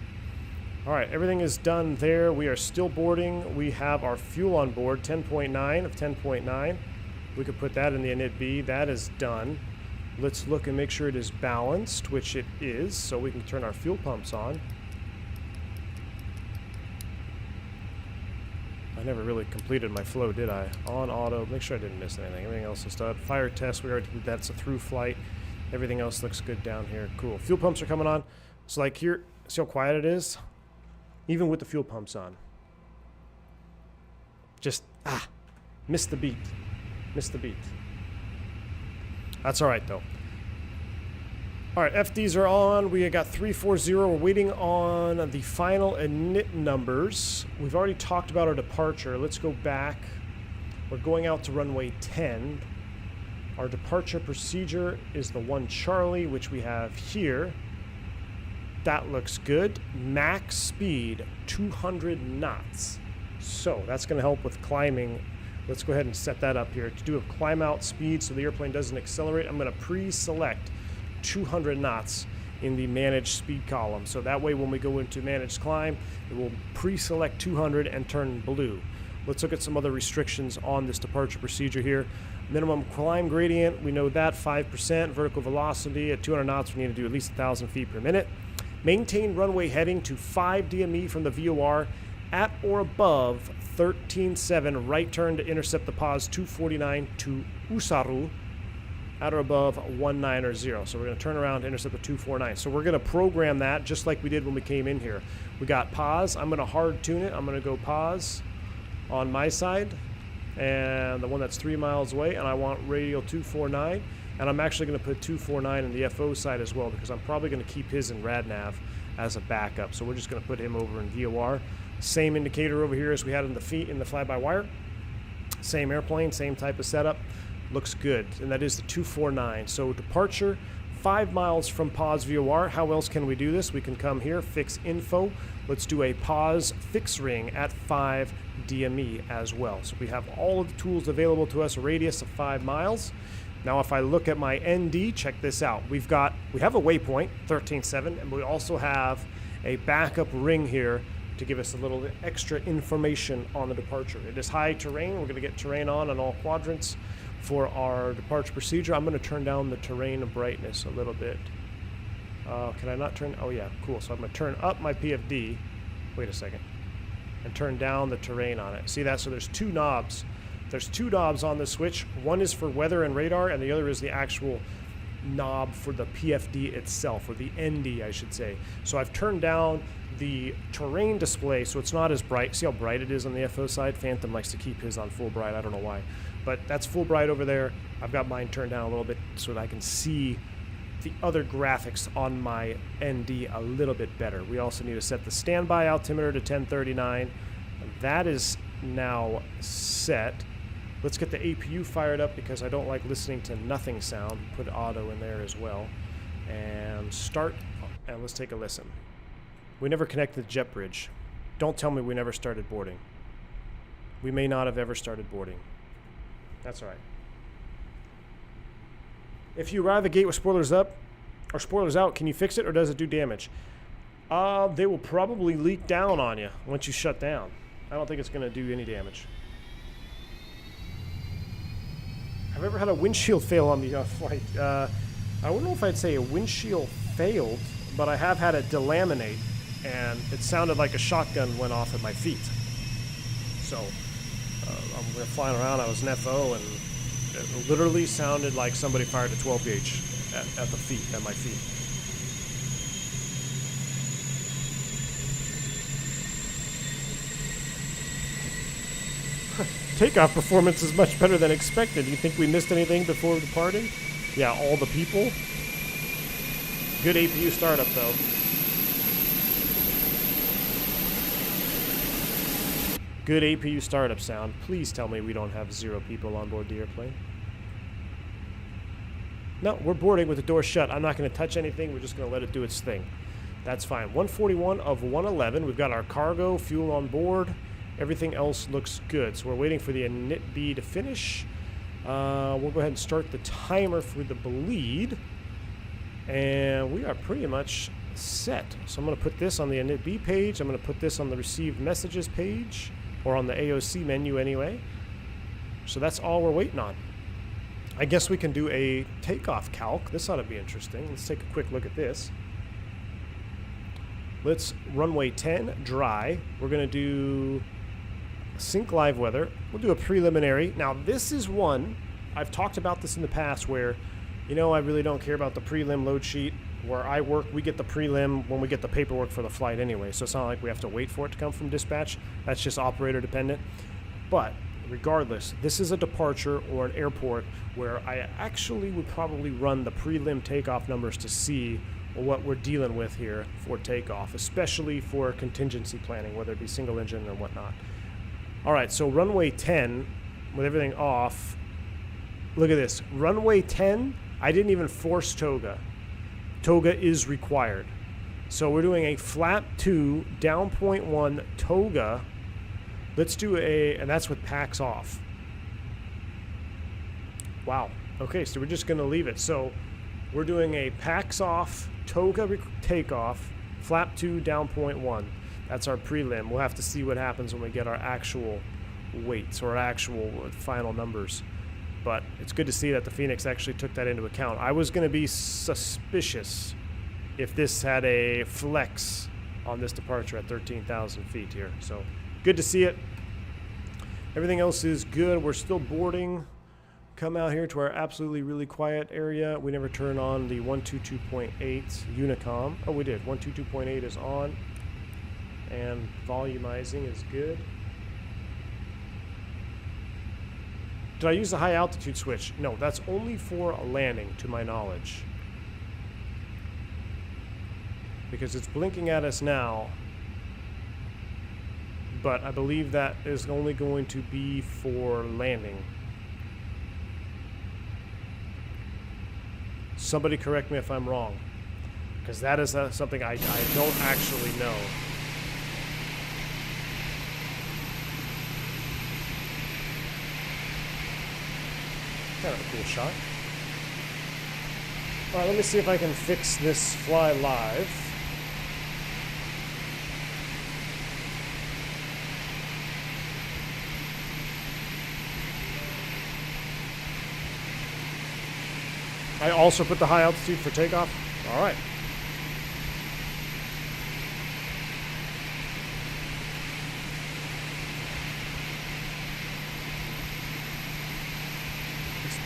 [SPEAKER 1] All right, everything is done there. We are still boarding. We have our fuel on board, 10.9 of 10.9. We could put that in the init B. That is done. Let's look and make sure it is balanced, which it is, so we can turn our fuel pumps on. I never really completed my flow, did I? On auto, make sure I didn't miss anything. Everything else is done. Fire test, we already did that. It's a through flight. Everything else looks good down here. Cool. Fuel pumps are coming on. So like here, see how quiet it is? Even with the fuel pumps on. Just, missed the beat. Missed the beat. That's all right, though. All right, FDs are on. We got 340. We're waiting on the final init numbers. We've already talked about our departure. Let's go back. We're going out to runway 10. Our departure procedure is the 1 Charlie, which we have here. That looks good. Max speed, 200 knots. So that's going to help with climbing. Let's go ahead and set that up here. To do a climb out speed so the airplane doesn't accelerate, I'm going to pre-select 200 knots in the managed speed column. So that way when we go into managed climb, it will pre-select 200 and turn blue. Let's look at some other restrictions on this departure procedure here. Minimum climb gradient, we know that 5%. Vertical velocity at 200 knots, we need to do at least 1,000 feet per minute. Maintain runway heading to 5 DME from the VOR at or above 13.7. Right turn to intercept the pause 249 to Usaru at or above 19 or 0. So we're going to turn around to intercept the 249. So we're going to program that just like we did when we came in here. We got pause. I'm going to hard tune it. I'm going to go pause on my side and the one that's 3 miles away, and I want radial 249, and And I'm actually going to put 249 in the FO side as well, because I'm probably going to keep his in RadNav as a backup. So we're just going to put him over in VOR. Same indicator over here as we had in the fly-by-wire. Same airplane, same type of setup. Looks good. And that is the 249. So departure 5 miles from pause VOR. How else can we do this? We can come here, fix info. Let's do a pause fix ring at 5 DME as well. So we have all of the tools available to us, a radius of 5 miles. Now if I look at my ND, check this out. We have a waypoint, 13.7, and we also have a backup ring here to give us a little extra information on the departure. It is high terrain. We're going to get terrain on all quadrants for our departure procedure. I'm going to turn down the terrain brightness a little bit. Can I not turn? Oh yeah, cool. So I'm going to turn up my PFD. Wait a second. And turn down the terrain on it. See that? So there's two knobs. There's two knobs on the switch. One is for weather and radar, and the other is the actual knob for the PFD itself, or the ND, I should say. So I've turned down the terrain display so it's not as bright. See how bright it is on the FO side? Phantom likes to keep his on full bright. I don't know why. But that's full bright over there. I've got mine turned down a little bit so that I can see the other graphics on my ND a little bit better. We also need to set the standby altimeter to 1039. That is now set. Let's get the APU fired up because I don't like listening to nothing sound. Put auto in there as well. And start, and let's take a listen. We never connected the jet bridge. Don't tell me we never started boarding. We may not have ever started boarding. That's all right. If you arrive at gate with spoilers up or spoilers out, can you fix it or does it do damage? They will probably leak down on you once you shut down. I don't think it's going to do any damage. I've ever had a windshield fail on the flight. I don't know if I'd say a windshield failed, but I have had it delaminate, and it sounded like a shotgun went off at my feet. So, I'm flying around, I was an FO, and it literally sounded like somebody fired a 12 gauge at the feet, at my feet. Takeoff performance is much better than expected. Do you think we missed anything before departing? Yeah, all the people. Good APU startup, though. Good APU startup sound. Please tell me we don't have 0 people on board the airplane. No, we're boarding with the door shut. I'm not going to touch anything. We're just going to let it do its thing. That's fine. 141 of 111. We've got our cargo, fuel on board. Everything else looks good. So we're waiting for the init B to finish. We'll go ahead and start the timer for the bleed. And we are pretty much set. So I'm going to put this on the init B page. I'm going to put this on the received messages page, or on the AOC menu anyway. So that's all we're waiting on. I guess we can do a takeoff calc. This ought to be interesting. Let's take a quick look at this. Let's runway 10 dry. We're going to do sync live weather. We'll do a preliminary. Now this is one, I've talked about this in the past where, you know, I really don't care about the prelim load sheet. Where I work, we get the prelim when we get the paperwork for the flight anyway. So it's not like we have to wait for it to come from dispatch. That's just operator dependent. But regardless, this is a departure or an airport where I actually would probably run the prelim takeoff numbers to see what we're dealing with here for takeoff, especially for contingency planning, whether it be single engine or whatnot. All right, so runway 10, with everything off, look at this. Runway 10, I didn't even force Toga. Toga is required. So we're doing a flap 2, down 0.1 Toga. Let's do and that's with packs off. Wow. Okay, so we're just going to leave it. So we're doing a packs off Toga takeoff, flap 2, down 0.1. That's our prelim. We'll have to see what happens when we get our actual weights or our actual final numbers. But it's good to see that the Phoenix actually took that into account. I was going to be suspicious if this had a flex on this departure at 13,000 feet here. So good to see it. Everything else is good. We're still boarding. Come out here to our absolutely really quiet area. We never turn on the 122.8 Unicom. Oh, we did. 122.8 is on. And volumizing is good. Did I use the high altitude switch? No, that's only for a landing, to my knowledge. Because it's blinking at us now. But I believe that is only going to be for landing. Somebody correct me if I'm wrong. Because that is something I don't actually know. Kind of a cool shot. Alright, let me see if I can fix this fly live. I also put the high altitude for takeoff. Alright.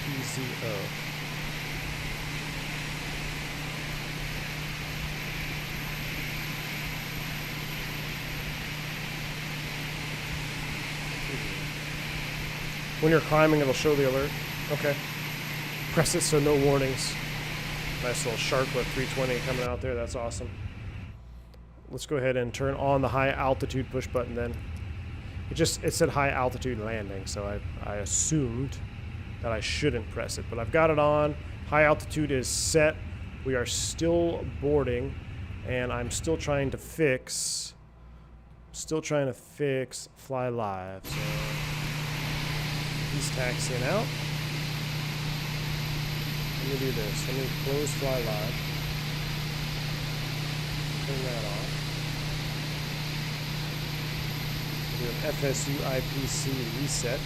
[SPEAKER 1] SPZO. When you're climbing, it'll show the alert. Okay. Press it so no warnings. Nice little Sharklet 320 coming out there. That's awesome. Let's go ahead and turn on the high altitude push button then. It said high altitude landing, so I assumed that I shouldn't press it. But I've got it on. High altitude is set. We are still boarding, and I'm still trying to fix Fly Live. So he's taxiing out. Let me do this. Let me close Fly Live. Turn that off. Do an FSU IPC reset.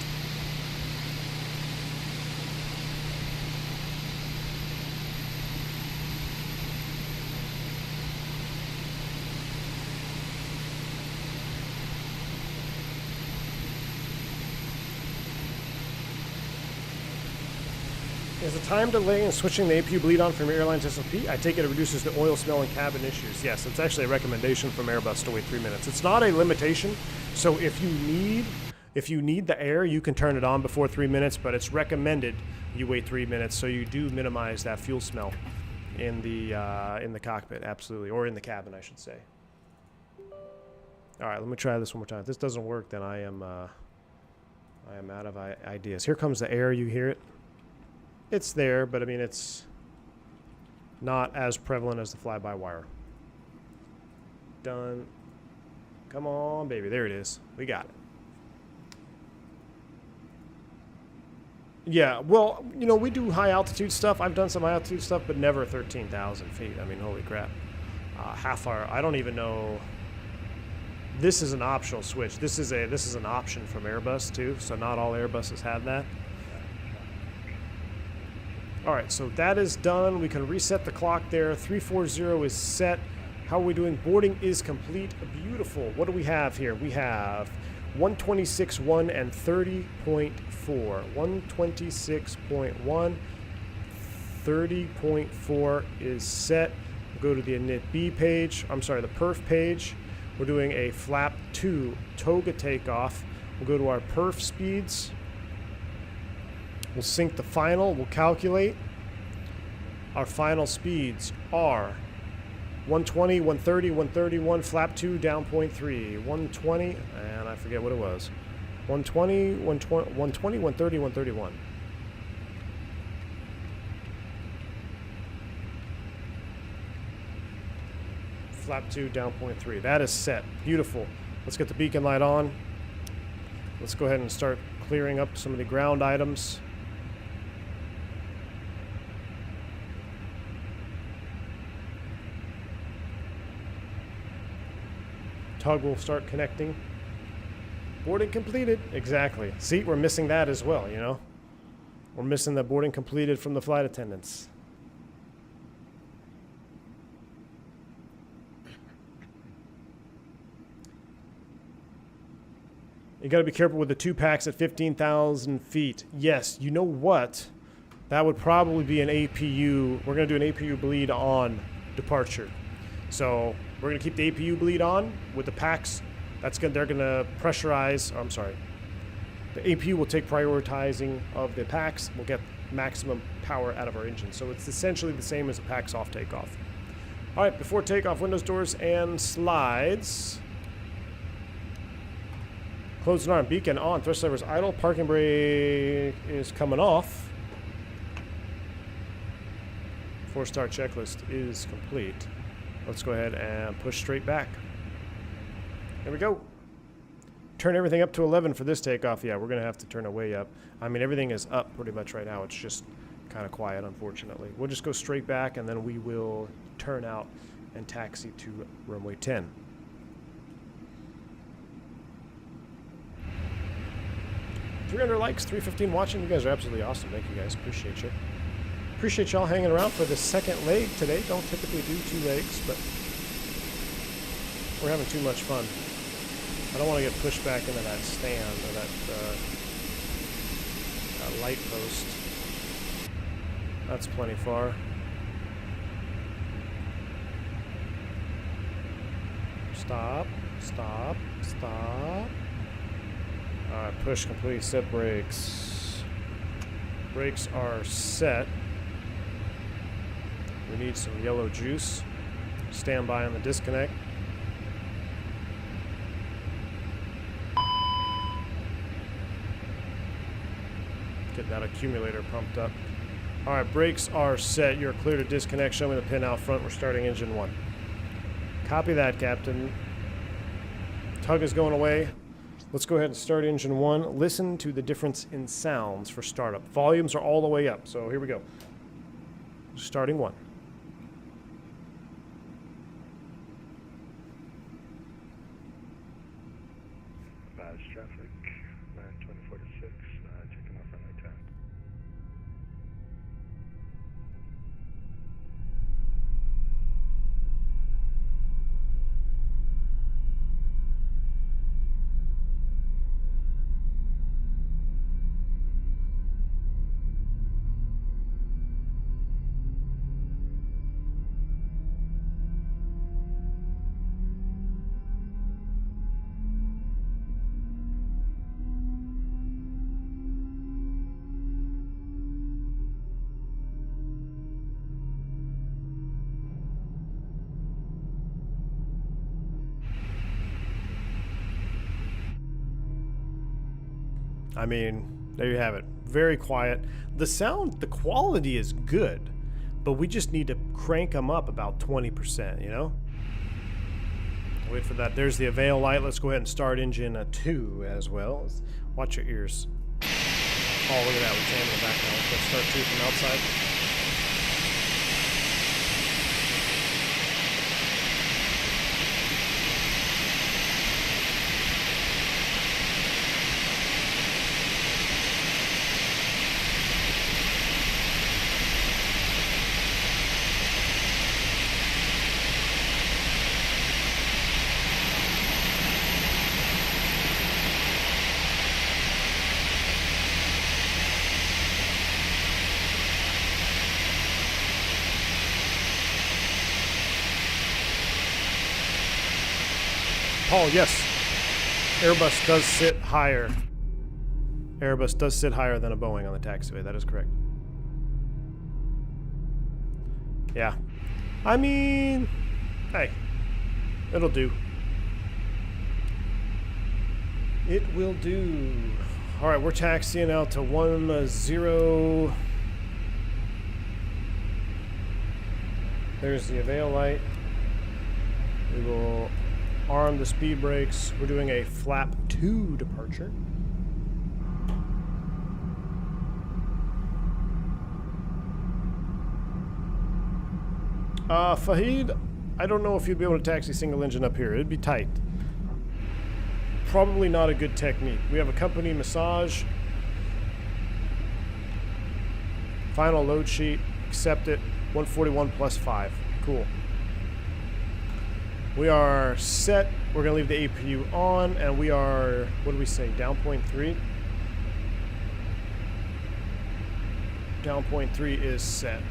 [SPEAKER 1] Is the time delay in switching the APU bleed on from your airline's SOP? I take it reduces the oil smell and cabin issues. Yes, it's actually a recommendation from Airbus to wait 3 minutes. It's not a limitation, so if you need the air, you can turn it on before 3 minutes, but it's recommended you wait 3 minutes so you do minimize that fuel smell in the cockpit, absolutely, or in the cabin, I should say. All right, let me try this one more time. If this doesn't work, then I am out of ideas. Here comes the air. You hear it? It's there, but I mean, it's not as prevalent as the fly-by-wire. Done. Come on, baby. There it is. We got it. Yeah, well, you know, we do high-altitude stuff. I've done some high-altitude stuff, but never 13,000 feet. I mean, holy crap. Half hour. I don't even know. This is an optional switch. This is an option from Airbus, too, so not all Airbuses have that. Alright, so that is done. We can reset the clock there. 340 is set. How are we doing? Boarding is complete. Beautiful. What do we have here? We have 126.1 and 30.4. 126.1, 30.4 is set. We'll go to the init B page. I'm sorry, the perf page. We're doing a flap 2 Toga takeoff. We'll go to our perf speeds. We'll sync the final. We'll calculate. Our final speeds are 120, 130, 131, flap 2, down 0.3. 120, and I forget what it was. 120, 120, 130, 131. Flap 2, down 0.3. That is set. Beautiful. Let's get the beacon light on. Let's go ahead and start clearing up some of the ground items. Tug will start connecting. Boarding completed. Exactly. See, we're missing that as well, you know? We're missing the boarding completed from the flight attendants. You got to be careful with the 2 packs at 15,000 feet. Yes, you know what? That would probably be an APU. We're going to do an APU bleed on departure. So we're going to keep the APU bleed on with the packs. That's good. They're going to pressurize. Oh, I'm sorry. The APU will take prioritizing of the packs. We'll get maximum power out of our engine. So it's essentially the same as a packs off takeoff. All right, before takeoff, windows, doors, and slides. Closed and arm, beacon on, thrust levers idle, parking brake is coming off. 4-star checklist is complete. Let's go ahead and push straight back. There we go. Turn everything up to 11 for this takeoff. Yeah, we're going to have to turn it way up. I mean, everything is up pretty much right now. It's just kind of quiet, unfortunately. We'll just go straight back, and then we will turn out and taxi to runway 10. $300 likes, 315 watching. You guys are absolutely awesome. Thank you guys. Appreciate you. Appreciate y'all hanging around for the second leg today. Don't typically do 2 legs, but we're having too much fun. I don't want to get pushed back into that stand or that light post. That's plenty far. Stop, stop, stop. Alright, push complete, set brakes. Brakes are set. We need some yellow juice. Stand by on the disconnect. Get that accumulator pumped up. Alright, brakes are set. You're clear to disconnect. Show me the pin out front. We're starting engine 1. Copy that, Captain. Tug is going away. Let's go ahead and start engine 1. Listen to the difference in sounds for startup. Volumes are all the way up, so here we go. Starting 1.
[SPEAKER 8] Badge traffic, 2046, taking off runway 10.
[SPEAKER 1] I mean, there you have it. Very quiet. The sound, the quality is good, but we just need to crank them up about 20%, you know? Wait for that. There's the Avail light. Let's go ahead and start engine 2 as well. Watch your ears. Oh, look at that. We're jamming in the background. Let's start 2 from outside. Oh, yes. Airbus does sit higher. Airbus does sit higher than a Boeing on the taxiway. That is correct. Yeah. I mean, hey, it'll do. It will do. All right, we're taxiing out to 10. There's the Avail light. We will arm the speed brakes. We're doing a flap 2 departure. Fahid, I don't know if you'd be able to taxi single engine up here. It'd be tight. Probably not a good technique. We have a company massage. Final load sheet. Accept it. 141 plus 5. Cool. We are set. We're going to leave the APU on, and we are, what do we say, down 0.3? Down 0.3 is set.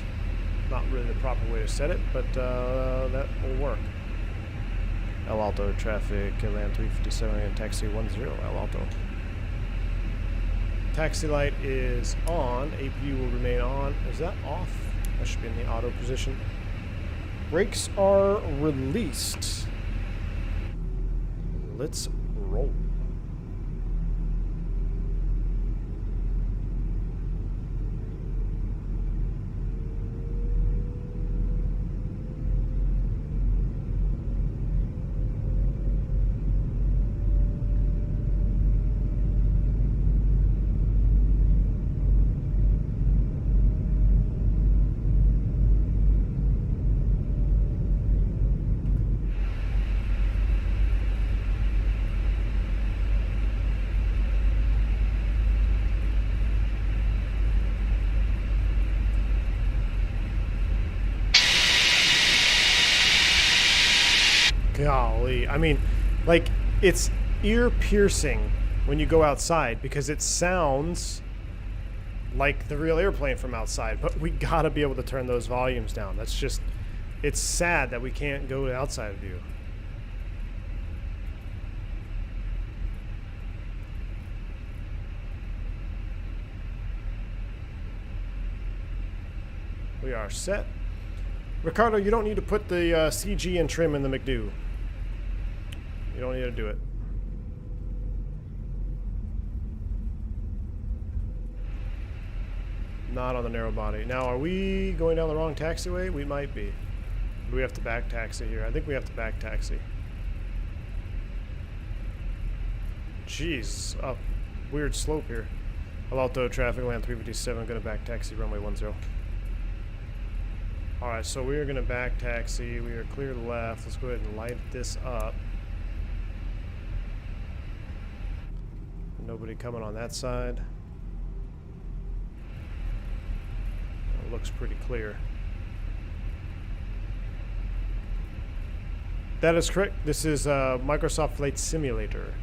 [SPEAKER 1] Not really the proper way to set it, but that will work. El Alto traffic, land 357 and taxi 10, El Alto. Taxi light is on. APU will remain on. Is that off? That should be in the auto position. Brakes are released. Let's roll. Golly, I mean, like, it's ear-piercing when you go outside because it sounds like the real airplane from outside, but we gotta be able to turn those volumes down. That's just, it's sad that we can't go to outside view. We are set. Ricardo, you don't need to put the CG and trim in the McDo. You don't need to do it. Not on the narrow body. Now, are we going down the wrong taxiway? We might be. Do we have to back taxi here? I think we have to back taxi. Jeez, up weird slope here. Alto traffic land 357, gonna back taxi runway 10. Alright, so we are gonna back taxi. We are clear to the left. Let's go ahead and light this up. Nobody coming on that side. It looks pretty clear. That is correct. This is Microsoft Flight Simulator.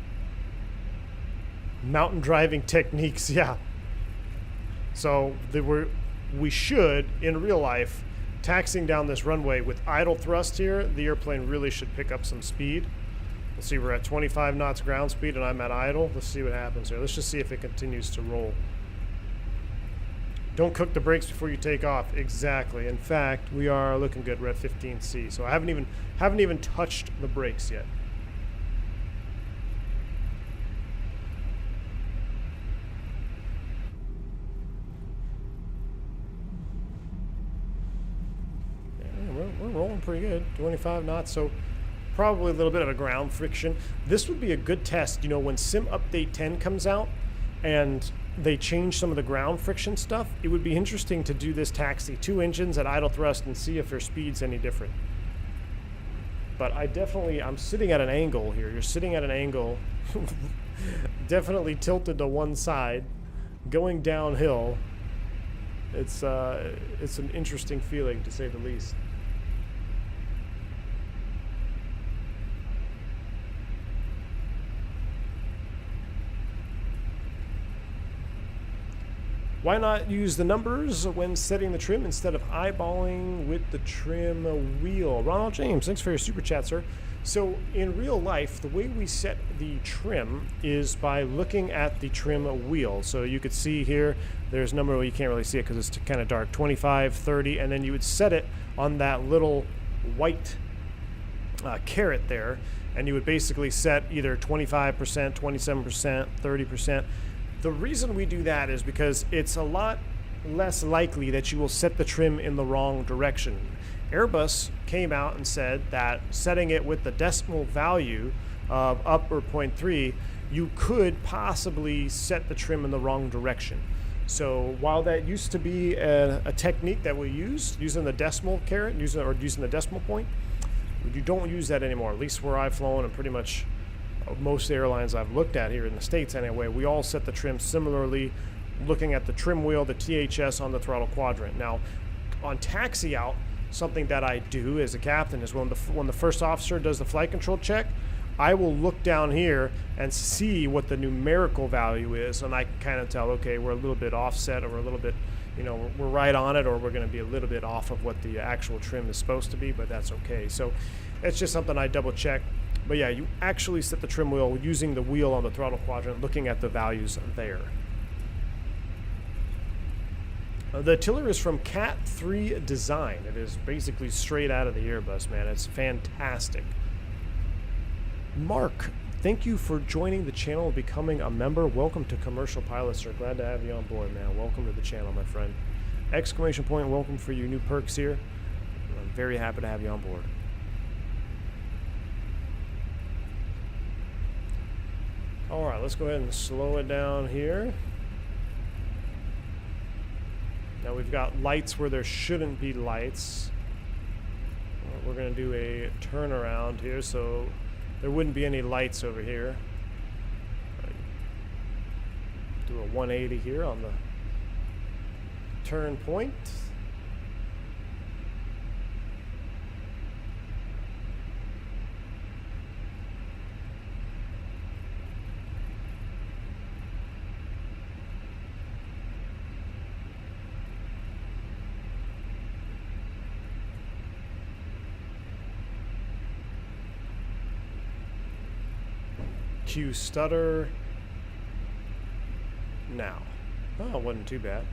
[SPEAKER 1] Mountain driving techniques, yeah. So we should, in real life, taxiing down this runway with idle thrust here, the airplane really should pick up some speed. Let's see, we're at 25 knots ground speed and I'm at idle. Let's see what happens here. Let's just see if it continues to roll. Don't cook the brakes before you take off. Exactly. In fact, we are looking good. We're at 15C. So I haven't even touched the brakes yet. Yeah, we're rolling pretty good. 25 knots. So probably a little bit of a ground friction. This would be a good test, you know, when Sim Update 10 comes out and they change some of the ground friction stuff. It would be interesting to do this taxi, 2 engines at idle thrust, and see if their speed's any different. But I'm sitting at an angle here. You're sitting at an angle, definitely tilted to one side, going downhill. It's an interesting feeling, to say the least. Why not use the numbers when setting the trim instead of eyeballing with the trim wheel? Ronald James, thanks for your super chat, sir. So in real life, the way we set the trim is by looking at the trim wheel. So you could see here, there's a number, well, you can't really see it because it's kind of dark, 25, 30, and then you would set it on that little white caret there, and you would basically set either 25%, 27%, 30%. The reason we do that is because it's a lot less likely that you will set the trim in the wrong direction. Airbus came out and said that setting it with the decimal value of up or 0.3, you could possibly set the trim in the wrong direction. So while that used to be a technique that we used, using the decimal caret, using the decimal point, you don't use that anymore, at least where I've flown and pretty much most airlines I've looked at here in the States anyway. We all set the trim similarly, looking at the trim wheel, the THS on the throttle quadrant. Now, on taxi out, something that I do as a captain is when the first officer does the flight control check, I will look down here and see what the numerical value is, and I can kind of tell, okay, we're a little bit offset, or we're a little bit, you know, we're right on it, or we're going to be a little bit off of what the actual trim is supposed to be, but that's okay. So it's just something I double check. But yeah, you actually set the trim wheel using the wheel on the throttle quadrant, looking at the values there. The tiller is from Cat 3 Design. It is basically straight out of the Airbus, man. It's fantastic. Mark, thank you for joining the channel and becoming a member. Welcome to Commercial Pilot, sir. Glad to have you on board, man. Welcome to the channel, my friend. Exclamation point, welcome for your new perks here. I'm very happy to have you on board. Alright, let's go ahead and slow it down here. Now we've got lights where there shouldn't be lights. We're going to do a turnaround here, so there wouldn't be any lights over here. Do a 180 here on the turn point. Q stutter now. Oh, it wasn't too bad.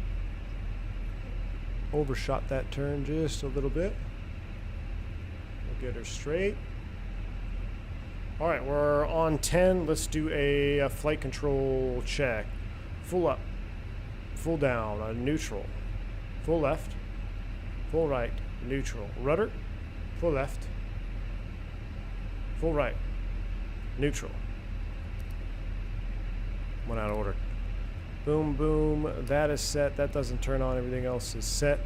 [SPEAKER 1] Overshot that turn just a little bit. We'll get her straight. Alright, we're on 10. Let's do a flight control check. Full up, full down, neutral, full left, full right, neutral, rudder, full left, full right, neutral. Went out of order. Boom, boom. That is set. That doesn't turn on. Everything else is set.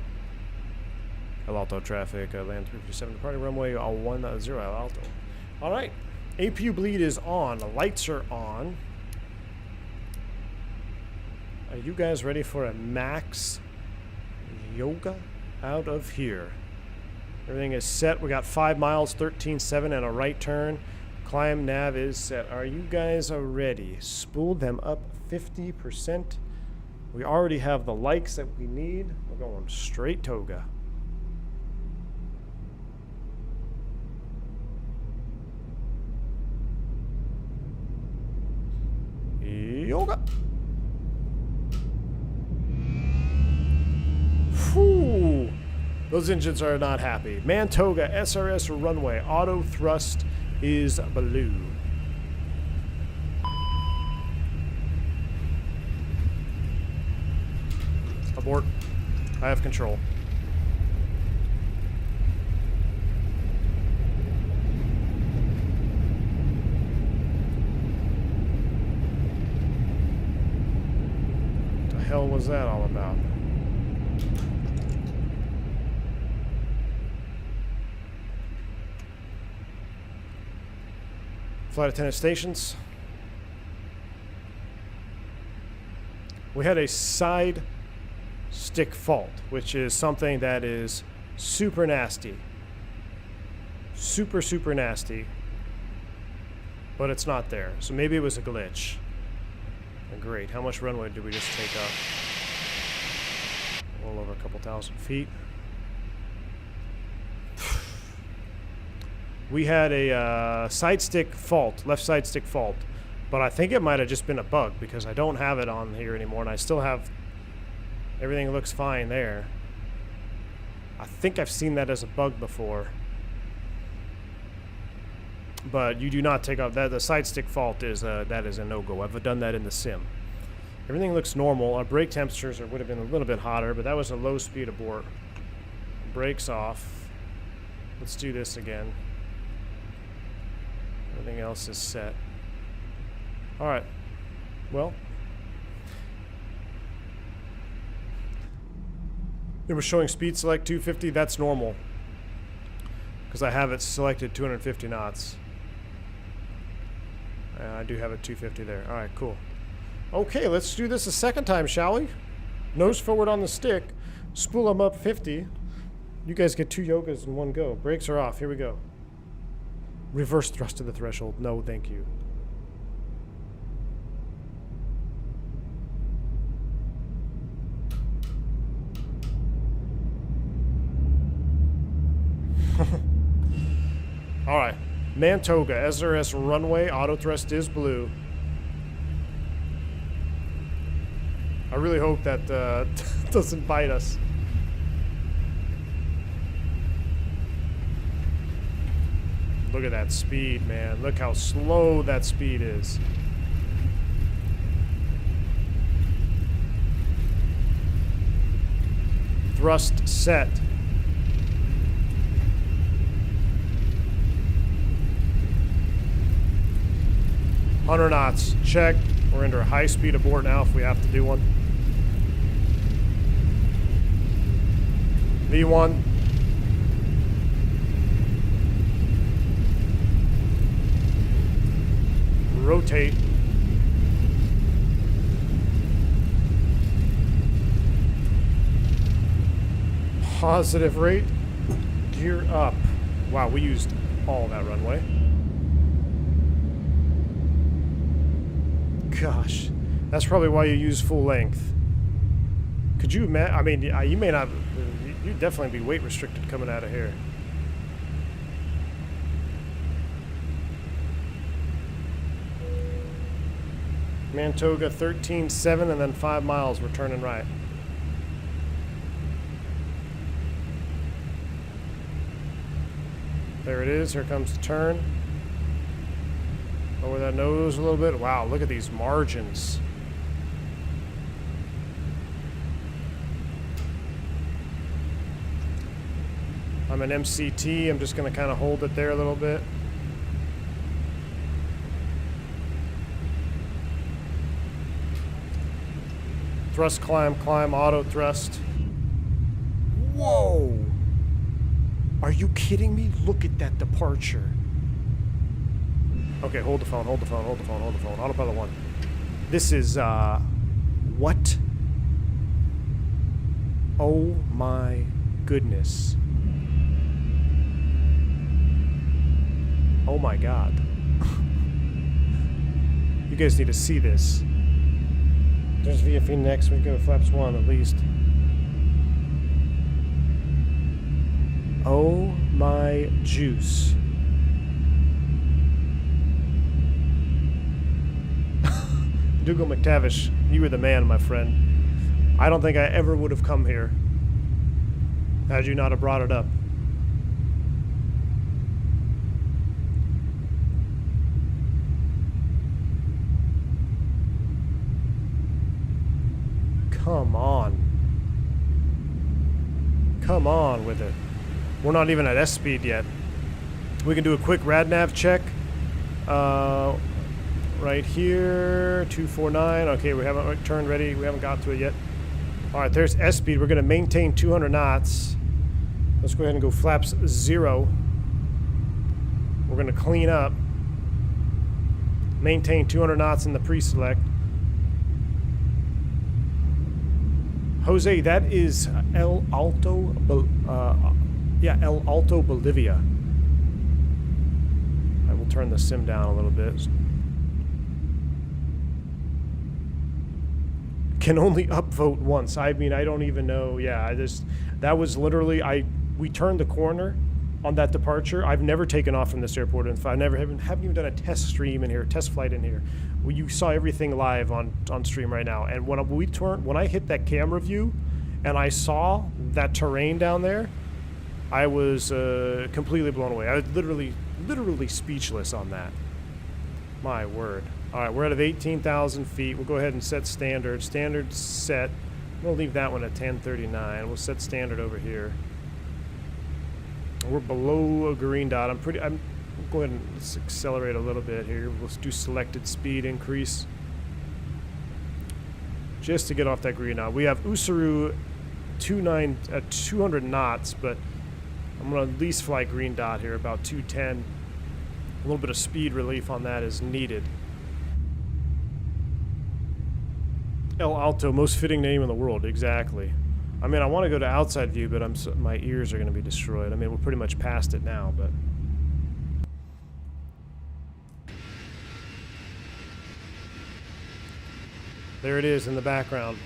[SPEAKER 1] Alto traffic. Land 357 departing runway 10 Alto. All right. APU bleed is on. The lights are on. Are you guys ready for a max yoga out of here? Everything is set. We got 5 miles, 13.7, and a right turn. Climb nav is set. Are you guys ready? Spool them up 50%. We already have the likes that we need. We're going straight Toga. Yoga. Whew. Those engines are not happy. Man Toga, SRS runway, auto thrust is blue. Abort. I have control. What the hell was that all about? Flight attendant stations. We had a side stick fault, which is something that is super nasty. Super, super nasty. But it's not there. So maybe it was a glitch. Great. How much runway did we just take up? Well over a couple thousand feet. We had a side stick fault, left side stick fault, but I think it might have just been a bug because I don't have it on here anymore, and I still have everything looks fine there. I think I've seen that as a bug before, but you do not take off that. The side stick fault is that is a no-go. I've done that in the sim. Everything looks normal. Our brake temperatures would have been a little bit hotter, but that was a low speed abort. Brakes off. Let's do this again. Everything else is set. Alright. Well. It was showing speed select 250. That's normal. Because I have it selected 250 knots. I do have it 250 there. Alright, cool. Okay, let's do this a second time, shall we? Nose forward on the stick. Spool them up 50. You guys get 2 yogas in one go. Brakes are off. Here we go. Reverse thrust to the threshold. No, thank you. Alright. Man Toga, SRS runway, auto thrust is blue. I really hope that the doesn't bite us. Look at that speed, man. Look how slow that speed is. Thrust set. Hundred knots. Check. We're under a high speed abort now if we have to do one. V1. Rotate. Positive rate. Gear up. Wow, we used all that runway. Gosh, that's probably why you use full length. Could you imagine? I mean, you may not. You'd definitely be weight restricted coming out of here. Toga 13.7 and then 5 miles. We're turning right. There it is. Here comes the turn. Lower that nose a little bit. Wow, look at these margins. I'm an MCT. I'm just going to kind of hold it there a little bit. Thrust, climb, auto thrust. Whoa! Are you kidding me? Look at that departure. Okay, hold the phone. Autopilot 1. This is, what? Oh my goodness. Oh my god. You guys need to see this. There's VFE next. We go to flaps 1 at least. Oh my juice. Dougal McTavish, you were the man, my friend. I don't think I ever would have come here had you not have brought it up. Come on. Come on with it. We're not even at S speed yet. We can do a quick RadNav check. Right here, 249. Okay, we haven't turned ready. We haven't got to it yet. All right, there's S speed. We're going to maintain 200 knots. Let's go ahead and go flaps 0. We're going to clean up. Maintain 200 knots in the pre-select. Jose, that is El Alto, El Alto, Bolivia. I will turn the sim down a little bit. Can only upvote once. I mean, I don't even know. Yeah, that was literally, we turned the corner on that departure. I've never taken off from this airport. In fact, I haven't even done a test stream in here, test flight in here. Well, you saw everything live on stream right now. And when I hit that camera view and I saw that terrain down there, I was completely blown away. I was literally speechless on that. My word. All right, we're at 18,000 feet. We'll go ahead and set standard. Standard set. We'll leave that one at 1039. We'll set standard over here. We're below a green dot. We'll go ahead and let's accelerate a little bit here. We'll do selected speed increase. Just to get off that green dot. We have Usuru 200 knots, but I'm going to at least fly green dot here, about 210. A little bit of speed relief on that is needed. El Alto, most fitting name in the world, exactly. I mean, I want to go to outside view, but my ears are going to be destroyed. I mean, we're pretty much past it now, but... There it is in the background.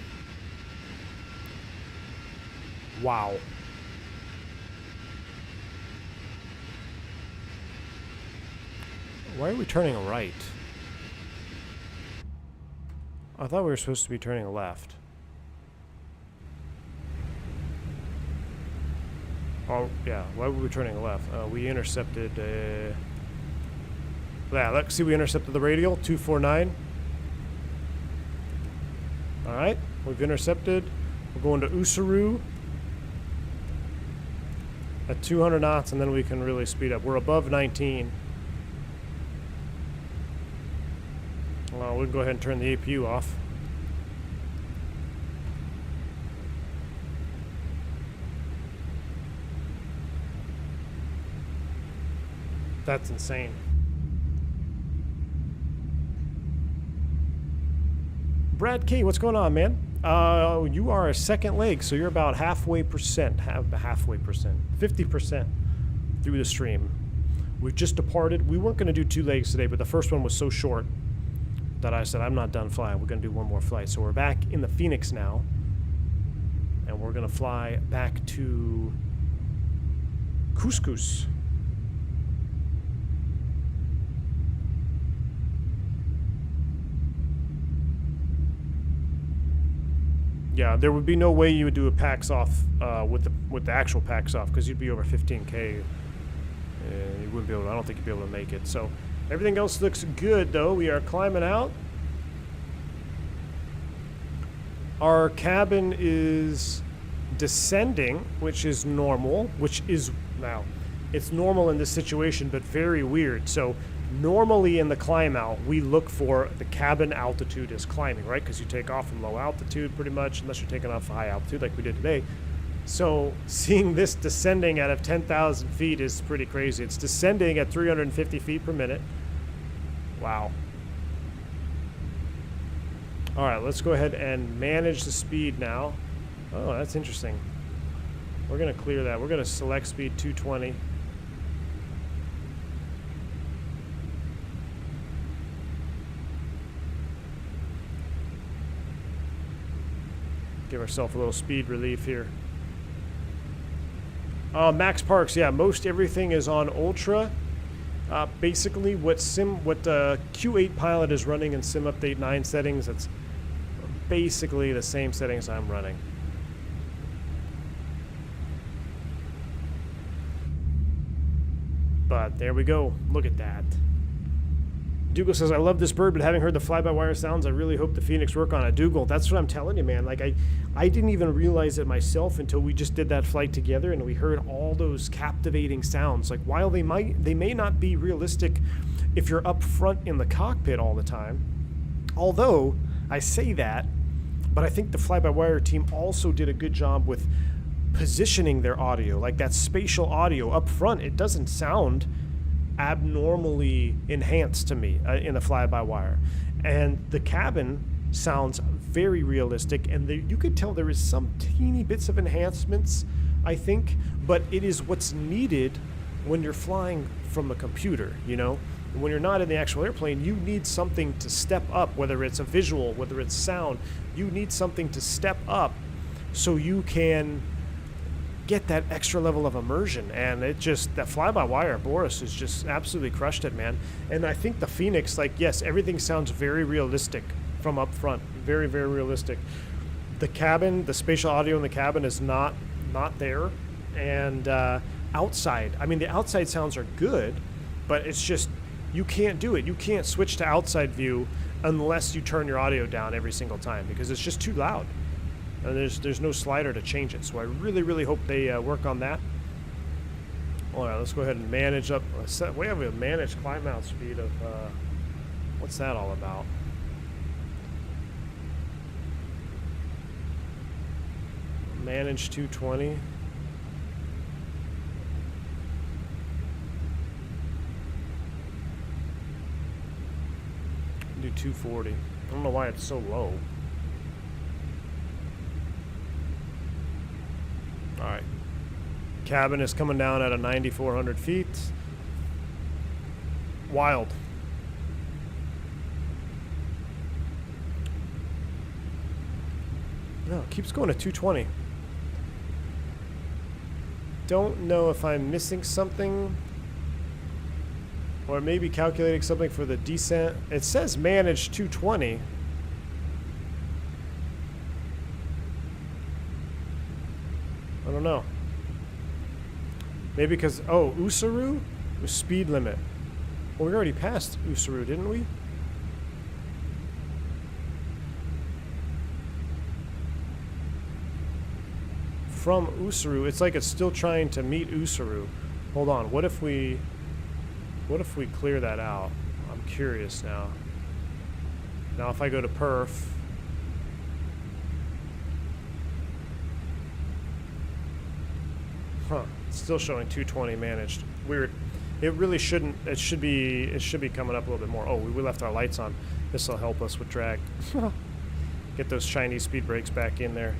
[SPEAKER 1] Wow. Why are we turning right? I thought we were supposed to be turning left. Oh, yeah. Why were we turning left? We intercepted... yeah, let's see. We intercepted the radial. 249. Alright. We've intercepted. We're going to Usuru at 200 knots, and then we can really speed up. We're above 19. Well, we can go ahead and turn the APU off. That's insane. Brad K, what's going on, man? You are a second leg, so you're about halfway percent, 50% through the stream. We've just departed. We weren't going to do 2 legs today, but the first one was so short that I said, I'm not done flying. We're going to do one more flight. So we're back in the Phoenix now, and we're going to fly back to Couscous. Yeah, there would be no way you would do a PAX off with the actual PAX off, because you'd be over 15K. You wouldn't be able to, I don't think you'd be able to make it. So everything else looks good, though. We are climbing out. Our cabin is descending, which is normal, now, it's normal in this situation, but very weird. So normally in the climb out, we look for the cabin altitude is climbing, right? Because you take off from low altitude pretty much, unless you're taking off high altitude like we did today. So seeing this descending out of 10,000 feet is pretty crazy. It's descending at 350 feet per minute. Wow. All right, let's go ahead and manage the speed now. Oh, that's interesting. We're going to clear that. We're going to select speed 220. Give ourselves a little speed relief here. Max Parks, yeah, most everything is on Ultra. Basically, what Q8 Pilot is running in Sim Update 9 settings, that's basically the same settings I'm running. But there we go. Look at that. Dougal says, I love this bird, but having heard the fly-by-wire sounds, I really hope the Phoenix work on it. Dougal, that's what I'm telling you, man. Like, I didn't even realize it myself until we just did that flight together and we heard all those captivating sounds. Like, while they may not be realistic if you're up front in the cockpit all the time, although I say that, but I think the fly-by-wire team also did a good job with positioning their audio. Like, that spatial audio up front, it doesn't sound abnormally enhanced to me in the fly-by-wire, and the cabin sounds very realistic, and you could tell there is some teeny bits of enhancements, I think, but it is what's needed when you're flying from a computer. You know, when you're not in the actual airplane, you need something to step up, whether it's a visual, whether it's sound. You need something to step up so you can get that extra level of immersion. And it just, that fly-by-wire, Boris has just absolutely crushed it, man. And I think the Phoenix, like, yes, everything sounds very realistic from up front, very, very realistic. The cabin, the spatial audio in the cabin is not there. And outside, I mean, the outside sounds are good, but it's just, you can't do it. You can't switch to outside view unless you turn your audio down every single time, because it's just too loud. And there's no slider to change it. So I really, really hope they work on that. All right, let's go ahead and manage up. We have a managed climb out speed of, what's that all about? Manage 220. Do 240. I don't know why it's so low. All right, cabin is coming down at a 9,400 feet. Wild. No, it keeps going to 220. Don't know if I'm missing something, or maybe calculating something for the descent. It says manage 220. I don't know. Maybe because, oh, Usaru? Speed limit. Well, we already passed Usaru, didn't we? From Usaru, it's like it's still trying to meet Usaru. Hold on, what if we clear that out? I'm curious now. Now if I go to perf, it's still showing 220 managed. Weird. It really shouldn't. It should be coming up a little bit more. Oh, we left our lights on. This will help us with drag. Get those Chinese speed brakes back in there.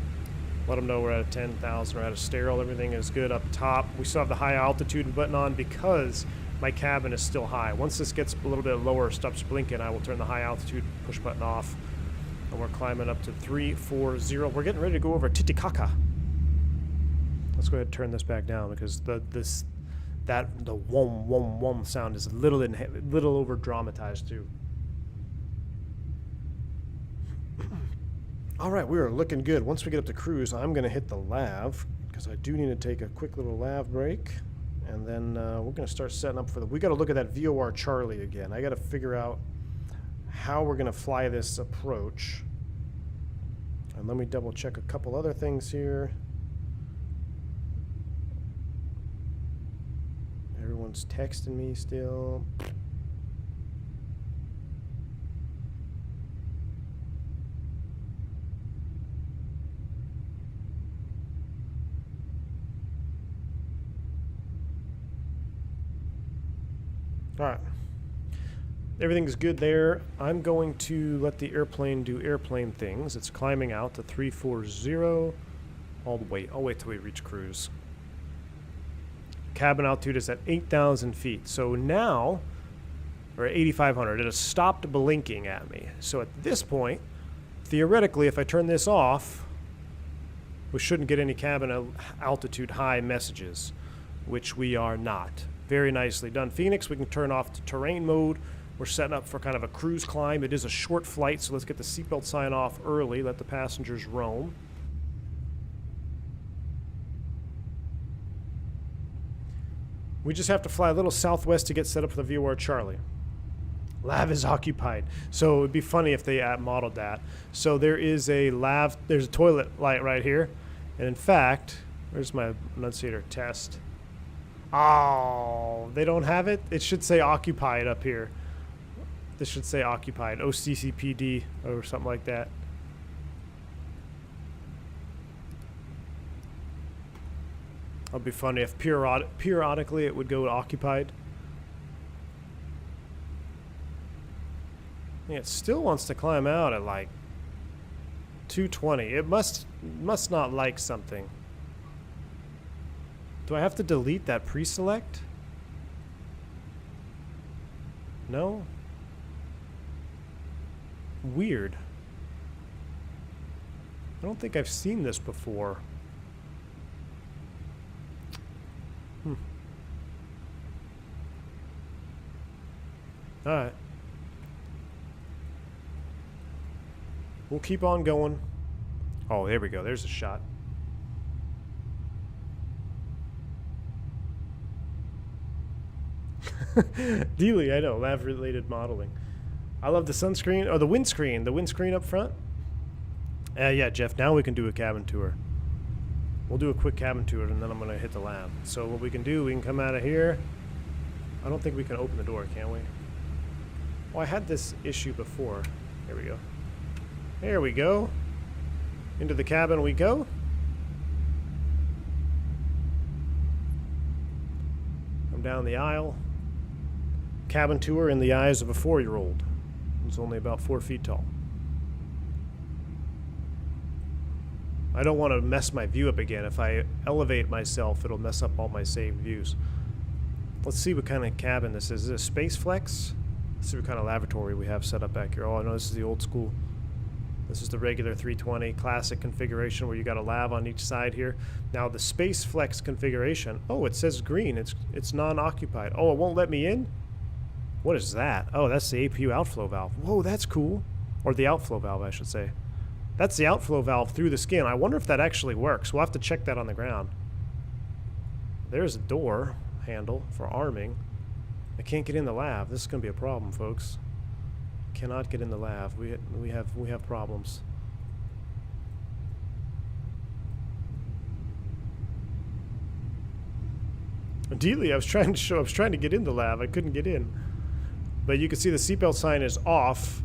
[SPEAKER 1] Let them know we're at a 10,000. We're at a sterile. Everything is good up top. We still have the high altitude button on because my cabin is still high. Once this gets a little bit lower, stops blinking, I will turn the high altitude push button off. And we're climbing up to 340. We're getting ready to go over Titicaca. Let's go ahead and turn this back down because the wom wom wom sound is a little over dramatized too. All right, we are looking good. Once we get up to cruise, I'm going to hit the lav because I do need to take a quick little lav break, and then we're going to start setting up for the. We got to look at that VOR Charlie again. I got to figure out how we're going to fly this approach, and let me double check a couple other things here. Everyone's texting me still. All right. Everything's good there. I'm going to let the airplane do airplane things. It's climbing out to 340 all the way. I'll wait till we reach cruise. Cabin altitude is at 8,000 feet. So now, or 8,500, it has stopped blinking at me. So at this point, theoretically, if I turn this off, we shouldn't get any cabin altitude high messages, which we are not. Very nicely done. Phoenix, we can turn off to terrain mode. We're setting up for kind of a cruise climb. It is a short flight, so let's get the seatbelt sign off early. Let the passengers roam. We just have to fly a little southwest to get set up for the VOR Charlie. Lav is occupied. So it would be funny if they modeled that. So there is a lav, there's a toilet light right here. And in fact, where's my enunciator test? Oh, they don't have it? It should say occupied up here. This should say occupied. OCCPD or something like that. It'd be funny if periodically it would go occupied. Yeah, it still wants to climb out at like 220. It must not like something. Do I have to delete that pre-select? No? Weird. I don't think I've seen this before. Alright. We'll keep on going. Oh, there we go. There's a shot. Dealy, I know. Lav-related modeling. I love the sunscreen, or the windscreen. The windscreen up front. Yeah, Jeff, now we can do a cabin tour. We'll do a quick cabin tour, and then I'm going to hit the lav. So what we can do, we can come out of here. I don't think we can open the door, can we? Oh, I had this issue before. Here we go. There we go. Into the cabin we go. Come down the aisle. Cabin tour in the eyes of a 4-year-old. Who's only about 4 feet tall. I don't want to mess my view up again. If I elevate myself, it'll mess up all my saved views. Let's see what kind of cabin this is. Is it a Space Flex? Let's see what kind of lavatory we have set up back here. Oh, I know this is the old school. This is the regular 320 classic configuration where you got a lav on each side here. Now the Space Flex configuration. Oh, it says green. It's non-occupied. Oh, it won't let me in? What is that? Oh, that's the APU outflow valve. Whoa, that's cool. Or the outflow valve, I should say. That's the outflow valve through the skin. I wonder if that actually works. We'll have to check that on the ground. There's a door handle for arming. I can't get in the lav. This is going to be a problem, folks. Cannot get in the lav. We have problems. Ideally, I was trying to get in the lav. I couldn't get in. But you can see the seatbelt sign is off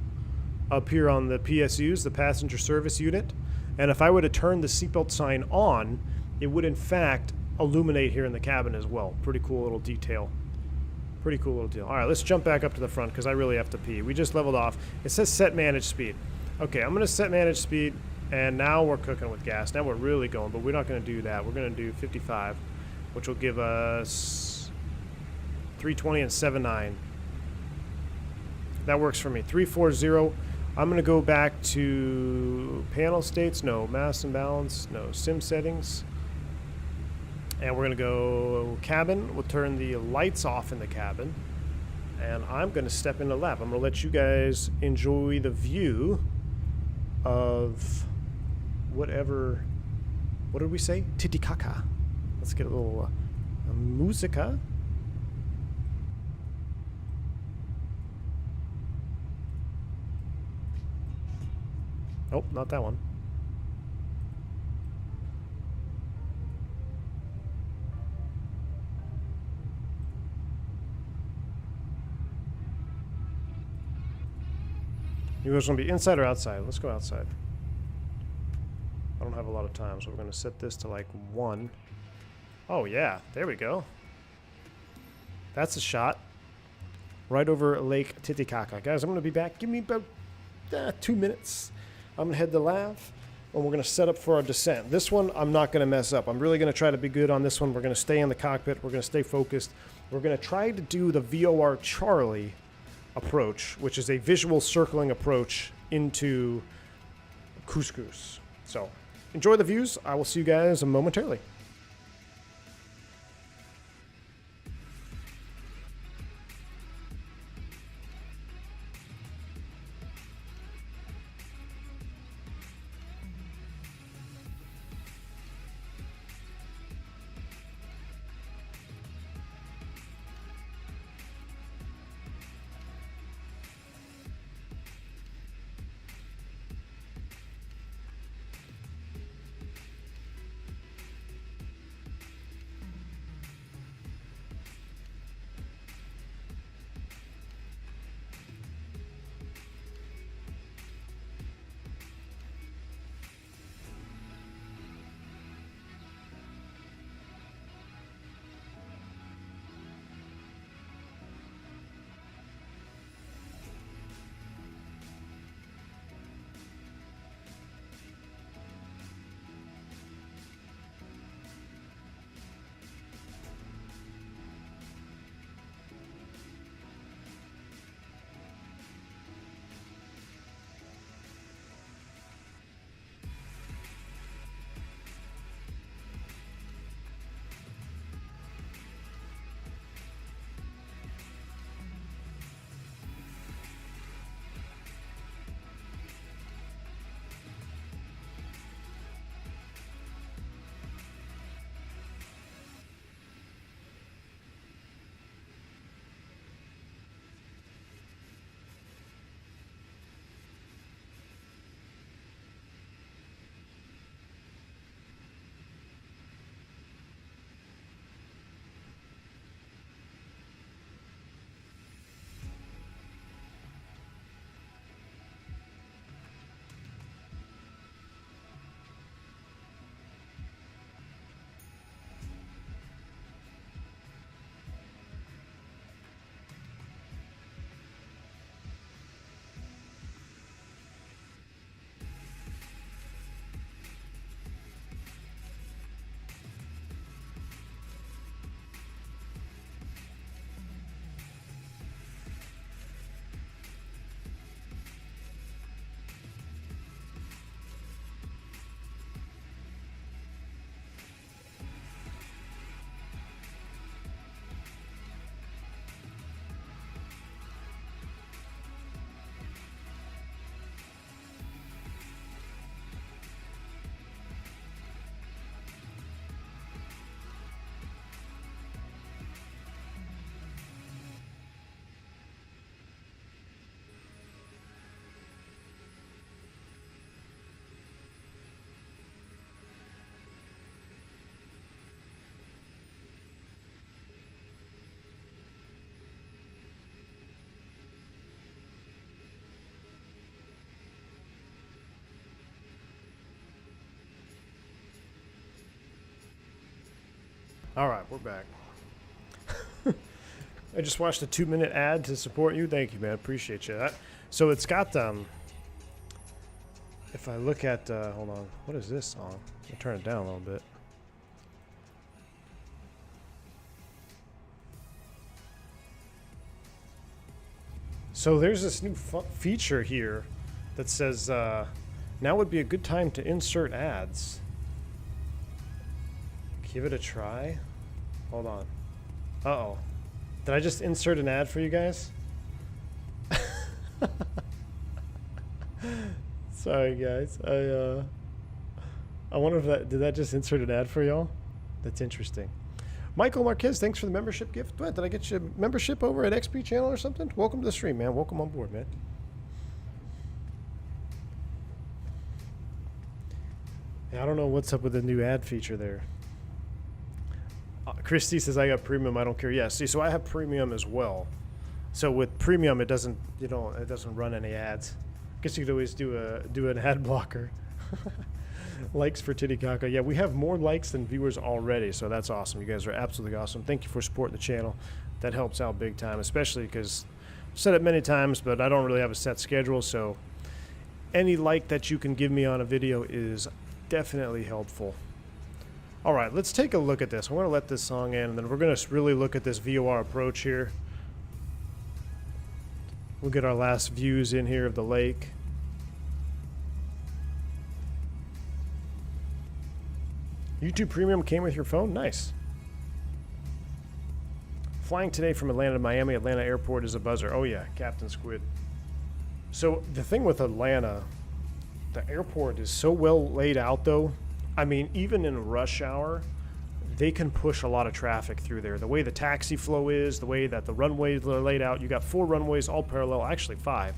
[SPEAKER 1] up here on the PSUs, the passenger service unit. And if I were to turn the seatbelt sign on, it would in fact illuminate here in the cabin as well. Pretty cool little detail. Pretty cool little deal. All right, let's jump back up to the front because I really have to pee. We just leveled off. It says set manage speed. Okay, I'm going to set manage speed, and now we're cooking with gas. Now we're really going, but we're not going to do that. We're going to do 55, which will give us 320 and 79. That works for me. 340. I'm going to go back to panel states. No, mass and balance. No, sim settings. And we're going to go cabin. We'll turn the lights off in the cabin. And I'm going to step into lab. I'm going to let you guys enjoy the view of whatever. What did we say? Titicaca. Let's get a little musica. Oh, not that one. You guys want to be inside or outside? Let's go outside. I don't have a lot of time, so we're going to set this to like 1. Oh, yeah. There we go. That's a shot. Right over Lake Titicaca. Guys, I'm going to be back. Give me about 2 minutes. I'm going to head to Lav, and we're going to set up for our descent. This one, I'm not going to mess up. I'm really going to try to be good on this one. We're going to stay in the cockpit. We're going to stay focused. We're going to try to do the VOR Charlie approach, which is a visual circling approach into Couscous. So, enjoy the views. I will see you guys momentarily. All right, we're back. I just watched a 2-minute ad to support you. Thank you, man. Appreciate you. So it's got if I look at hold on, what is this song? I'll turn it down a little bit. So there's this new feature here that says now would be a good time to insert ads. Give it a try. Hold on. Uh-oh. Did I just insert an ad for you guys? Sorry guys. I wonder if did that just insert an ad for y'all? That's interesting. Michael Marquez, thanks for the membership gift. What, did I get you a membership over at XP channel or something? Welcome to the stream, man. Welcome on board, man. Yeah, I don't know what's up with the new ad feature there. Christy says I got premium. I don't care. Yeah, see, so I have premium as well. So with premium, it doesn't, it doesn't run any ads. I guess you could always do an ad blocker. Likes for Titicaca. Yeah, we have more likes than viewers already, so that's awesome. You guys are absolutely awesome. Thank you for supporting the channel. That helps out big time, especially because I've said it many times, but I don't really have a set schedule, so any like that you can give me on a video is definitely helpful. All right, let's take a look at this. I want to let this song in, and then we're going to really look at this VOR approach here. We'll get our last views in here of the lake. YouTube Premium came with your phone? Nice. Flying today from Atlanta to Miami. Atlanta Airport is a buzzer. Oh yeah, Captain Squid. So the thing with Atlanta, the airport is so well laid out though. I mean, even in rush hour, they can push a lot of traffic through there. The way the taxi flow is, the way that the runways are laid out, you got 4 runways all parallel, actually 5.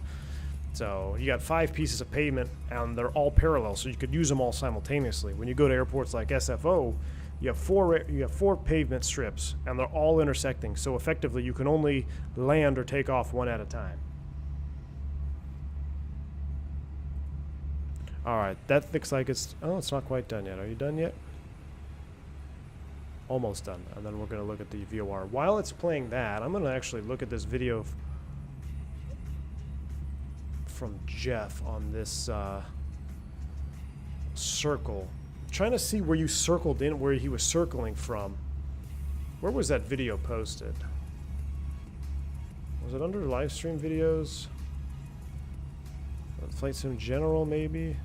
[SPEAKER 1] So you got 5 pieces of pavement and they're all parallel, so you could use them all simultaneously. When you go to airports like SFO, you have 4 pavement strips and they're all intersecting. So effectively you can only land or take off one at a time. All right, that looks like it's not quite done yet. Are you done yet? Almost done. And then we're going to look at the VOR. While it's playing that, I'm going to actually look at this video from Jeff on this circle. I'm trying to see where you circled in, where he was circling from. Where was that video posted? Was it under live stream videos? Flight Sim General, maybe?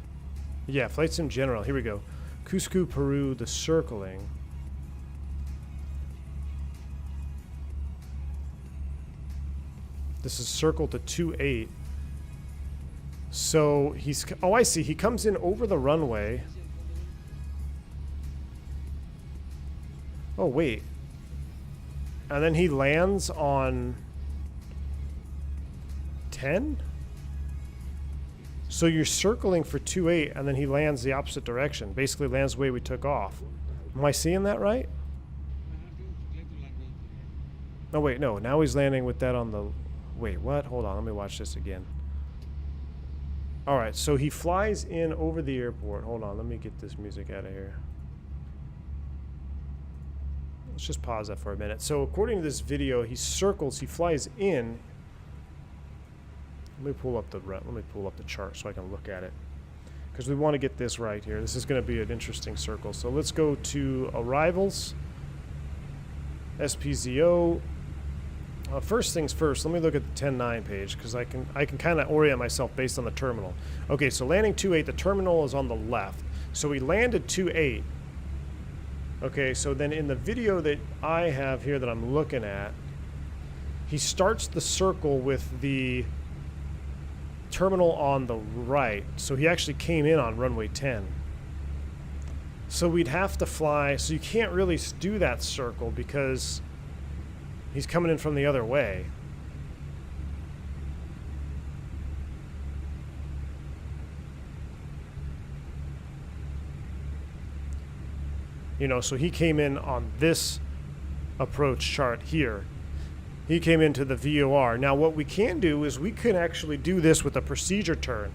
[SPEAKER 1] Yeah, Flight Sim General. Here we go. Cusco, Peru, the circling. This is circle to 28. So he's... Oh, I see. He comes in over the runway. Oh, wait. And then he lands on 10? So you're circling for 28, and then he lands the opposite direction. Basically lands the way we took off. Am I seeing that right? Oh, wait, no. Now he's landing with that on the... Wait, what? Hold on. Let me watch this again. All right, so he flies in over the airport. Hold on. Let me get this music out of here. Let's just pause that for a minute. So according to this video, he circles. He flies in... Let me pull up the chart so I can look at it, because we want to get this right here. This is going to be an interesting circle. So let's go to arrivals, SPZO. First things first, let me look at the 10.9 page, because I can kind of orient myself based on the terminal. Okay, so landing 2.8, the terminal is on the left. So we landed 2.8. Okay, so then in the video that I have here that I'm looking at, he starts the circle with the terminal on the right, so he actually came in on runway 10. So we'd have to fly, so you can't really do that circle because he's coming in from the other way. You know, so he came in on this approach chart here. He came into the VOR. Now what we can do is we can actually do this with a procedure turn.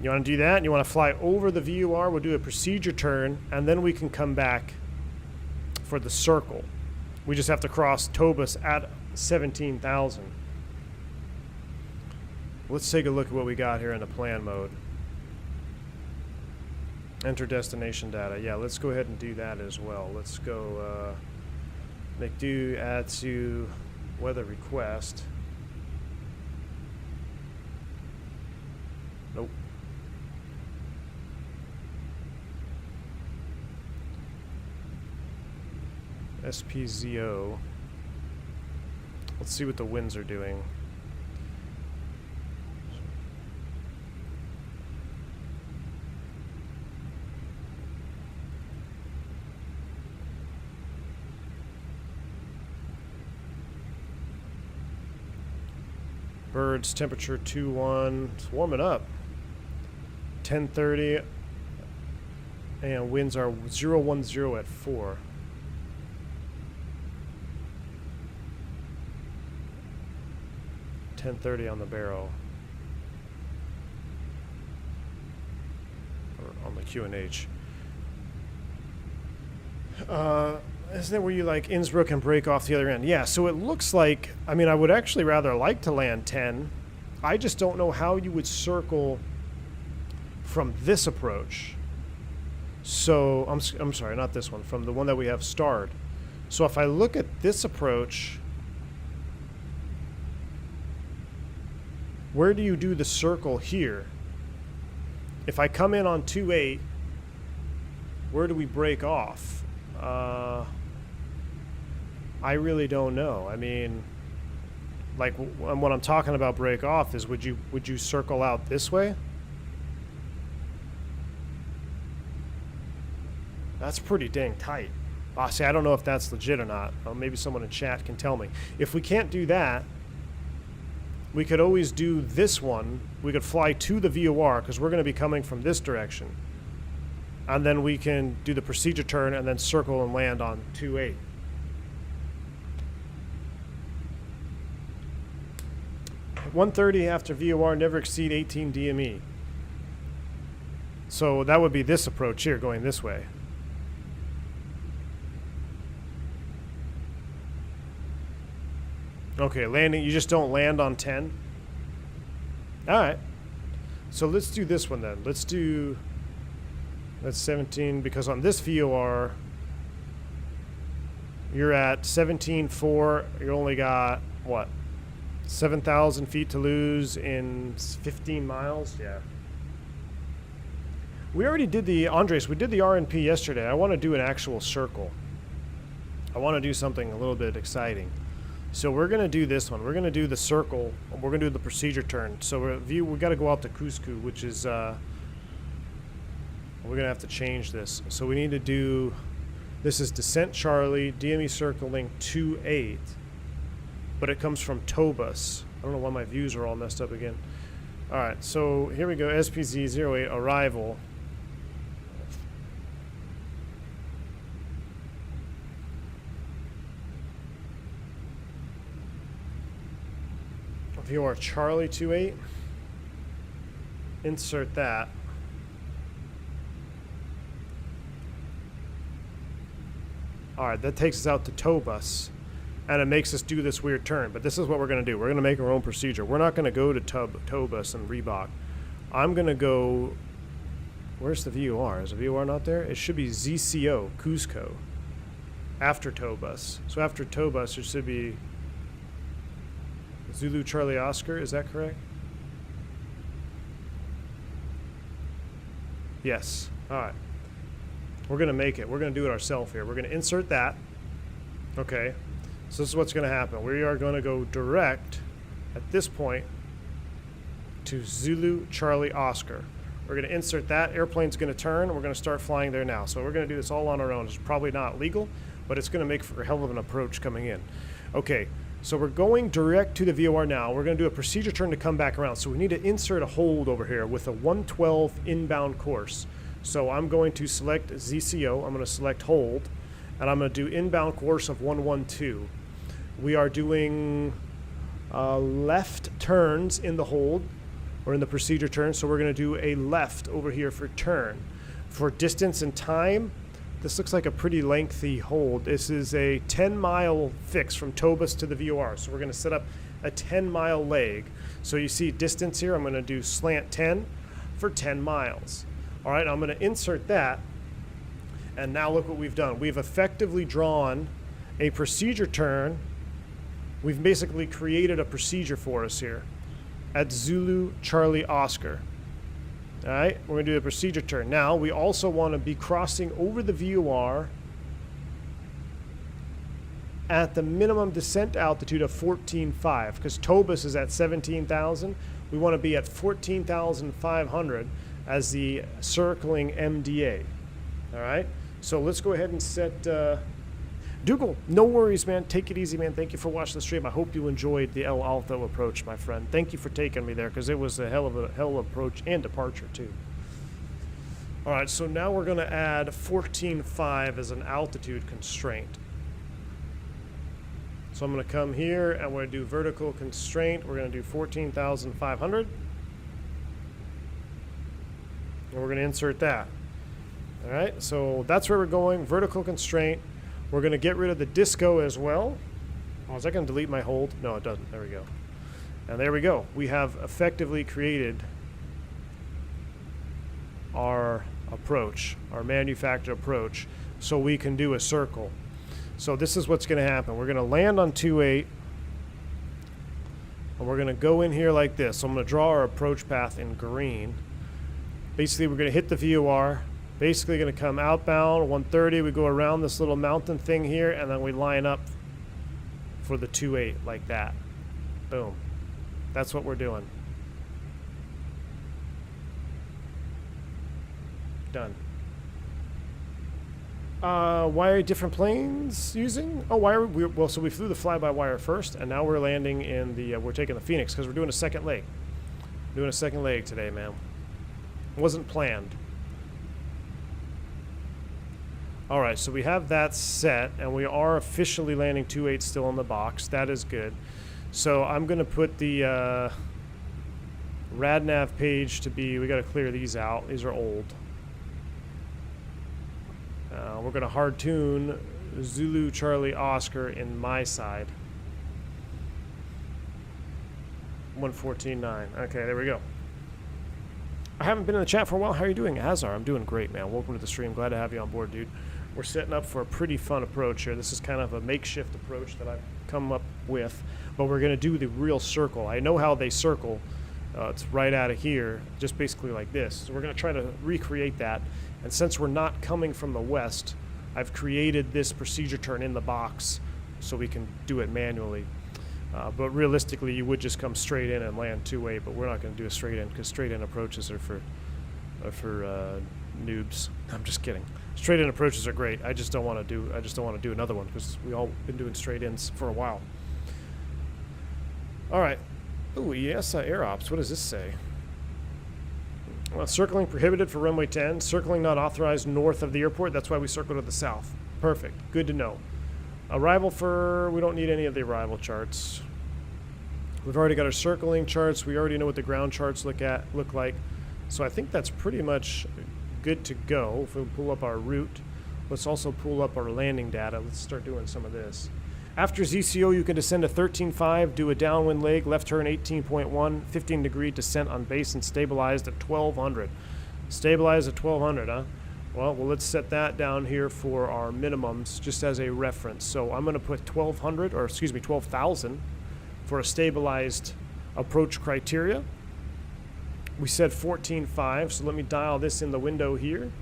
[SPEAKER 1] You want to do that? You want to fly over the VOR? We'll do a procedure turn, and then we can come back for the circle. We just have to cross Tobas at 17,000. Let's take a look at what we got here in the plan mode. Enter destination data. Yeah, let's go ahead and do that as well. Let's go make do add to weather request. Nope. SPZO. Let's see what the winds are doing. Birds, temperature 2-1. It's warming up. 10:30. And winds are 010 at 4. .30 on the barrel. Or on the QNH. Isn't that where you like Innsbruck and break off the other end? Yeah, so it looks like, I mean, I would actually rather like to land 10. I just don't know how you would circle from this approach. So, I'm sorry, not this one, from the one that we have starred. So if I look at this approach, where do you do the circle here? If I come in on 2.8, where do we break off? I really don't know. I mean, like what I'm talking about break off is would you circle out this way? That's pretty dang tight. See, I don't know if that's legit or not. Maybe someone in chat can tell me. If we can't do that, we could always do this one. We could fly to the VOR because we're going to be coming from this direction. And then we can do the procedure turn and then circle and land on 2.8. At 1:30 after VOR, never exceed 18 DME. So that would be this approach here, going this way. Okay, landing, you just don't land on 10? Alright. So let's do this one then. Let's do... That's 17, because on this VOR, you're at 17.4. You only got, what, 7,000 feet to lose in 15 miles? Yeah. We already did the, Andres, we did the RNP yesterday. I want to do an actual circle. I want to do something a little bit exciting. So we're going to do this one. We're going to do the circle. We're going to do the procedure turn. So we got to go out to Cusco, which is... we're going to have to change this. So we need to do... This is Descent Charlie, DME circling 2.8. But it comes from Tobas. I don't know why my views are all messed up again. Alright, so here we go. SPZ08, arrival. VOR Charlie 2.8. Insert that. Alright, that takes us out to Tobas. And it makes us do this weird turn. But this is what we're going to do. We're going to make our own procedure. We're not going to go to Tobas and Reebok. I'm going to go... Where's the VOR? Is the VOR not there? It should be ZCO, Cusco. After Tobas. So after Tobas, it should be... Zulu Charlie Oscar, is that correct? Yes. Alright. We're going to make it. We're going to do it ourselves here. We're going to insert that. Okay. So this is what's going to happen. We are going to go direct, at this point, to Zulu Charlie Oscar. We're going to insert that. Airplane's going to turn, and we're going to start flying there now. So we're going to do this all on our own. It's probably not legal, but it's going to make for a hell of an approach coming in. Okay. So we're going direct to the VOR now. We're going to do a procedure turn to come back around. So we need to insert a hold over here with a 112 inbound course. So I'm going to select ZCO. I'm going to select hold. And I'm going to do inbound course of 112. We are doing left turns in the hold or in the procedure turn. So we're going to do a left over here for turn. For distance and time, This looks like a pretty lengthy hold. This is a 10-mile fix from Tobas to the VOR. So we're going to set up a 10-mile leg. So you see distance here. I'm going to do slant 10 for 10 miles. All right, I'm going to insert that. And now look what we've done. We've effectively drawn a procedure turn. We've basically created a procedure for us here at Zulu Charlie Oscar. All right, we're going to do a procedure turn. Now, we also want to be crossing over the VOR at the minimum descent altitude of 14,500 because Tobas is at 17,000. We want to be at 14,500 as the circling MDA. All right, so let's go ahead and set Dougal. No worries, man. Take it easy, man. Thank you for watching the stream. I hope you enjoyed the El Alto approach, my friend. Thank you for taking me there because it was a hell of approach and departure too. All right, so now we're going to add 14.5 as an altitude constraint. So I'm going to come here and we're going to do vertical constraint. We're going to do 14,500. And we're going to insert that. All right, so that's where we're going. Vertical constraint. We're going to get rid of the disco as well. Oh, is that going to delete my hold? No, it doesn't. There we go. And there we go. We have effectively created our approach, our manufactured approach, so we can do a circle. So this is what's going to happen. We're going to land on 2.8, and we're going to go in here like this. So I'm going to draw our approach path in green. Basically, we're going to hit the VOR. Basically going to come outbound 130. We go around this little mountain thing here, and then we line up for the 2.8 like that. Boom. That's what we're doing. Done. Why are different planes using? Oh, why are we? Well, so we flew the fly-by-wire first, and now we're landing in the. We're taking the Phoenix because we're doing a second leg. Doing a second leg today, man. Wasn't planned. All right, so we have that set, and we are officially landing 2.8 still in the box. That is good. So I'm going to put the RadNav page to be, we got to clear these out. These are old. We're going to hard tune Zulu Charlie Oscar in my side. 114.9. Okay, there we go. I haven't been in the chat for a while. How are you doing, Azar? I'm doing great, man. Welcome to the stream. Glad to have you on board, dude. We're setting up for a pretty fun approach here. This is kind of a makeshift approach that I've come up with, but we're going to do the real circle. I know how they circle. It's right out of here, just basically like this. So we're going to try to recreate that. And since we're not coming from the west, I've created this procedure turn in the box so we can do it manually. But realistically, you would just come straight in and land 2.8, but we're not going to do a straight in because straight in approaches are for noobs. I'm just kidding. Straight in approaches are great. I just don't want to do another one because we all been doing straight ins for a while. All right. Ooh, yes, air ops. What does this say? Well, circling prohibited for runway 10. Circling not authorized north of the airport. That's why we circled to the south. Perfect. Good to know. Arrival for, we don't need any of the arrival charts. We've already got our circling charts. We already know what the ground charts look like. So I think that's pretty much good to go. If we pull up our route, let's also pull up our landing data. Let's start doing some of this. After ZCO, you can descend to 13.5, do a downwind leg, left turn 18.1, 15-degree descent on base and stabilized at 1200. Stabilized at 1200, huh? Well, let's set that down here for our minimums just as a reference. So I'm going to put 12,000 for a stabilized approach criteria. We said 14.5, so let me dial this in the window here.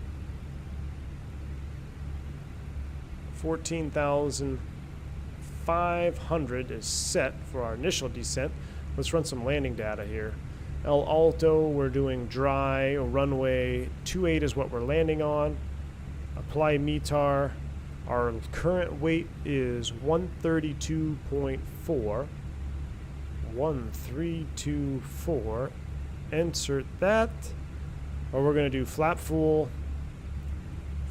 [SPEAKER 1] 14,500 is set for our initial descent. Let's run some landing data here. El Alto, we're doing dry, runway 28 is what we're landing on. Apply METAR. Our current weight is 132.4. 1324. Insert that. Or we're going to do flap full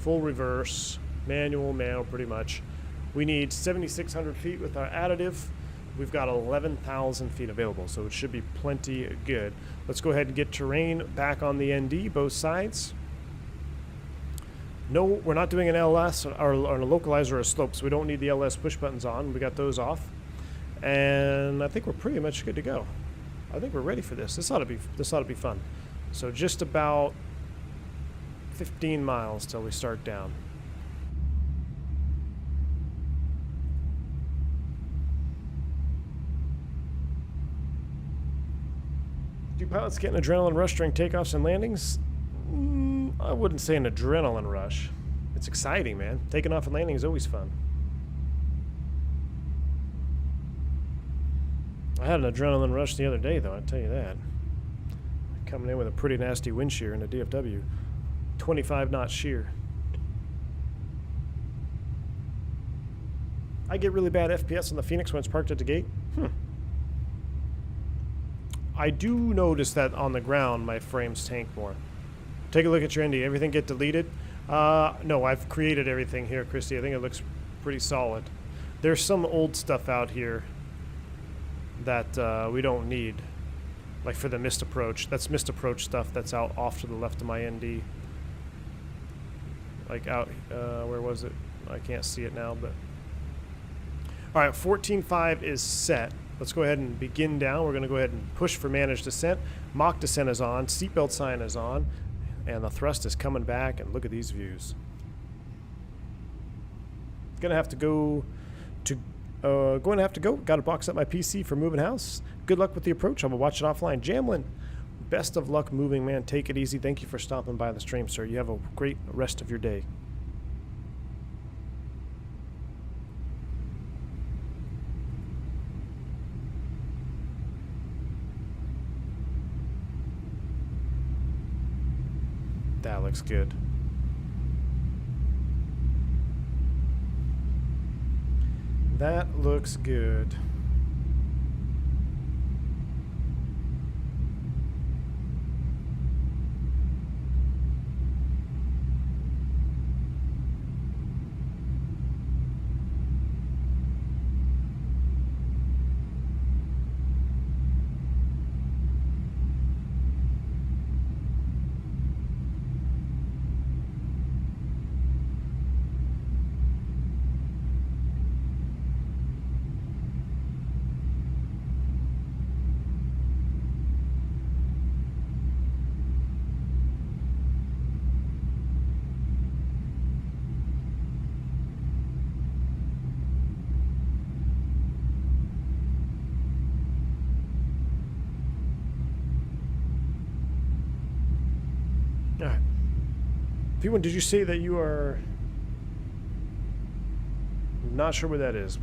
[SPEAKER 1] reverse, manual pretty much. We need 7,600 feet with our additive. We've got 11,000 feet available, so it should be plenty good. Let's go ahead and get terrain back on the ND, both sides. No, we're not doing an LS or a localizer or a slope, so we don't need the LS push buttons on. We got those off. And I think we're pretty much good to go. I think we're ready for this. This ought to be fun. So just about 15 miles till we start down. Do pilots get an adrenaline rush during takeoffs and landings? I wouldn't say an adrenaline rush. It's exciting, man. Taking off and landing is always fun. I had an adrenaline rush the other day, though, I'll tell you that. Coming in with a pretty nasty wind shear in a DFW. 25 knot shear. I get really bad FPS on the Phoenix when it's parked at the gate. I do notice that on the ground my frames tank more. Take a look at your ND. Everything get deleted? No, I've created everything here, Christy. I think it looks pretty solid. There's some old stuff out here that we don't need. Like for the missed approach. That's missed approach stuff that's out off to the left of my ND. Like out, where was it? I can't see it now, but... Alright, 14.5 is set. Let's go ahead and begin down. We're going to go ahead and push for managed descent. Mock descent is on. Seatbelt sign is on. And the thrust is coming back. And look at these views. Going to have to go to... going to have to go. Got to box up my PC for moving house. Good luck with the approach. I will watch it offline. Jamlin, best of luck moving, man. Take it easy. Thank you for stopping by the stream, sir. You have a great rest of your day. That looks good. That looks good. P1, did you say that you are not sure where that is?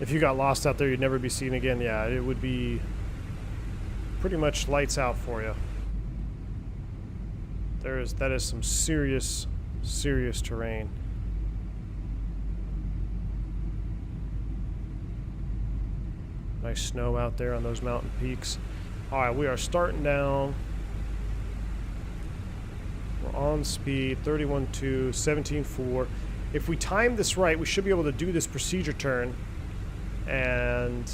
[SPEAKER 1] If you got lost out there, you'd never be seen again. Yeah, it would be pretty much lights out for you. That is some serious terrain. Nice snow out there on those mountain peaks. Alright, we are starting down. We're on speed, 31.2, 17.4. If we time this right, we should be able to do this procedure turn and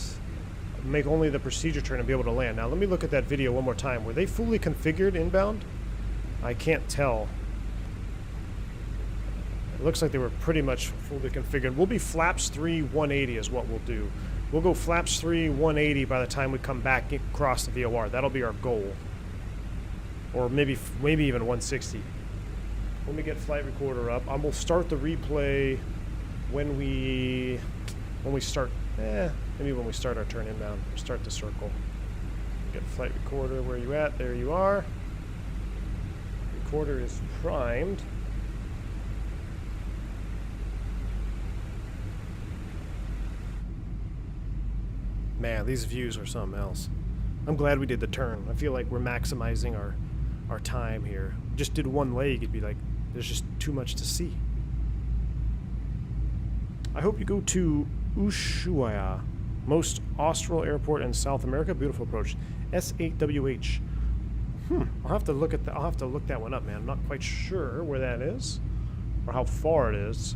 [SPEAKER 1] make only the procedure turn and be able to land. Now, let me look at that video one more time. Were they fully configured inbound? I can't tell. It looks like they were pretty much fully configured. We'll be flaps 3, 180 is what we'll do. We'll go flaps 3, 180 by the time we come back across the VOR. That'll be our goal. Or maybe even 160. Let me get flight recorder up. I will start the replay when we start. Maybe when we start our turn inbound. Start the circle. Get flight recorder. Where you at? There you are. Recorder is primed. Man, these views are something else. I'm glad we did the turn. I feel like we're maximizing our time here. Just did one leg, it'd be like, there's just too much to see. I hope you go to Ushuaia, most austral airport in South America. Beautiful approach. S8WH. I'll have to look that one up, man. I'm not quite sure where that is or how far it is.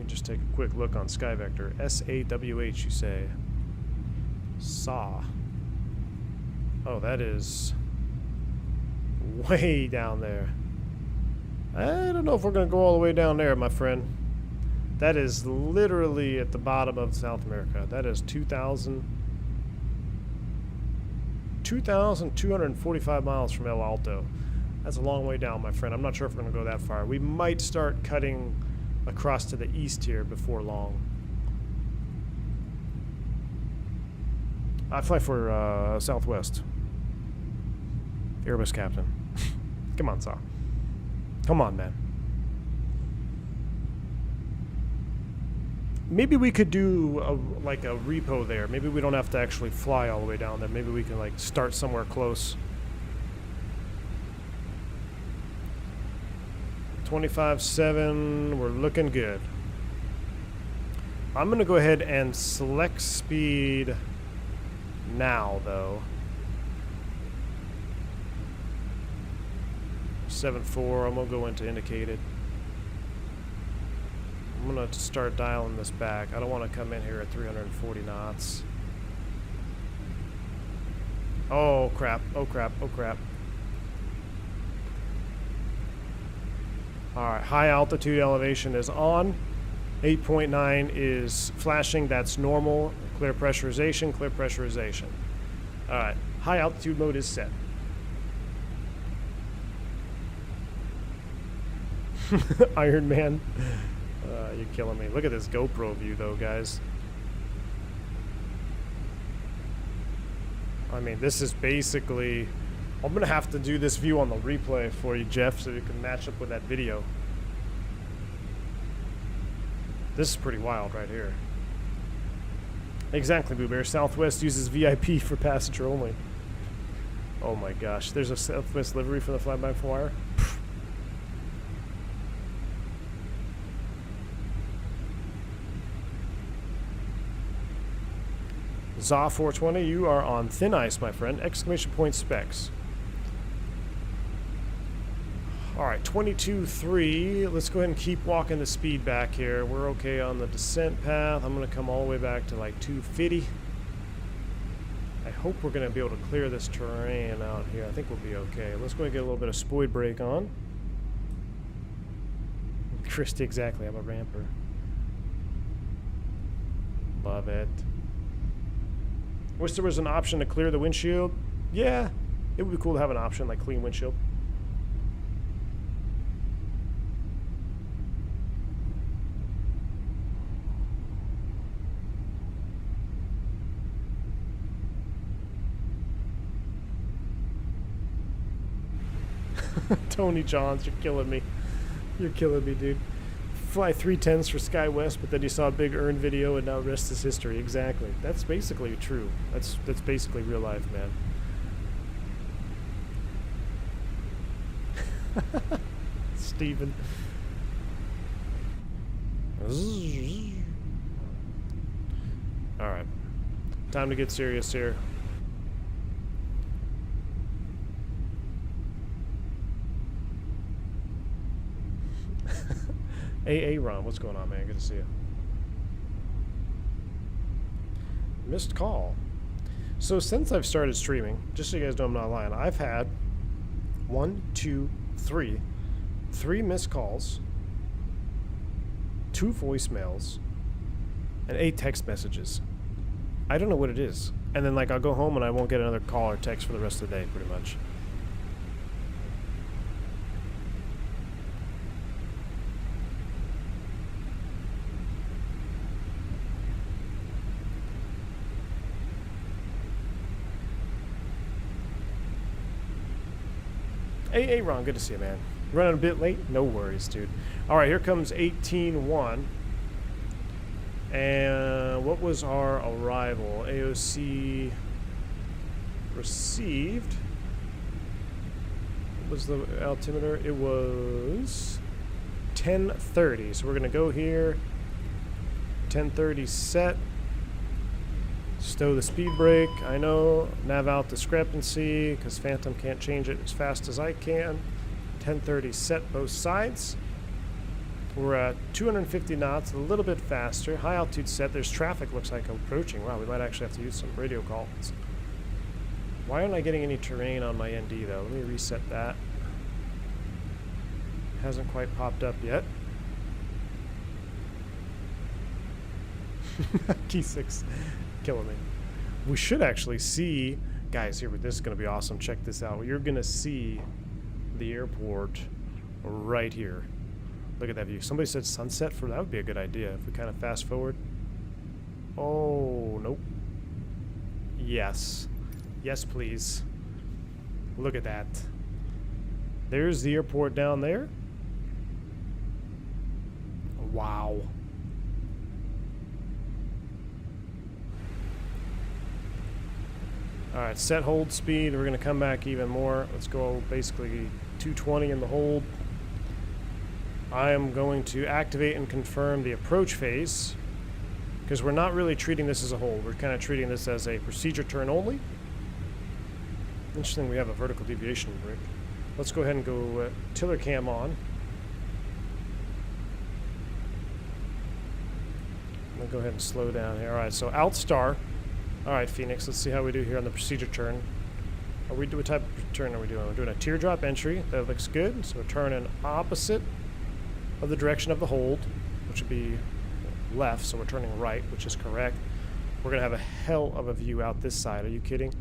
[SPEAKER 1] Just take a quick look on SkyVector. SAWH, you say. Saw. Oh, that is way down there. I don't know if we're going to go all the way down there, my friend. That is literally at the bottom of South America. That is 2,245 miles from El Alto. That's a long way down, my friend. I'm not sure if we're going to go that far. We might start cutting across to the east here before long. I fly for Southwest. Airbus Captain. Come on, Saw. Come on, man. Maybe we could do like a repo there. Maybe we don't have to actually fly all the way down there. Maybe we can like start somewhere close. 25.7, we're looking good. I'm gonna go ahead and select speed now, though. 7.4, I'm gonna go into indicated. I'm gonna start dialing this back. I don't want to come in here at 340 knots. Oh crap, oh crap, oh crap. Alright, high altitude elevation is on. 8.9 is flashing, that's normal. Clear pressurization, clear pressurization. Alright, high altitude mode is set. Iron Man. You're killing me. Look at this GoPro view though, guys. I mean, this is basically... I'm gonna have to do this view on the replay for you, Jeff, so you can match up with that video. This is pretty wild right here. Exactly, Boo Bear. Southwest uses VIP for passenger only. Oh my gosh. There's a Southwest livery for the FlyByWire. ZA 420, you are on thin ice, my friend. Exclamation point specs. Alright, 22.3. Let's go ahead and keep walking the speed back here. We're okay on the descent path. I'm going to come all the way back to like 250. I hope we're going to be able to clear this terrain out here. I think we'll be okay. Let's go ahead and get a little bit of spoid brake on. Christy, exactly. I'm a ramper. Love it. Wish there was an option to clear the windshield. Yeah, it would be cool to have an option like clean windshield. Tony Johns, you're killing me. You're killing me, dude. Fly 310s for SkyWest, but then you saw a big earn video and now rest is history. Exactly. That's basically true. That's basically real life, man. Steven. Alright. Time to get serious here. Ron, what's going on, man? Good to see you. Missed call. So since I've started streaming, just so you guys know I'm not lying, I've had 3 missed calls, 2 voicemails, and 8 text messages. I don't know what it is. And then like I'll go home and I won't get another call or text for the rest of the day, pretty much. Hey, Ron, good to see you, man. Running a bit late? No worries, dude. Alright, here comes 18-1. And what was our arrival? AOC received. What was the altimeter? It was 10:30. So we're going to go here. 10:30 set. Stow the speed brake. I know. Nav out discrepancy because Phantom can't change it as fast as I can. 10:30 set both sides. We're at 250 knots, a little bit faster. High altitude set. There's traffic, looks like approaching. Wow, we might actually have to use some radio calls. Why aren't I getting any terrain on my ND though? Let me reset that. Hasn't quite popped up yet. Key 6 killing me. We should actually see, guys, here, this is going to be awesome. Check this out. You're going to see the airport right here. Look at that view. Somebody said sunset for that would be a good idea if we kind of fast forward. Oh, nope. Yes. Yes, please. Look at that. There's the airport down there. Wow. Alright, set hold speed. We're going to come back even more. Let's go basically 220 in the hold. I am going to activate and confirm the approach phase because we're not really treating this as a hold. We're kind of treating this as a procedure turn only. Interesting, we have a vertical deviation brick. Let's go ahead and go tiller cam on. I'm going to go ahead and slow down here. Alright, so alt star. Alright, Phoenix, let's see how we do here on the procedure turn. What type of turn are we doing? We're doing a teardrop entry. That looks good. So we're turning opposite of the direction of the hold, which would be left, so we're turning right, which is correct. We're going to have a hell of a view out this side. Are you kidding?